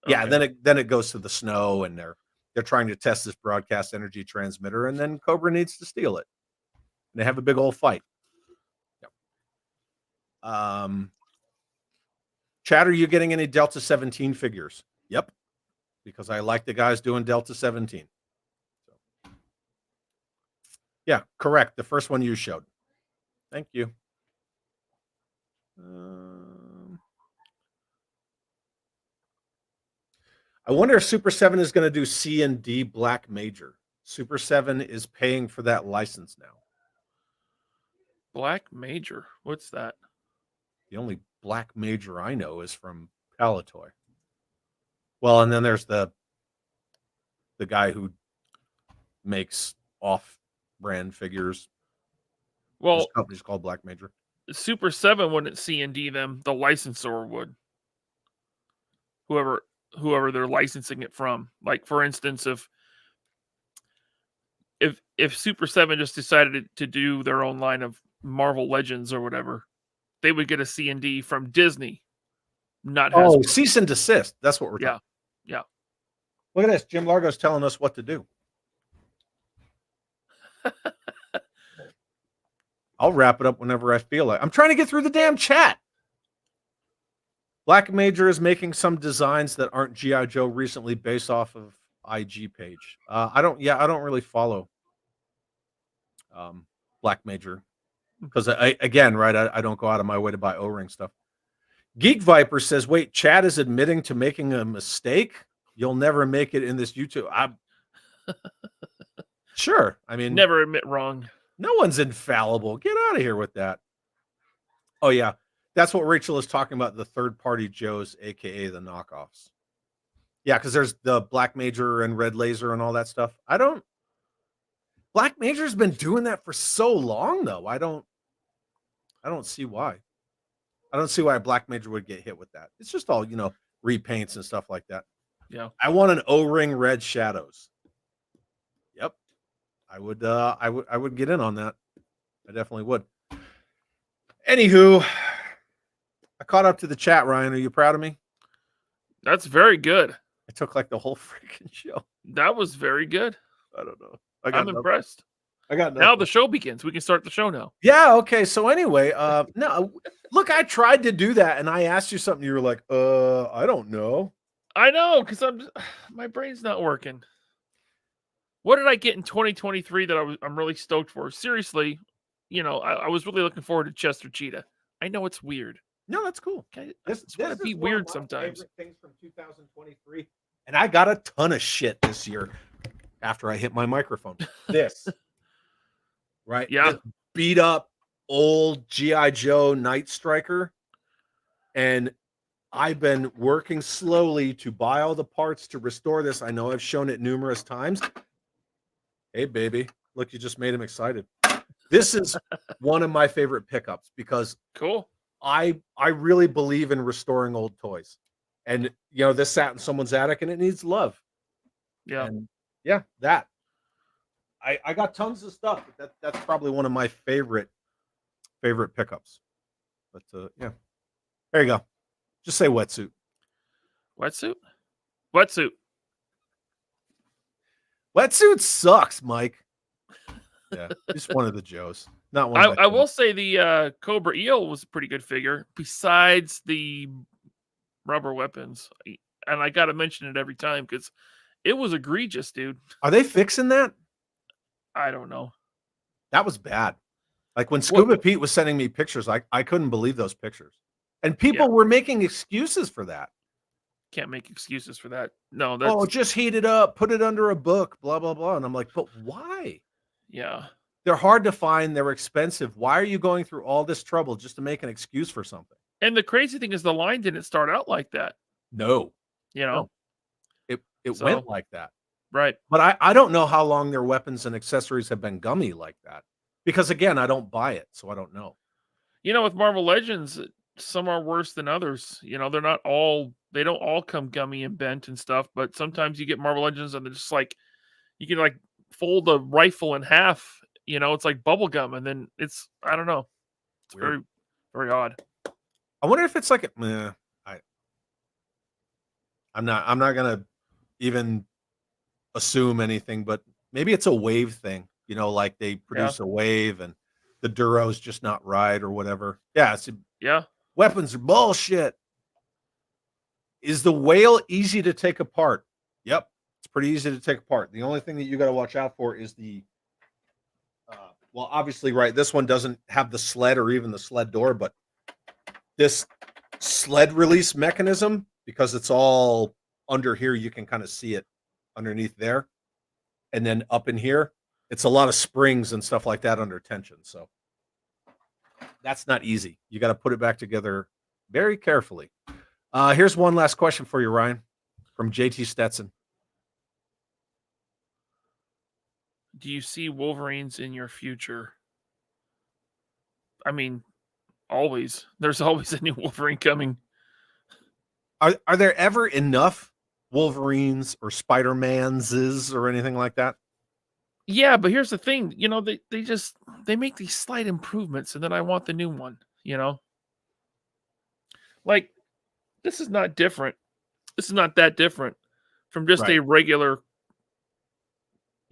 yeah, Okay. then it goes to the snow, and they're trying to test this broadcast energy transmitter, and then Cobra needs to steal it. And they have a big old fight. Yep. Chad, are you getting any Delta 17 figures? Yep. Because I like the guys doing Delta 17. So. Yeah, correct. The first one you showed. Thank you. I wonder if Super 7 is going to do C and D Black Major. Super 7 is paying for that license now. Black Major. What's that? The only black major I know is from Palatoy. Well, and then there's the guy who makes off-brand figures. His Well, company's called Black Major. Super 7 wouldn't C&D them. The licensor would. Whoever they're licensing it from. Like, for instance, if Super 7 just decided to do their own line of Marvel Legends or whatever, they would get a C&D from Disney, not Oh, Hasbro. cease and desist. That's what we're talking. Yeah. Look at this. Jim Largo's telling us what to do. I'll wrap it up whenever I feel like. I'm trying to get through the damn chat. Black Major is making some designs that aren't G.I. Joe recently based off of IG page. I don't really follow Black Major because I don't go out of my way to buy O-ring stuff. Geek Viper says, wait, Chad is admitting to making a mistake? You'll never make it in this YouTube. Sure. I mean, Never admit wrong. no one's infallible. Get out of here with that. Oh, yeah. That's what Rachel is talking about, the third-party Joes, a.k.a. the knockoffs. Yeah, because there's the Black Major and Red Laser and all that stuff. Black Major's been doing that for so long, though. I don't see why. I don't see why a Black Major would get hit with that. It's just all, repaints and stuff like that. Yeah. I want an O-ring Red Shadows. Yep. I would get in on that. I definitely would. Anywho, I caught up to the chat, Ryan. Are you proud of me? That's very good. I took like the whole freaking show. That was very good. I don't know. I'm impressed. I got Now the show begins. We can start the show now. Yeah, okay. So anyway, no, look, I tried to do that and I asked you something. You were like, I don't know. I know, because my brain's not working. What did I get in 2023 that I'm really stoked for? Seriously, I was really looking forward to Chester Cheetah. I know it's weird. No, that's cool. Okay, This want to be is one of weird my sometimes. favorite things from 2023, and I got a ton of shit this year after I hit my microphone. This, right? Yeah. This beat up old GI Joe Night Striker, and I've been working slowly to buy all the parts to restore this. I know I've shown it numerous times. Hey, baby, look, you just made him excited. This is one of my favorite pickups because Cool. I really believe in restoring old toys. And, this sat in someone's attic and it needs love. Yeah. And yeah, that. I got tons of stuff, but that's probably one of my favorite pickups. But yeah. There you go. Just say wetsuit. Wetsuit? Wetsuit. Wetsuit sucks, Mike. Yeah, just one of the Joes. Not one of I will say the Cobra Eel was a pretty good figure, besides the rubber weapons. And I got to mention it every time because it was egregious, dude. Are they fixing that? I don't know. That was bad. Like when Scuba Pete was sending me pictures, I couldn't believe those pictures. And people were making excuses for that. Can't make excuses for that. No, that's... Oh, just heat it up, put it under a book, blah, blah, blah. And I'm like, but why? Yeah. They're hard to find. They're expensive. Why are you going through all this trouble just to make an excuse for something? And the crazy thing is the line didn't start out like that. No. No. It went like that. Right. But I don't know how long their weapons and accessories have been gummy like that. Because again, I don't buy it, so I don't know. With Marvel Legends, some are worse than others. They're not all... They don't all come gummy and bent and stuff, but sometimes you get Marvel Legends and they're just like... You can like fold a rifle in half. It's like bubble gum, and then it's... I don't know. It's Weird. very, very odd. I wonder if it's like I'm not gonna even assume anything, but maybe it's a wave thing. Like they produce a wave and the Duro's just not right or whatever. Yeah. Weapons are bullshit. Is the whale easy to take apart? Yep, it's pretty easy to take apart. The only thing that you got to watch out for is the well, obviously, right, this one doesn't have the sled or even the sled door, but this sled release mechanism, because it's all under here, you can kind of see it underneath there. And then up in here, it's a lot of springs and stuff like that under tension. So That's not easy. You got to put it back together very carefully. Here's one last question for you, Ryan, from JT Stetson. Do you see Wolverines in your future? I mean, always. There's always a new Wolverine coming. Are there ever enough Wolverines or Spider-Man's or anything like that? Yeah, but here's the thing. They make these slight improvements, and then I want the new one. Like, this is not different. This is not that different from just a regular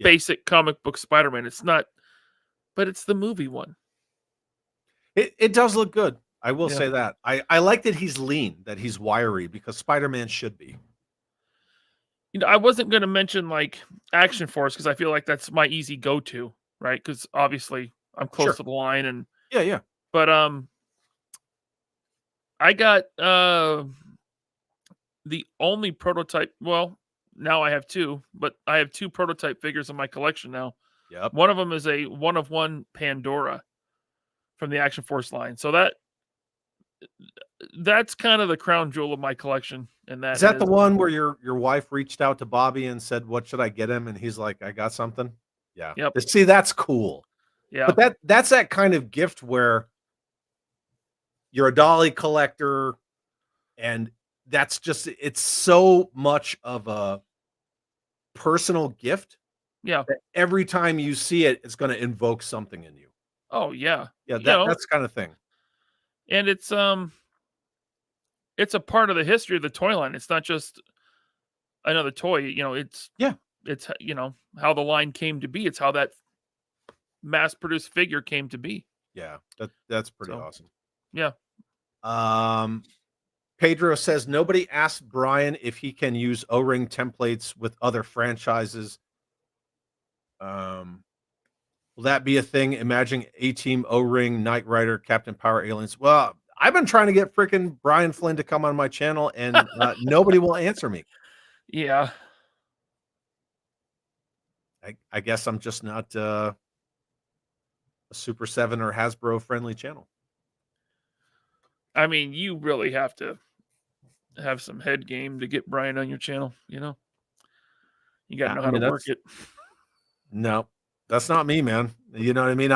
basic comic book Spider-Man. It's not, but it's the movie one. It does look good. I will say that. I like that he's lean, that he's wiry, because Spider-Man should be. I wasn't going to mention like Action Force because I feel like that's my easy go-to, right? Because obviously I'm close to the line, and yeah. But I got the only prototype. Well, now I have two, but I have two prototype figures in my collection now. Yep. One of them is a 1-of-1 Pandora from the Action Force line. So that's kind of the crown jewel of my collection. And Is that the one where your wife reached out to Bobby and said, "What should I get him?" And he's like, "I got something." Yeah. Yep. See, that's cool. Yeah. But that's that kind of gift where you're a dolly collector, and that's just, it's so much of a personal gift. Yeah. That every time you see it, it's going to invoke something in you. Oh yeah. Yeah. That's kind of thing. And it's a part of the history of the toy line. It's not just another toy. It's how the line came to be. It's how that mass-produced figure came to be. Yeah, that's pretty awesome. Yeah. Pedro says nobody asked Brian if he can use O-ring templates with other franchises. Will that be a thing? Imagine A-Team, O-ring, Knight Rider, Captain Power, Aliens. Well, I've been trying to get freaking Brian Flynn to come on my channel, and nobody will answer me. Yeah. I guess I'm just not a Super 7 or Hasbro friendly channel. I mean, you really have to have some head game to get Brian on your channel. You got to know how to work it. No, that's not me, man. You know what I mean?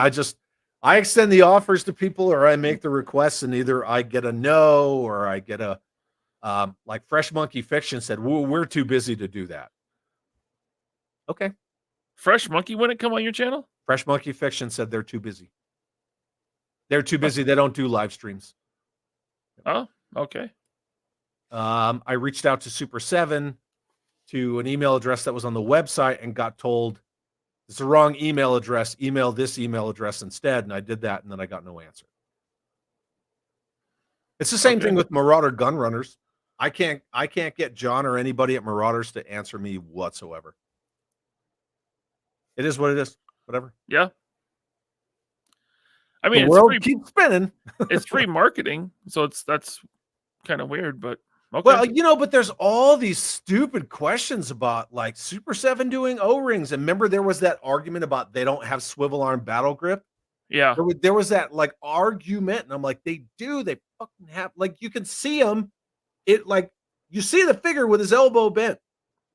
I extend the offers to people, or I make the requests, and either I get a no or I get a, like Fresh Monkey Fiction said, we're too busy to do that. Okay. Fresh Monkey wouldn't come on your channel? Fresh Monkey Fiction said they're too busy. They're too busy. They don't do live streams. Oh, okay. I reached out to Super 7 to an email address that was on the website and got told it's the wrong email address. Email this email address instead. And I did that, and then I got no answer. It's the same thing with Marauder Gun Runners. I can't get John or anybody at Marauders to answer me whatsoever. It is what it is. Whatever. Yeah. I mean, the world keeps spinning. It's free marketing, so that's kind of weird, but okay. Well, but there's all these stupid questions about like Super 7 doing O-rings. And remember, there was that argument about they don't have swivel arm battle grip. Yeah. There was that like argument, and I'm like, they do. They fucking have, like, you can see them. It, like, you see the figure with his elbow bent.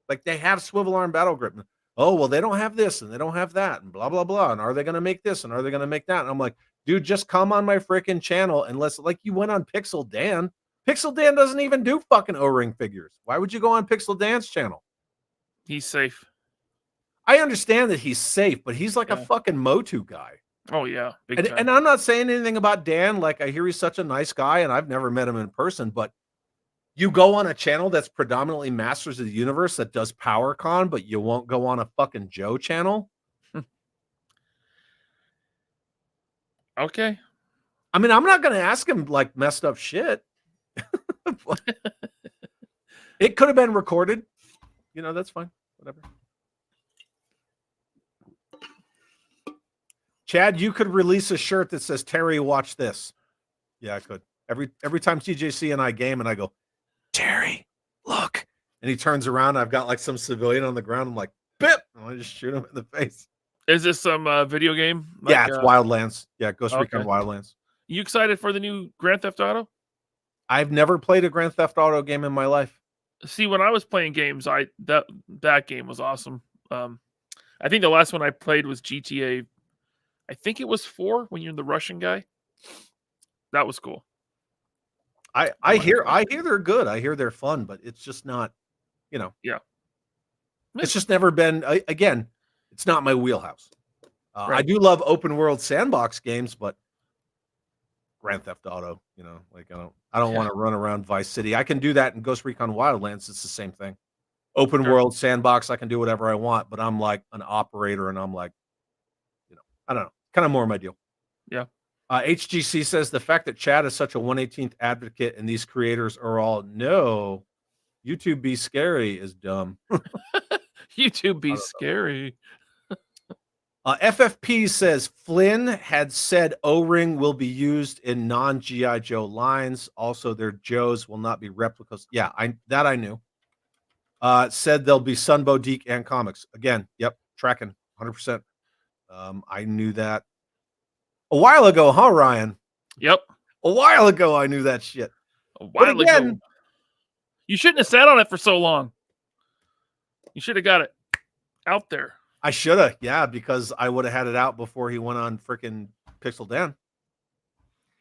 Like, they have swivel arm battle grip. Oh, well, they don't have this and they don't have that and blah, blah, blah. And are they going to make this and are they going to make that? And I'm like, dude, just come on my freaking channel and like you went on Pixel Dan. Pixel Dan doesn't even do fucking O-ring figures. Why would you go on Pixel Dan's channel? He's safe. I understand that he's safe, but he's like a fucking Motu guy. Oh, yeah. And I'm not saying anything about Dan. Like, I hear he's such a nice guy, and I've never met him in person, but you go on a channel that's predominantly Masters of the Universe that does PowerCon, but you won't go on a fucking Joe channel. Okay. I mean, I'm not going to ask him like messed up shit. It could have been recorded. That's fine. Whatever. Chad, you could release a shirt that says, Terry, watch this. Yeah, I could. Every time TJC and I game and I go, Terry, look. And he turns around. I've got like some civilian on the ground. I'm like, bip. And I just shoot him in the face. Is this some video game? Yeah, it's Wildlands. Yeah, Ghost Recon Wildlands. You excited for the new Grand Theft Auto? I've never played a Grand Theft Auto game in my life. See, when I was playing games, that game was awesome. I think the last one I played was GTA. I think it was 4 when you're the Russian guy. That was cool. I hear they're good. I hear they're fun, but it's just not, Yeah. It's just never been. Again, it's not my wheelhouse. I Right. do love open world sandbox games, but Grand Theft Auto, like I don't want to run around Vice City. I can do that in Ghost Recon Wildlands. It's the same thing. Open Sure. world sandbox, I can do whatever I want, but I'm like an operator, and I'm like, I don't know, kind of more my deal. Yeah. HGC says the fact that Chad is such a 118th advocate and these creators are all no, YouTube be scary is dumb. YouTube be scary. FFP says Flynn had said O-ring will be used in non-GI Joe lines. Also, their Joes will not be replicas. Yeah, I knew. Said there'll be Sunbow, Deke, and comics. Again, yep, tracking 100%. I knew that a while ago, huh, Ryan? Yep. A while ago, I knew that shit. A while again, ago. You shouldn't have sat on it for so long. You should have got it out there. I should have, yeah, because I would have had it out before he went on freaking Pixel Dan.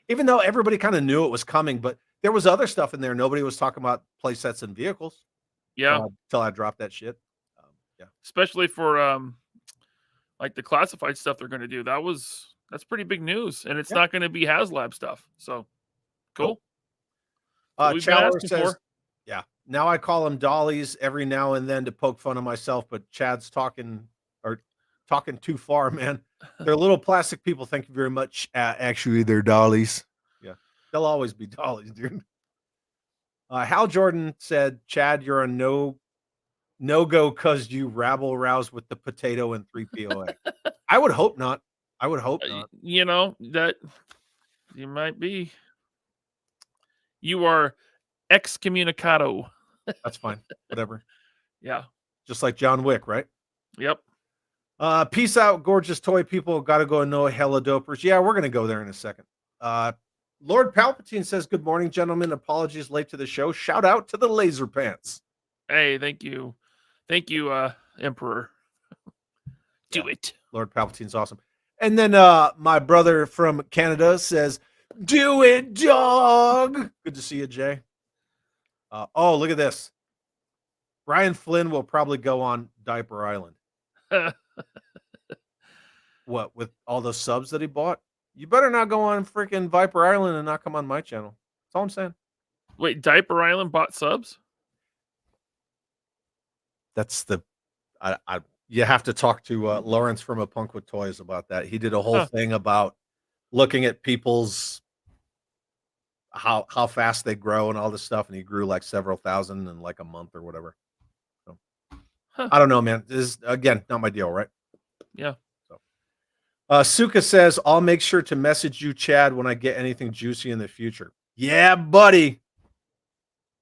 Even though everybody kind of knew it was coming, but there was other stuff in there. Nobody was talking about play sets and vehicles. Yeah. Until I dropped that shit. Yeah. Especially for like the classified stuff they're going to do. That's pretty big news, and it's not going to be HasLab stuff. So cool. Chowler says, yeah. Now I call them dollies every now and then to poke fun of myself, but Chad's talking too far, man. They're little plastic people. Thank you very much. Actually, they're dollies. Yeah, they'll always be dollies, dude. Hal Jordan said, Chad, you're a no-go because you rabble rouse with the potato and 3POA. I would hope not. That you might be. You are excommunicado. That's fine. Whatever. Yeah. Just like John Wick, right? Yep. Peace out, gorgeous toy people. Got to go and know hella dopers. Yeah, we're going to go there in a second. Lord Palpatine says, good morning, gentlemen. Apologies late to the show. Shout out to the Laser Pants. Hey, thank you. Thank you, Emperor. Do it. Lord Palpatine's awesome. And then my brother from Canada says, do it, dog. Good to see you, Jay. Oh, look at this. Brian Flynn will probably go on Diaper Island. What, with all those subs that he bought? You better not go on freaking Viper Island and not come on my channel. That's all I'm saying. Wait, Diaper Island bought subs? That's the you have to talk to Lawrence from A Punk with Toys about that. He did a whole thing about looking at people's how fast they grow and all this stuff, and he grew like several thousand in like a month or whatever. So I don't know, man. This is again not my deal, right? Yeah. Suka says, I'll make sure to message you, Chad, when I get anything juicy in the future. Yeah, buddy.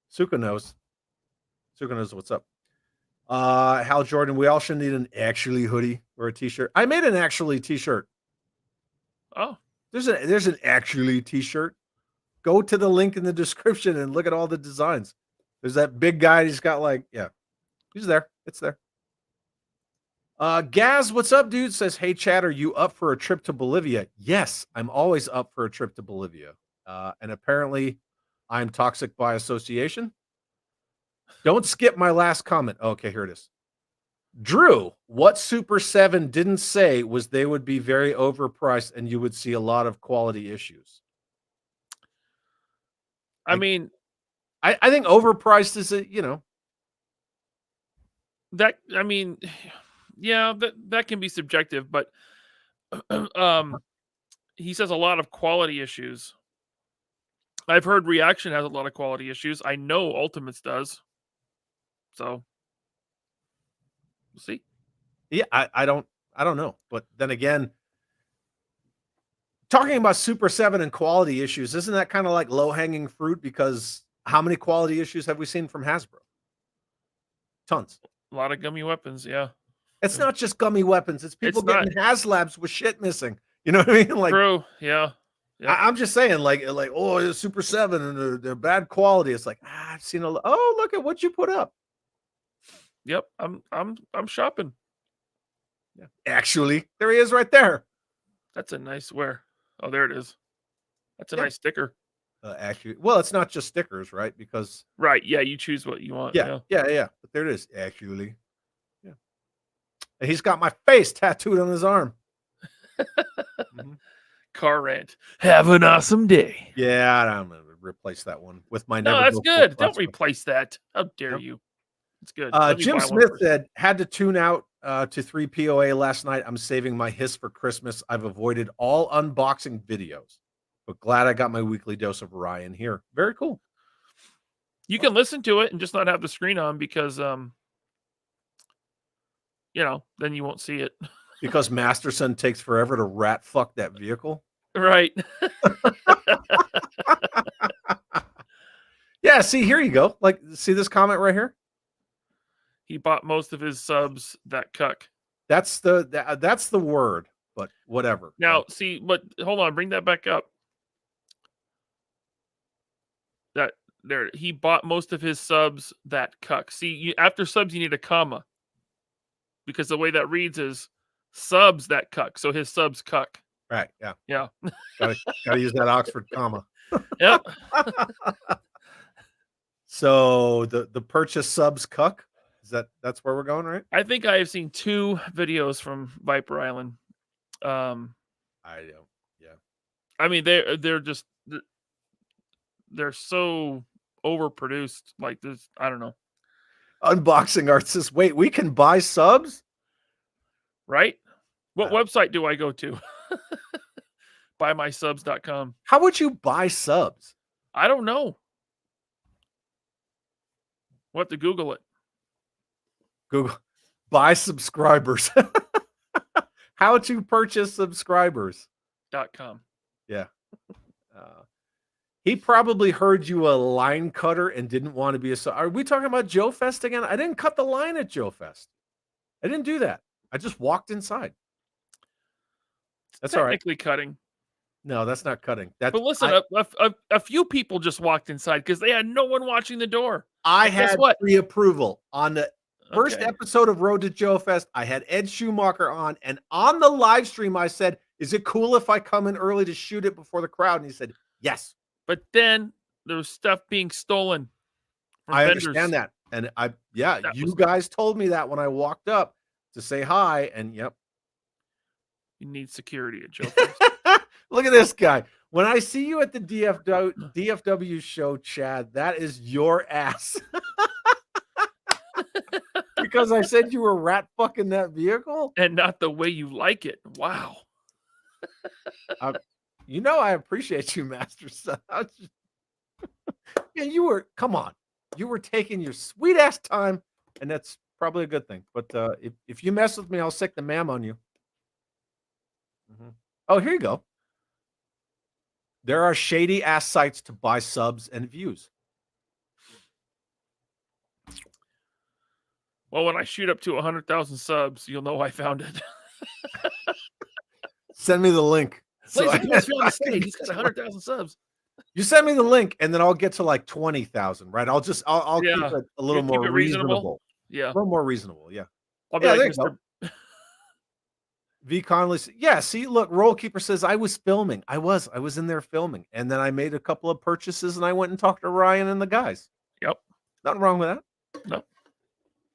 Suka knows. Suka knows what's up. Hal Jordan, we all should need an actually hoodie or a t-shirt. I made an actually t-shirt. Oh. There's an actually t-shirt. Go to the link in the description and look at all the designs. There's that big guy. He's got like, he's there. It's there. Gaz, what's up, dude? Says, hey, Chad, are you up for a trip to Bolivia? Yes, I'm always up for a trip to Bolivia. And apparently I'm toxic by association. Don't skip my last comment. Okay, here it is. Drew, what Super 7 didn't say was they would be very overpriced and you would see a lot of quality issues. I mean, I think overpriced is that can be subjective, but he says a lot of quality issues. I've heard Reaction has a lot of quality issues. I know Ultimates does. So we'll see. Yeah, I don't know. But then again, talking about Super 7 and quality issues, isn't that kind of like low-hanging fruit? Because how many quality issues have we seen from Hasbro? Tons. A lot of gummy weapons, yeah. It's not just gummy weapons. It's people getting HasLabs with shit missing. You know what I mean? Like, true, yeah. Yep. I'm just saying, like, oh, it's Super 7 and they're bad quality. It's like, I've seen oh, look at what you put up. Yep. I'm shopping. Yeah. Actually, there he is right there. That's a nice wear. Oh, there it is. That's a Yeah. nice sticker. Actually, well, it's not just stickers, right? Because Right. Yeah. You choose what you want. yeah. But there it is. Actually, yeah. And he's got my face tattooed on his arm. Mhm. Car rant. Have an awesome day. Yeah, I'm gonna replace that one with my. No, Never that's Go good. Full Don't Frontsman. replace that. How dare Nope. you? It's good. Let me Jim buy one Smith first. said, had to tune out to 3 POA last night. I'm saving my hiss for Christmas. I've avoided all unboxing videos, but glad I got my weekly dose of Ryan here. Very cool. You can listen to it and just not have the screen on because then you won't see it. Because Masterson takes forever to rat fuck that vehicle. Right. Yeah, see, here you go. Like, see this comment right here? He bought most of his subs that cuck. That's the word, but whatever. Now, see, but hold on, bring that back up. That there, he bought most of his subs that cuck. See, after subs, you need a comma because the way that reads is subs that cuck. So his subs cuck. Right, yeah. Yeah. Gotta use that Oxford comma. Yep. So the purchase subs cuck, that's where we're going, right? I think I have seen 2 videos from Viper Island. I don't. Yeah. I mean, they're so overproduced. Like this, I don't know. Unboxing Art says, wait, we can buy subs? Right? What website do I go to? Buymysubs.com. How would you buy subs? I don't know. We'll have to Google it. Google buy subscribers. How to purchase subscribers. .com. Yeah. He probably heard you a line cutter and didn't want to be are we talking about Joe Fest again? I didn't cut the line at Joe Fest. I didn't do that. I just walked inside. That's all right. Technically cutting. No, that's not cutting. That's But listen, a few people just walked inside because they had no one watching the door. I guess had what? pre-approval on the first Okay. episode of Road to Joe Fest. I had Ed Schumacher on, and on the live stream, I said, "Is it cool if I come in early to shoot it before the crowd?" And he said, "Yes." But then there was stuff being stolen from I vendors. understand that, and That you was- guys told me that when I walked up to say hi, and yep. You need security at Joe Fest. Look at this guy. When I see you at the DFW show, Chad, that is your ass. Because I said you were rat fucking that vehicle. And not the way you like it. Wow. You know I appreciate you, Master Son. Yeah, come on. You were taking your sweet ass time, and that's probably a good thing. But if you mess with me, I'll sick the mam on you. Oh, here you go. There are shady ass sites to buy subs and views. Well, when I shoot up to 100,000 subs, you'll know I found it. Send me the link. Ladies I and gentlemen, can State, he's get got to 100,000 subs. You send me the link, and then I'll get to like 20,000. Right? I'll Yeah. keep it a little You'll keep more it reasonable? reasonable. Yeah. A little more reasonable. Yeah. I'll be Yeah, like, there you Mr. go. V Conley. Yeah. See, look, Roll Keeper says I was filming. I was in there filming, and then I made a couple of purchases, and I went and talked to Ryan and the guys. Yep. Nothing wrong with that. No.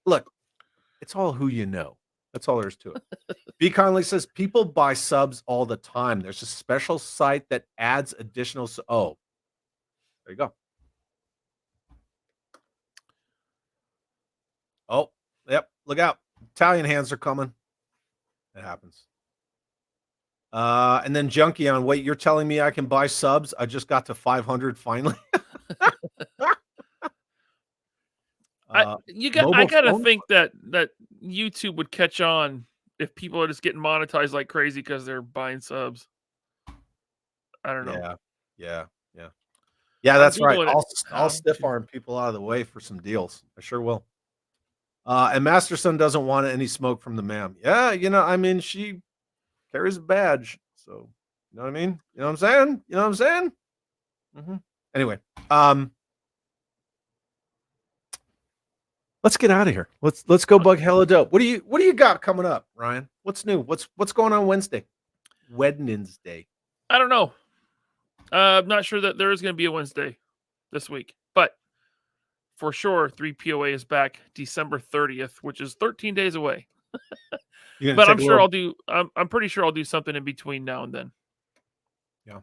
Look, it's all who you know. That's all there is to it. B. Conley says people buy subs all the time. There's a special site that adds additional. Oh, there you go. Oh, yep. Look out. Italian hands are coming. It happens. And then Junkie on, wait, you're telling me I can buy subs? I just got to 500 finally. I mobile gotta phone? think that YouTube would catch on if people are just getting monetized like crazy because they're buying subs. I don't know. Yeah. That's right. Googling it. I'll stiff arm people out of the way for some deals. I sure will. And Masterson doesn't want any smoke from the ma'am. Yeah, I mean, she carries a badge, so You know what I mean? You know what I'm saying? You know what I'm saying? Anyway, let's get out of here. Let's go bug hella dope. What do you got coming up, Ryan? What's new? What's going on Wednesday? Wednesday. I don't know. I'm not sure that there is going to be a Wednesday this week, but for sure, 3POA is back December 30th, which is 13 days away. But I'm sure I'll do. I'm pretty sure I'll do something in between now and then. Yeah.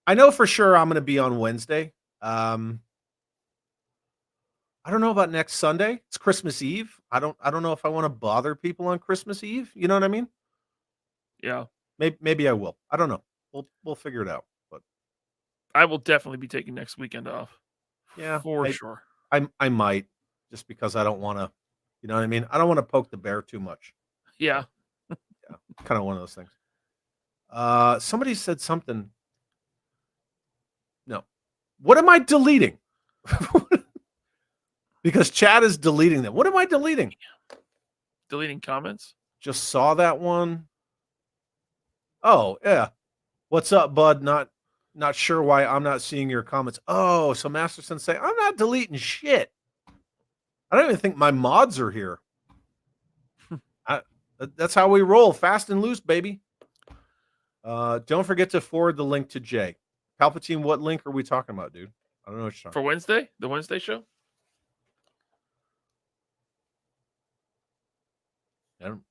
I know for sure I'm going to be on Wednesday. I don't know about next Sunday. It's Christmas Eve. I don't know if I want to bother people on Christmas Eve. You know what I mean? Yeah. Maybe I will. I don't know. We'll figure it out. But I will definitely be taking next weekend off. Yeah, for sure. I might, just because I don't want to. You know what I mean? I don't want to poke the bear too much. Yeah. Yeah, kind of one of those things. Somebody said something. No. What am I deleting? Because Chad is deleting them. What am I deleting? Deleting comments? Just saw that one. Oh, yeah. What's up, bud? Not sure why I'm not seeing your comments. Oh, so Masterson say, I'm not deleting shit. I don't even think my mods are here. That's how we roll. Fast and loose, baby. Don't forget to forward the link to Jay. Palpatine, what link are we talking about, dude? I don't know what you're talking For Wednesday? The Wednesday show? I don't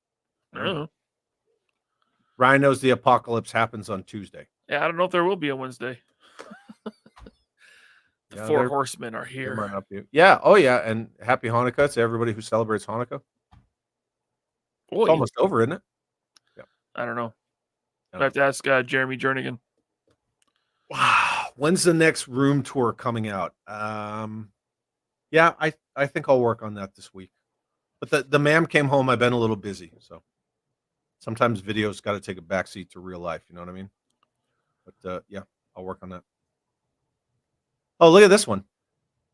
I don't know. Ryan knows the apocalypse happens on Tuesday. Yeah, I don't know if there will be a Wednesday. The Yeah, four horsemen are here. Yeah. Oh, yeah. And happy Hanukkah to everybody who celebrates Hanukkah. It's almost over, isn't it? Yeah. I don't know. I I have to ask Jeremy Jernigan. Wow. When's the next room tour coming out? Yeah, I think I'll work on that this week. But the ma'am came home. I've been a little busy, so sometimes video's got to take a backseat to real life. You know what I mean? But yeah, I'll work on that. Oh, look at this one.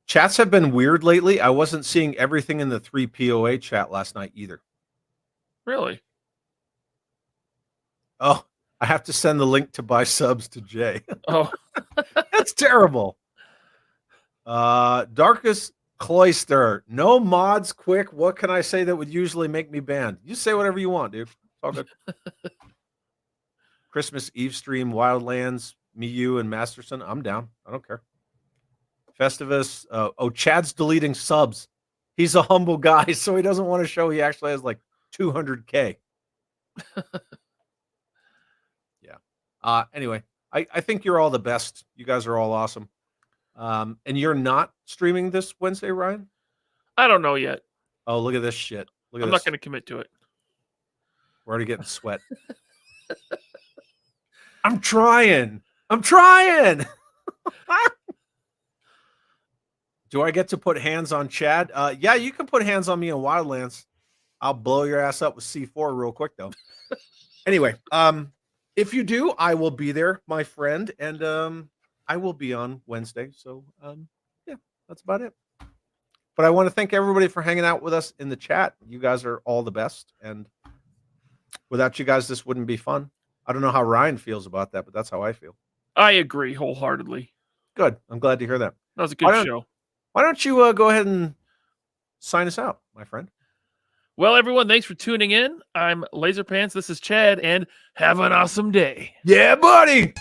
Chats have been weird lately. I wasn't seeing everything in the 3POA chat last night either. Really? Oh, I have to send the link to buy subs to Jay. Oh, that's terrible. Darkest Cloister. No mods, quick. What can I say that would usually make me banned? You say whatever you want, dude. It's all good. Christmas Eve stream, Wildlands, me, you, and Masterson. I'm down. I don't care. Festivus. Chad's deleting subs. He's a humble guy, so he doesn't want to show he actually has like 200K. Yeah. Anyway, I think you're all the best. You guys are all awesome. And you're not streaming this Wednesday, Ryan? I don't know yet. Oh, look at this shit. Look at I'm this. not going to commit to it. We're already getting sweat. I'm trying. Do I get to put hands on Chad? Yeah, you can put hands on me in Wildlands. I'll blow your ass up with C4 real quick, though. Anyway, if you do, I will be there, my friend, and I will be on Wednesday. So, yeah, that's about it. But I want to thank everybody for hanging out with us in the chat. You guys are all the best, and without you guys, this wouldn't be fun. I don't know how Ryan feels about that, but that's how I feel. I agree wholeheartedly. Good. I'm glad to hear that. That was a good show. Why don't you go ahead and sign us out, my friend? Well, everyone, thanks for tuning in. I'm LaserPants. This is Chad, and have an awesome day. Yeah, buddy.